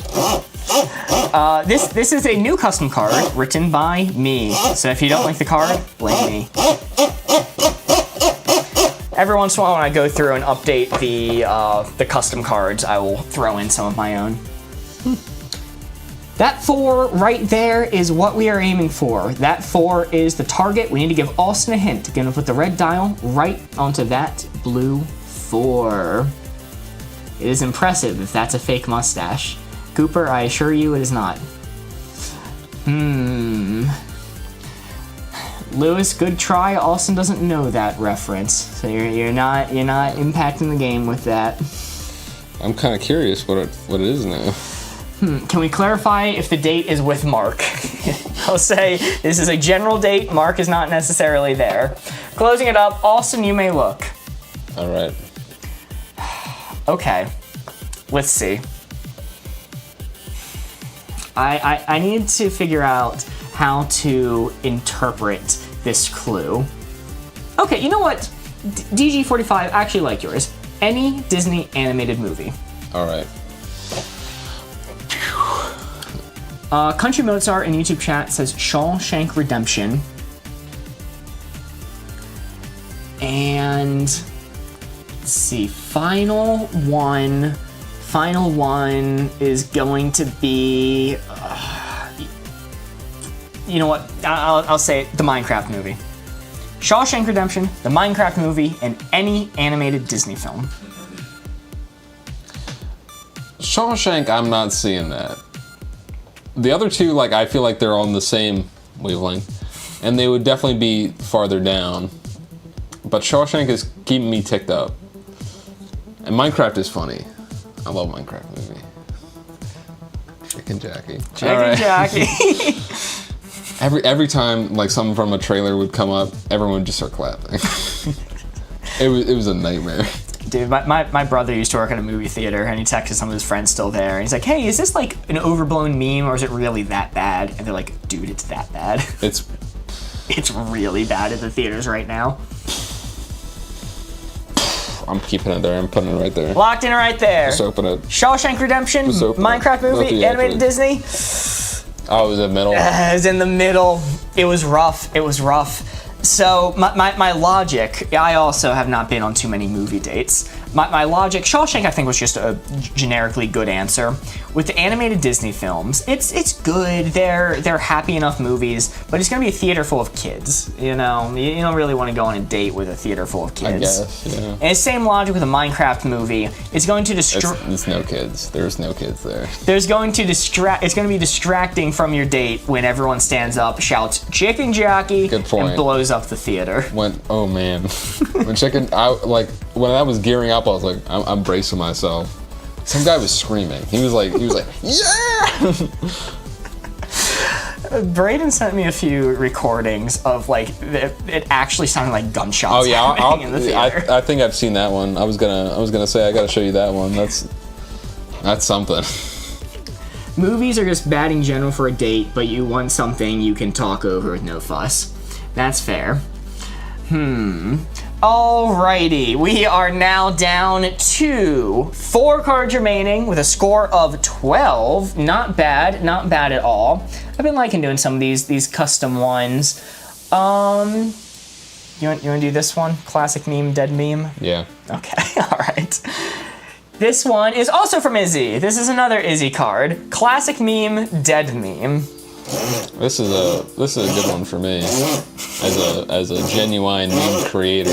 A: This is a new custom card written by me. So if you don't like the card, blame me. Every once in a while when I go through and update the custom cards, I will throw in some of my own. That 4 right there is what we are aiming for. That 4 is the target. We need to give Alston a hint. Gonna put the red dial right onto that blue 4. It is impressive if that's a fake mustache. Cooper, I assure you it is not. Lewis, good try. Alston doesn't know that reference, so you're not impacting the game with that.
B: I'm kind of curious what it is now.
A: Can we clarify if the date is with Mark? I'll say this is a general date. Mark is not necessarily there. Closing it up, Alston, you may look.
B: All right.
A: Okay, let's see. I need to figure out how to interpret this clue. Okay, you know what? DG45, I actually like yours. Any Disney animated movie.
B: All right.
A: Country Mozart in YouTube chat says Shawshank Redemption. And let's see, final one is going to be, you know what? I'll say it, the Minecraft movie. Shawshank Redemption, the Minecraft movie, and any animated Disney film.
B: Shawshank, I'm not seeing that. The other two, like, I feel like they're on the same wavelength, and they would definitely be farther down. But Shawshank is keeping me ticked up. And Minecraft is funny. I love Minecraft movie. Chicken Jackie.
A: Chicken Jackie.
B: Every time like something from a trailer would come up, everyone would just start clapping. It was a nightmare.
A: Dude, my brother used to work at a movie theater, and he texted some of his friends still there, and he's like, hey, is this like an overblown meme, or is it really that bad? And they're like, dude, it's that bad. It's really bad at the theaters right now.
B: I'm keeping it there. I'm putting it right there.
A: Locked in right there.
B: Just open it.
A: Shawshank Redemption, Minecraft movie, animated Disney.
B: Oh, it was in the middle?
A: It was in the middle. It was rough. So my logic, I also have not been on too many movie dates. My logic, Shawshank I think was just a generically good answer. With the animated Disney films, it's good. They're happy enough movies, but it's gonna be a theater full of kids. You know, you don't really want to go on a date with a theater full of kids.
B: I guess, yeah.
A: And it's same logic with a Minecraft movie. It's going to distract.
B: It's no kids. There's no kids there.
A: There's going to distract. It's going to be distracting from your date when everyone stands up, shouts "Chicken Jockey,"
B: Good point.
A: and blows up the theater.
B: Oh man, when that was gearing up, I was like, I'm bracing myself. Some guy was screaming. He was like, yeah!
A: Braden sent me a few recordings of like it actually sounded like gunshots.
B: Oh yeah,
A: happening in the theater.
B: I think I've seen that one. I was gonna say I gotta show you that one. That's something.
A: Movies are just bad in general for a date, but you want something you can talk over with no fuss. That's fair. Alrighty, we are now down to 4 cards remaining with a score of 12. Not bad at all. I've been liking doing some of these custom ones. You want to do this one? Classic meme, dead meme?
B: Yeah.
A: Okay, alright. This one is also from Izzy. This is another Izzy card. Classic meme, dead meme.
B: This is a good one for me as a genuine meme creator.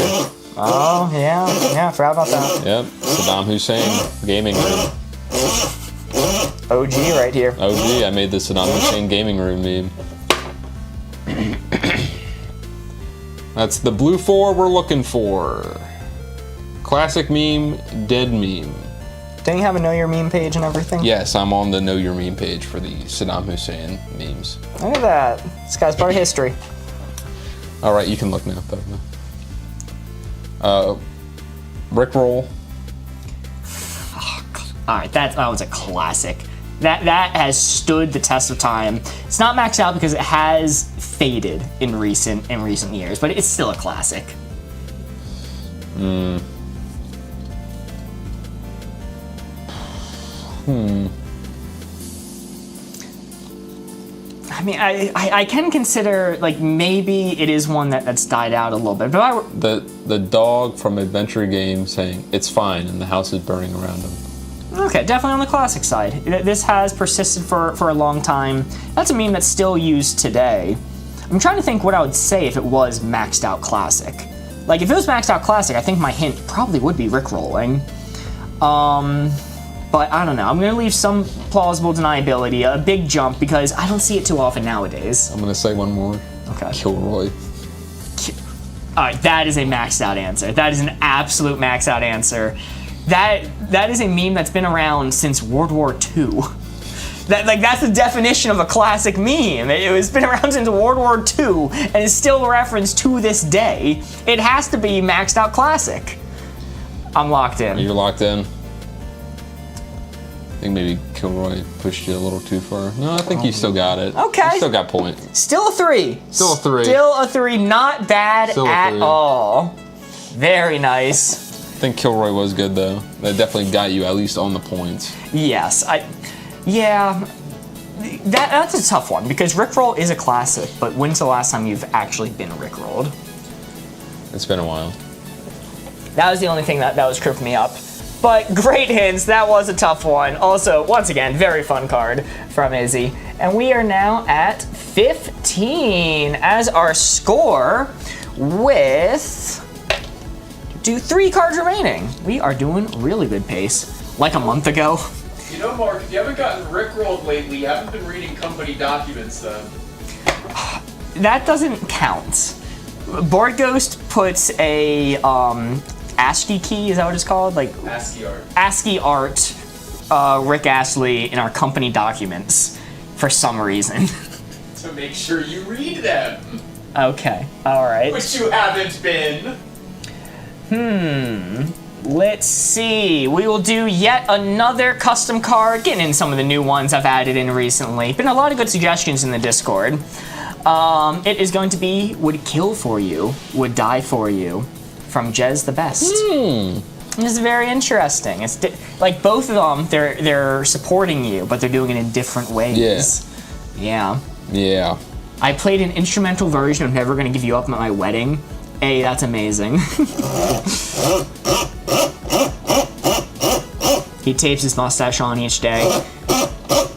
A: Oh yeah, I forgot about that.
B: Yep, Saddam Hussein gaming room.
A: OG right here.
B: OG, I made the Saddam Hussein gaming room meme. That's the blue 4 we're looking for. Classic meme, dead meme.
A: Don't you have a Know Your Meme page and everything?
B: Yes, I'm on the Know Your Meme page for the Saddam Hussein memes.
A: Look at that. This guy's part of history.
B: All right, you can look now. Rickroll.
A: All right, that was a classic. That has stood the test of time. It's not maxed out because it has faded in recent years, but it's still a classic. I mean, I can consider, like, maybe it is one that's died out a little bit. But
B: the dog from Adventure Game saying, "It's fine," and the house is burning around him.
A: Okay, definitely on the classic side. This has persisted for a long time. That's a meme that's still used today. I'm trying to think what I would say if it was maxed out classic. Like, if it was maxed out classic, I think my hint probably would be rickrolling. But I don't know. I'm going to leave some plausible deniability, a big jump, because I don't see it too often nowadays.
B: I'm going to say one more.
A: Okay.
B: Kilroy.
A: All right, that is a maxed out answer. That is an absolute maxed out answer. That is a meme that's been around since World War II. That's the definition of a classic meme. It's been around since World War II and is still referenced to this day. It has to be maxed out classic. I'm locked in.
B: You're locked in? I think maybe Kilroy pushed you a little too far. No, I think you still got it.
A: Okay.
B: You still got point.
A: Still a 3.
B: Still a 3.
A: Still a 3. Not bad at all. Very nice.
B: I think Kilroy was good though. That definitely got you at least on the points.
A: Yes, yeah. That's a tough one because Rickroll is a classic, but when's the last time you've actually been Rickrolled?
B: It's been a while.
A: That was the only thing that was tripping me up. But great hints, that was a tough one. Also, once again, very fun card from Izzy. And we are now at 15 as our score with 3 cards remaining. We are doing really good pace, like a month ago.
C: You know, Mark, if you haven't gotten rickrolled lately, you haven't been reading company documents then.
A: That doesn't count. Board Ghost puts a ASCII key, is that what it's called? Like ASCII art Rick Astley in our company documents for some reason.
C: To make sure you read them.
A: Okay, alright.
C: Which you haven't been.
A: Let's see. We will do yet another custom card, getting in some of the new ones I've added in recently. Been a lot of good suggestions in the Discord. It is going to be Would Kill For You, Would Die For You, from Jez the Best. This is very interesting. It's like both of them, they're supporting you, but they're doing it in different ways. Yeah. I played an instrumental version of Never Gonna Give You Up at my wedding. Hey, that's amazing. He tapes his mustache on each day.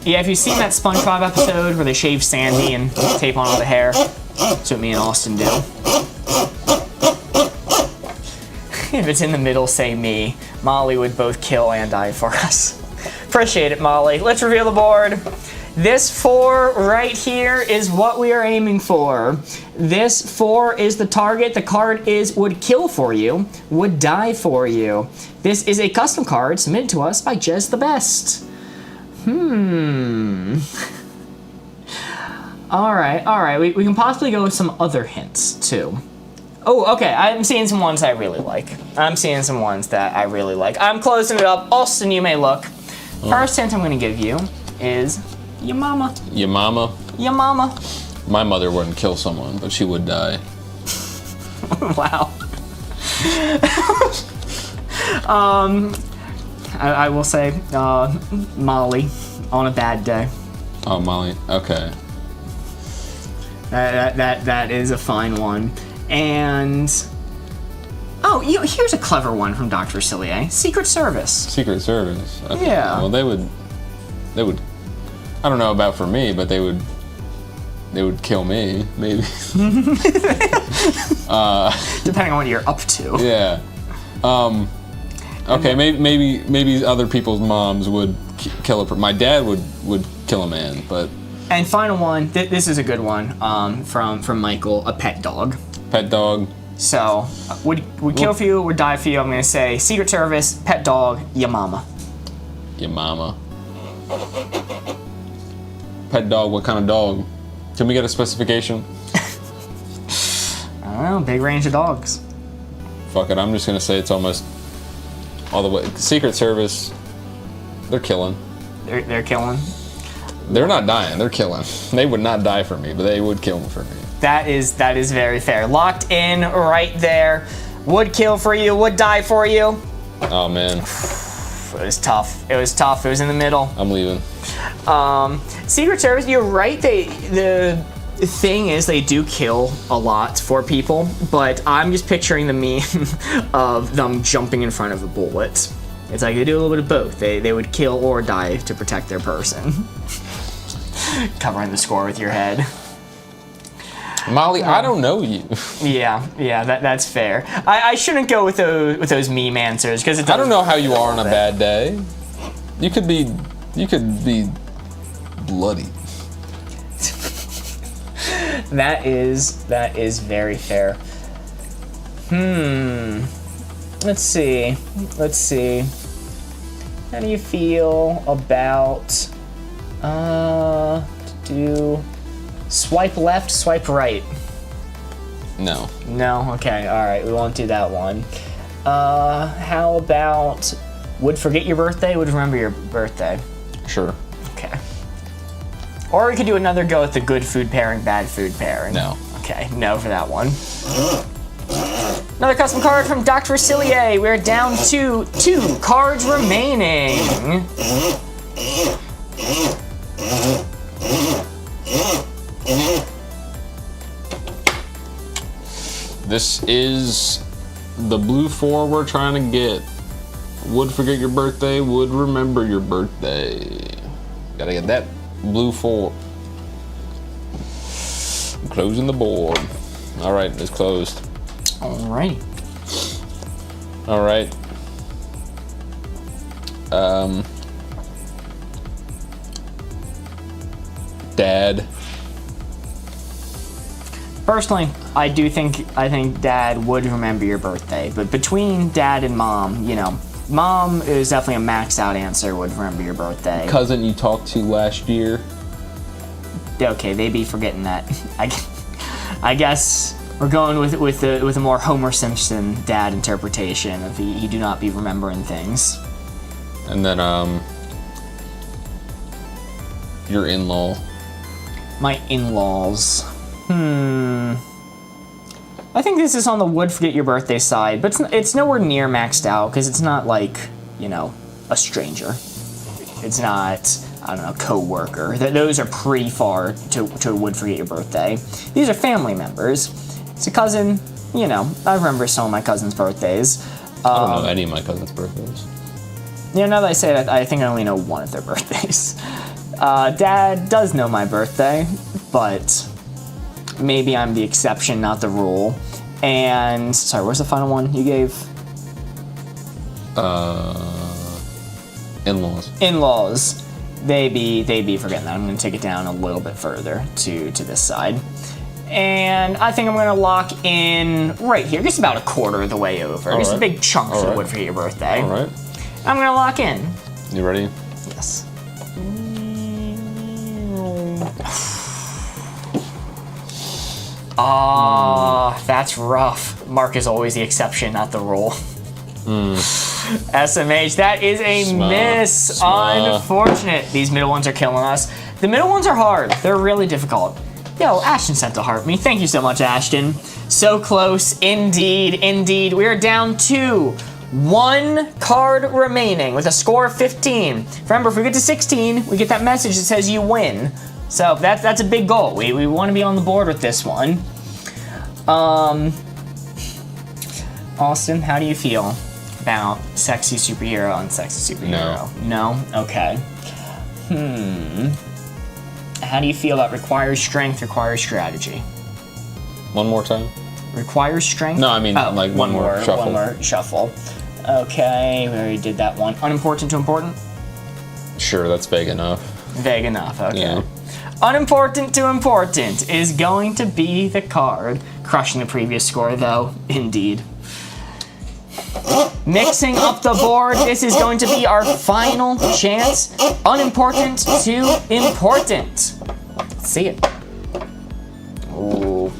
A: Yeah, if you've seen that SpongeBob episode where they shave Sandy and tape on all the hair, that's what me and Austin do. If it's in the middle, say me. Molly would both kill and die for us. Appreciate it, Molly. Let's reveal the board. This 4 right here is what we are aiming for. This 4 is the target. The card is Would Kill For You, Would Die For You. This is a custom card submitted to us by Jez the Best. Alright. We can possibly go with some other hints, too. Oh, okay, I'm seeing some ones I really like. I'm closing it up. Austin, you may look. First hint I'm going to give you is your mama.
B: Your mama?
A: Your mama.
B: My mother wouldn't kill someone, but she would die.
A: Wow. I will say, Molly, on a bad day.
B: Oh, Molly. Okay.
A: That is a fine one. And here's a clever one from Dr. Cillier. Secret Service.
B: Secret Service. Okay.
A: Yeah.
B: Well, they would. I don't know about for me, but they would kill me, maybe.
A: Depending on what you're up to.
B: Yeah. Okay, maybe other people's moms would kill a. My dad would kill a man, but.
A: And final one. This is a good one. From Michael, a pet dog.
B: Pet dog.
A: So would kill for you, would die for you. I'm gonna say Secret Service, pet dog, your mama.
B: Your mama. Pet dog. What kind of dog? Can we get a specification?
A: I don't know. Big range of dogs.
B: Fuck it. I'm just gonna say it's almost all the way. Secret Service. They're killing.
A: They're killing.
B: They're not dying. They're killing. They would not die for me, but they would kill for me.
A: That is very fair. Locked in right there. Would kill for you. Would die for you.
B: Oh man.
A: It was tough. It was in the middle.
B: I'm leaving.
A: Secret Service. You're right. The thing is they do kill a lot for people, but I'm just picturing the meme of them jumping in front of a bullet. It's like they do a little bit of both. They would kill or die to protect their person. Covering the score with your head.
B: Molly, I don't know you.
A: Yeah, that's fair. I shouldn't go with those meme answers because I
B: don't know how you are on a bad day. You could be bloody.
A: That is very fair. Let's see. How do you feel about do swipe left, swipe right?
B: No.
A: No? Okay, alright, we won't do that one. How about would forget your birthday, would remember your birthday?
B: Sure.
A: Okay. Or we could do another go with the good food pairing, bad food pairing.
B: No.
A: Okay, no for that one. Another custom card from Dr. Cillier. We're down to 2 cards remaining.
B: This is the blue 4 we're trying to get. Would forget your birthday, would remember your birthday. Gotta get that blue 4. I'm closing the board. All right, it's closed.
A: Alright.
B: All right. Dad.
A: Personally, I think Dad would remember your birthday, but between Dad and Mom, you know, Mom is definitely a maxed out answer. Would remember your birthday.
B: Cousin you talked to last year.
A: Okay, they be forgetting that. I guess we're going with a more Homer Simpson Dad interpretation of he do not be remembering things.
B: And then your in-law.
A: My in-laws. I think this is on the would forget your birthday side, but it's nowhere near maxed out because it's not like, you know, a stranger. It's not, I don't know, co-worker. Those are pretty far to would forget your birthday. These are family members. It's a cousin, you know, I remember some of my cousins' birthdays.
B: I don't know any of my cousins' birthdays.
A: Yeah, now that I say it, I think I only know one of their birthdays. Dad does know my birthday, but maybe I'm the exception, not the rule. And, sorry, where's the final one you gave?
B: In-laws.
A: In-laws. They be forgetting that. I'm going to take it down a little bit further to this side. And I think I'm going to lock in right here, just about a quarter of the way over. Just a big chunk for would forget your birthday.
B: All right.
A: I'm going to lock in.
B: You ready?
A: Yes. That's rough. Mark is always the exception, not the rule. SMH, that is a miss. Unfortunate. These middle ones are killing us. The middle ones are hard. They're really difficult. Yo, Ashton sent to heart me. Thank you so much, Ashton. So close, indeed, indeed. We are down to 1 card remaining with a score of 15. Remember, if we get to 16, we get that message that says you win. So that's a big goal. We want to be on the board with this one. Austin, how do you feel about sexy superhero and sexy superhero? No? Okay. How do you feel about requires strength, requires strategy?
B: One more time?
A: Requires strength?
B: No, I mean, like one more shuffle.
A: One more shuffle. Okay, we already did that one. Unimportant to important?
B: Sure, that's vague enough.
A: Vague enough, okay.
B: Yeah.
A: Unimportant to important is going to be the card. Crushing the previous score, though, indeed. Mixing up the board, this is going to be our final chance. Unimportant to important. Let's see it. Ooh.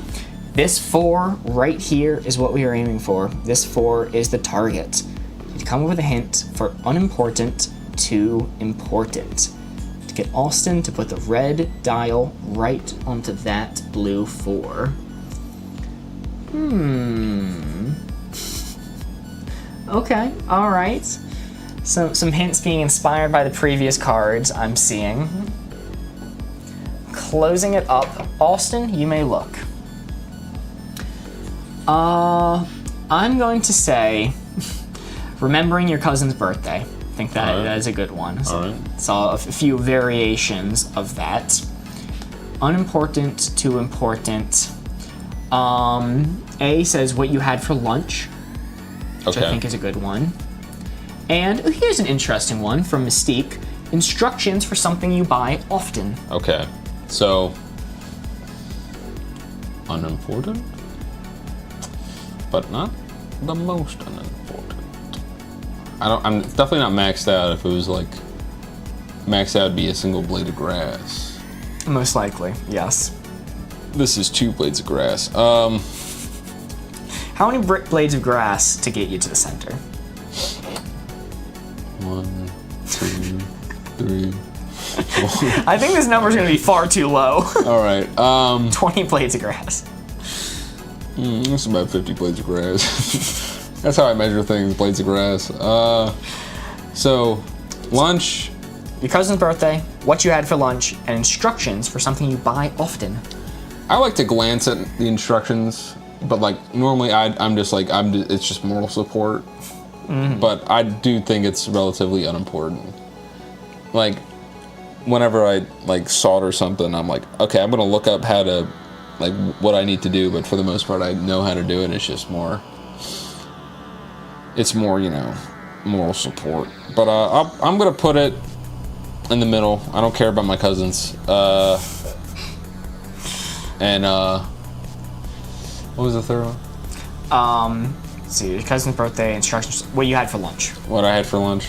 A: This 4 right here is what we are aiming for. This 4 is the target. You come up with a hint for unimportant to important. To get Austin to put the red dial right onto that blue 4. Okay, alright. So some hints being inspired by the previous cards I'm seeing. Closing it up. Austin, you may look. I'm going to say remembering your cousin's birthday. I think that is a good one. Saw a few variations of that. Unimportant to important. A says what you had for lunch, which I think is a good one. And here's an interesting one from Mystique. Instructions for something you buy often.
B: Okay, so unimportant, but not the most unimportant. I'm definitely not maxed out. If it was like maxed out, it'd be a single blade of grass.
A: Most likely, yes.
B: This is 2 blades of grass.
A: How many blades of grass to get you to the center?
B: 1, 2, 3, 4.
A: I think this number's gonna be far too low.
B: All right.
A: 20 blades of grass.
B: That's about 50 blades of grass. That's how I measure things, blades of grass. So, lunch.
A: Your cousin's birthday, what you had for lunch, and instructions for something you buy often.
B: I like to glance at the instructions, but like normally it's just moral support. but I do think it's relatively unimportant. Like, whenever I like solder something, I'm like, okay, I'm gonna look up how to, like, what I need to do, but for the most part, I know how to do it. It's just more, you know, moral support. But I'm gonna put it in the middle. I don't care about my cousins. And what was the third one?
A: Let's see, your cousin's birthday, instructions, what you had for lunch.
B: What I had for lunch.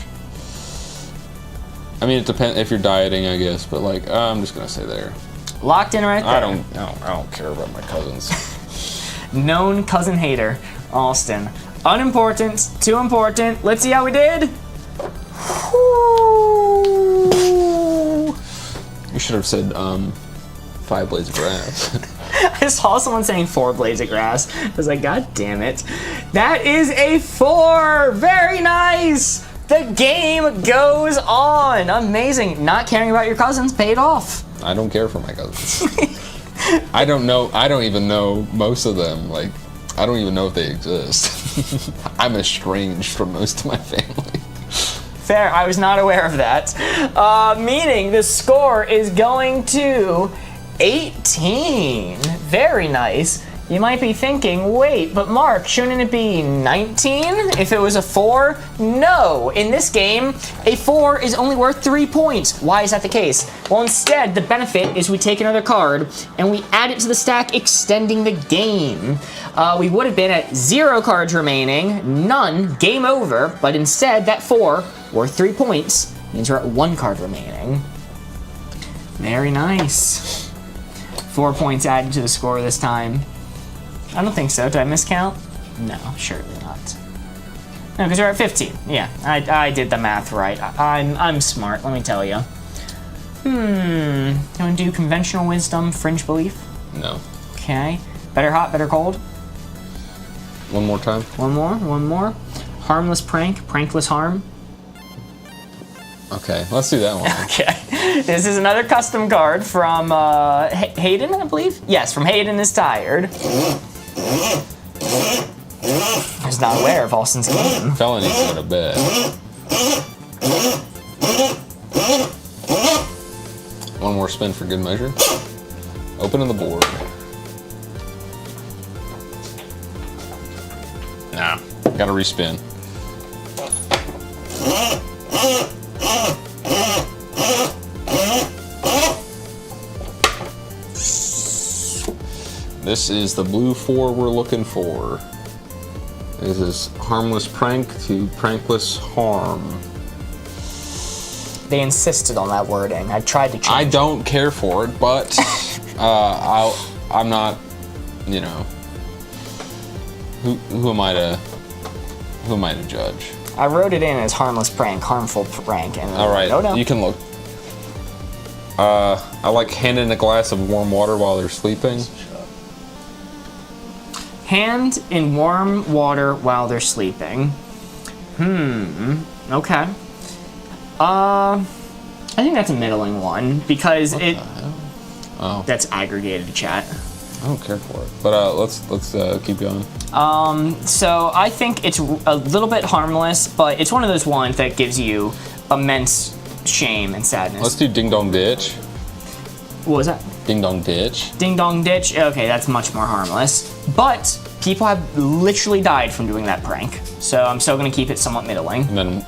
B: I mean, it depends if you're dieting, I guess, but like, I'm just gonna say there.
A: Locked in right there.
B: I don't care about my cousins.
A: Known cousin hater, Austin. Unimportant, too important. Let's see how we did. Woo.
B: You should have said 5 blades of grass.
A: I saw someone saying 4 blades of grass. I was like, God damn it. That is a 4. Very nice. The game goes on. Amazing. Not caring about your cousins paid off.
B: I don't care for my cousins. I don't even know most of them. Like, I don't even know if they exist. I'm estranged from most of my family.
A: Fair. I was not aware of that. Meaning the score is going to 18. Very nice. You might be thinking, wait, but Mark, shouldn't it be 19 if it was a 4? No, in this game, a 4 is only worth 3 points. Why is that the case? Well, instead, the benefit is we take another card and we add it to the stack, extending the game. We would have been at 0 cards remaining, none, game over, but instead, that 4, worth 3 points, means we're at 1 card remaining. Very nice. 4 points added to the score this time. I don't think so. Did I miscount? No, surely not. No, because we're at 15. Yeah, I did the math right. I'm smart, let me tell you. You want to do conventional wisdom, fringe belief?
B: No.
A: Okay. Better hot, better cold?
B: One more time.
A: One more. Harmless prank, prankless harm?
B: Okay, let's do that one.
A: Okay. This is another custom card from Hayden, I believe? Yes, from Hayden is Tired. I was not aware of Austin's game.
B: Fella needs to go to bed. One more spin for good measure. Opening the board. Nah, gotta respin. This is the blue 4 we're looking for. This is harmless prank to prankless harm.
A: They insisted on that wording. I tried to change
B: I don't care for it, but I'm not, you know, who am I to judge?
A: I wrote it in as harmless prank, harmful prank, and
B: all right,
A: no.
B: You can look. I like handing a glass of warm water while they're sleeping.
A: Hand in warm water while they're sleeping. Okay. I think that's a middling one because that's aggregated chat.
B: I don't care for it, but let's keep going.
A: So I think it's a little bit harmless, but it's one of those ones that gives you immense shame and sadness.
B: Let's do Ding Dong Ditch.
A: What was that?
B: Ding Dong Ditch.
A: Ding Dong Ditch. Okay, that's much more harmless. But people have literally died from doing that prank. So I'm still going to keep it somewhat middling.
B: And then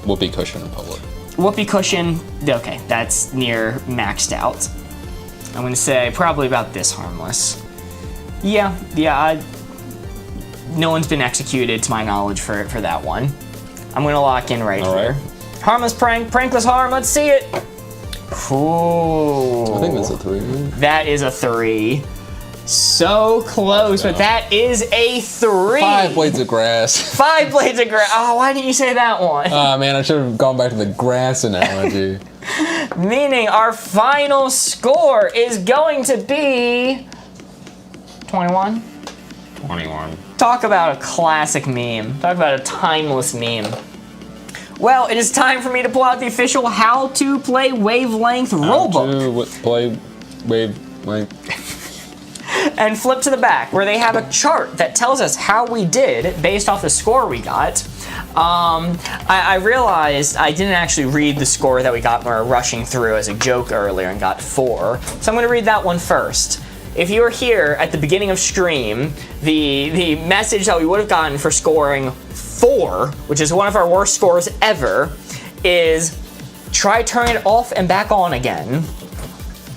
B: Whoopee Cushion in public.
A: Whoopee Cushion. Okay, that's near maxed out. I'm going to say probably about this harmless. Yeah. No one's been executed to my knowledge for that one. I'm going to lock in right here.
B: Right.
A: Harmless prank, prankless harm. Let's see it. Ooh.
B: I think that's a 3.
A: That is a 3. So close, but that is a 3.
B: 5 blades of grass.
A: 5 blades of grass. Oh, why didn't you say that one?
B: Man, I should have gone back to the grass analogy.
A: Meaning our final score is going to be 21.
B: 21.
A: Talk about a classic meme. Talk about a timeless meme. Well, it is time for me to pull out the official How to Play Wavelength rulebook.
B: How to play Wavelength.
A: And flip to the back where they have a chart that tells us how we did based off the score we got. I realized I didn't actually read the score that we got when we were rushing through as a joke earlier and got 4. So I'm going to read that one first. If you were here at the beginning of stream, the message that we would have gotten for scoring 4, which is one of our worst scores ever, is try turning it off and back on again.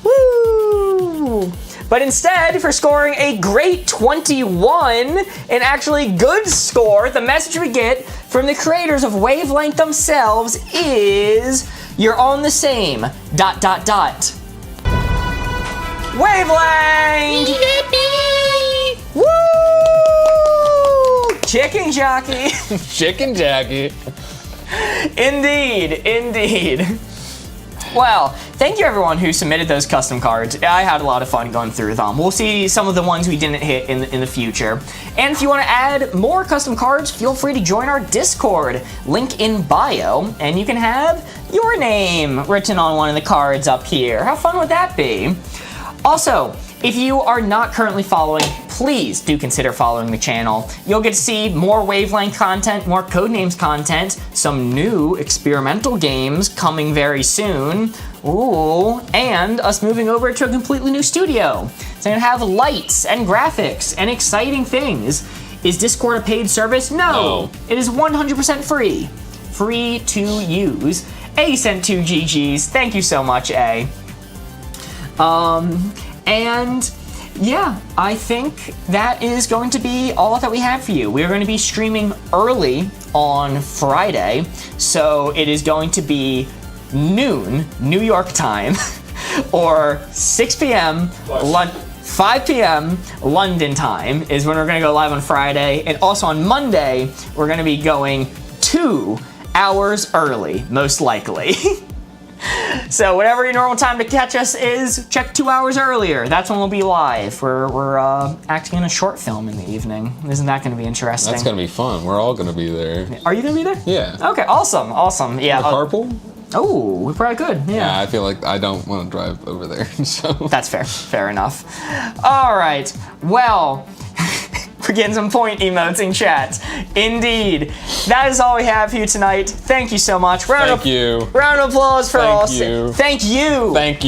A: Woo! But instead, for scoring a great 21, an actually good score, the message we get from the creators of Wavelength themselves is, you're on the same ... Wavelength! Woo! Chicken jockey.
B: Chicken Jackie.
A: Indeed. Well, thank you everyone who submitted those custom cards. I had a lot of fun going through them. We'll see some of the ones we didn't hit in the future. And if you want to add more custom cards, feel free to join our Discord. Link in bio, and you can have your name written on one of the cards up here. How fun would that be? Also, if you are not currently following, please do consider following the channel. You'll get to see more Wavelength content, more Codenames content, some new experimental games coming very soon. Ooh, and us moving over to a completely new studio. It's gonna have lights and graphics and exciting things. Is Discord a paid service? No. It is 100% free. Free to use. A sent 2 GGs. Thank you so much, A. And yeah, I think that is going to be all that we have for you. We're going to be streaming early on Friday, so it is going to be noon New York time or 6 p.m. 5 p.m. London time is when we're going to go live on Friday. And also on Monday, we're going to be going 2 hours early, most likely. So whatever your normal time to catch us is, check 2 hours earlier. That's when we'll be live. We're acting in a short film in the evening. Isn't that going to be interesting?
B: That's going to be fun. We're all going to be there.
A: Are you going to be there?
B: Yeah.
A: Okay, awesome. Yeah.
B: Carpool?
A: Oh, we probably could.
B: Yeah, I feel like I don't want to drive over there, so.
A: That's fair enough. All right, well, we're getting some point emotes in chat. Indeed. That is all we have for you tonight. Thank you so much. Round of applause for all. Thank you.
B: Goodbye.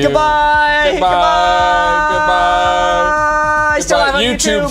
A: Goodbye. Still live on YouTube.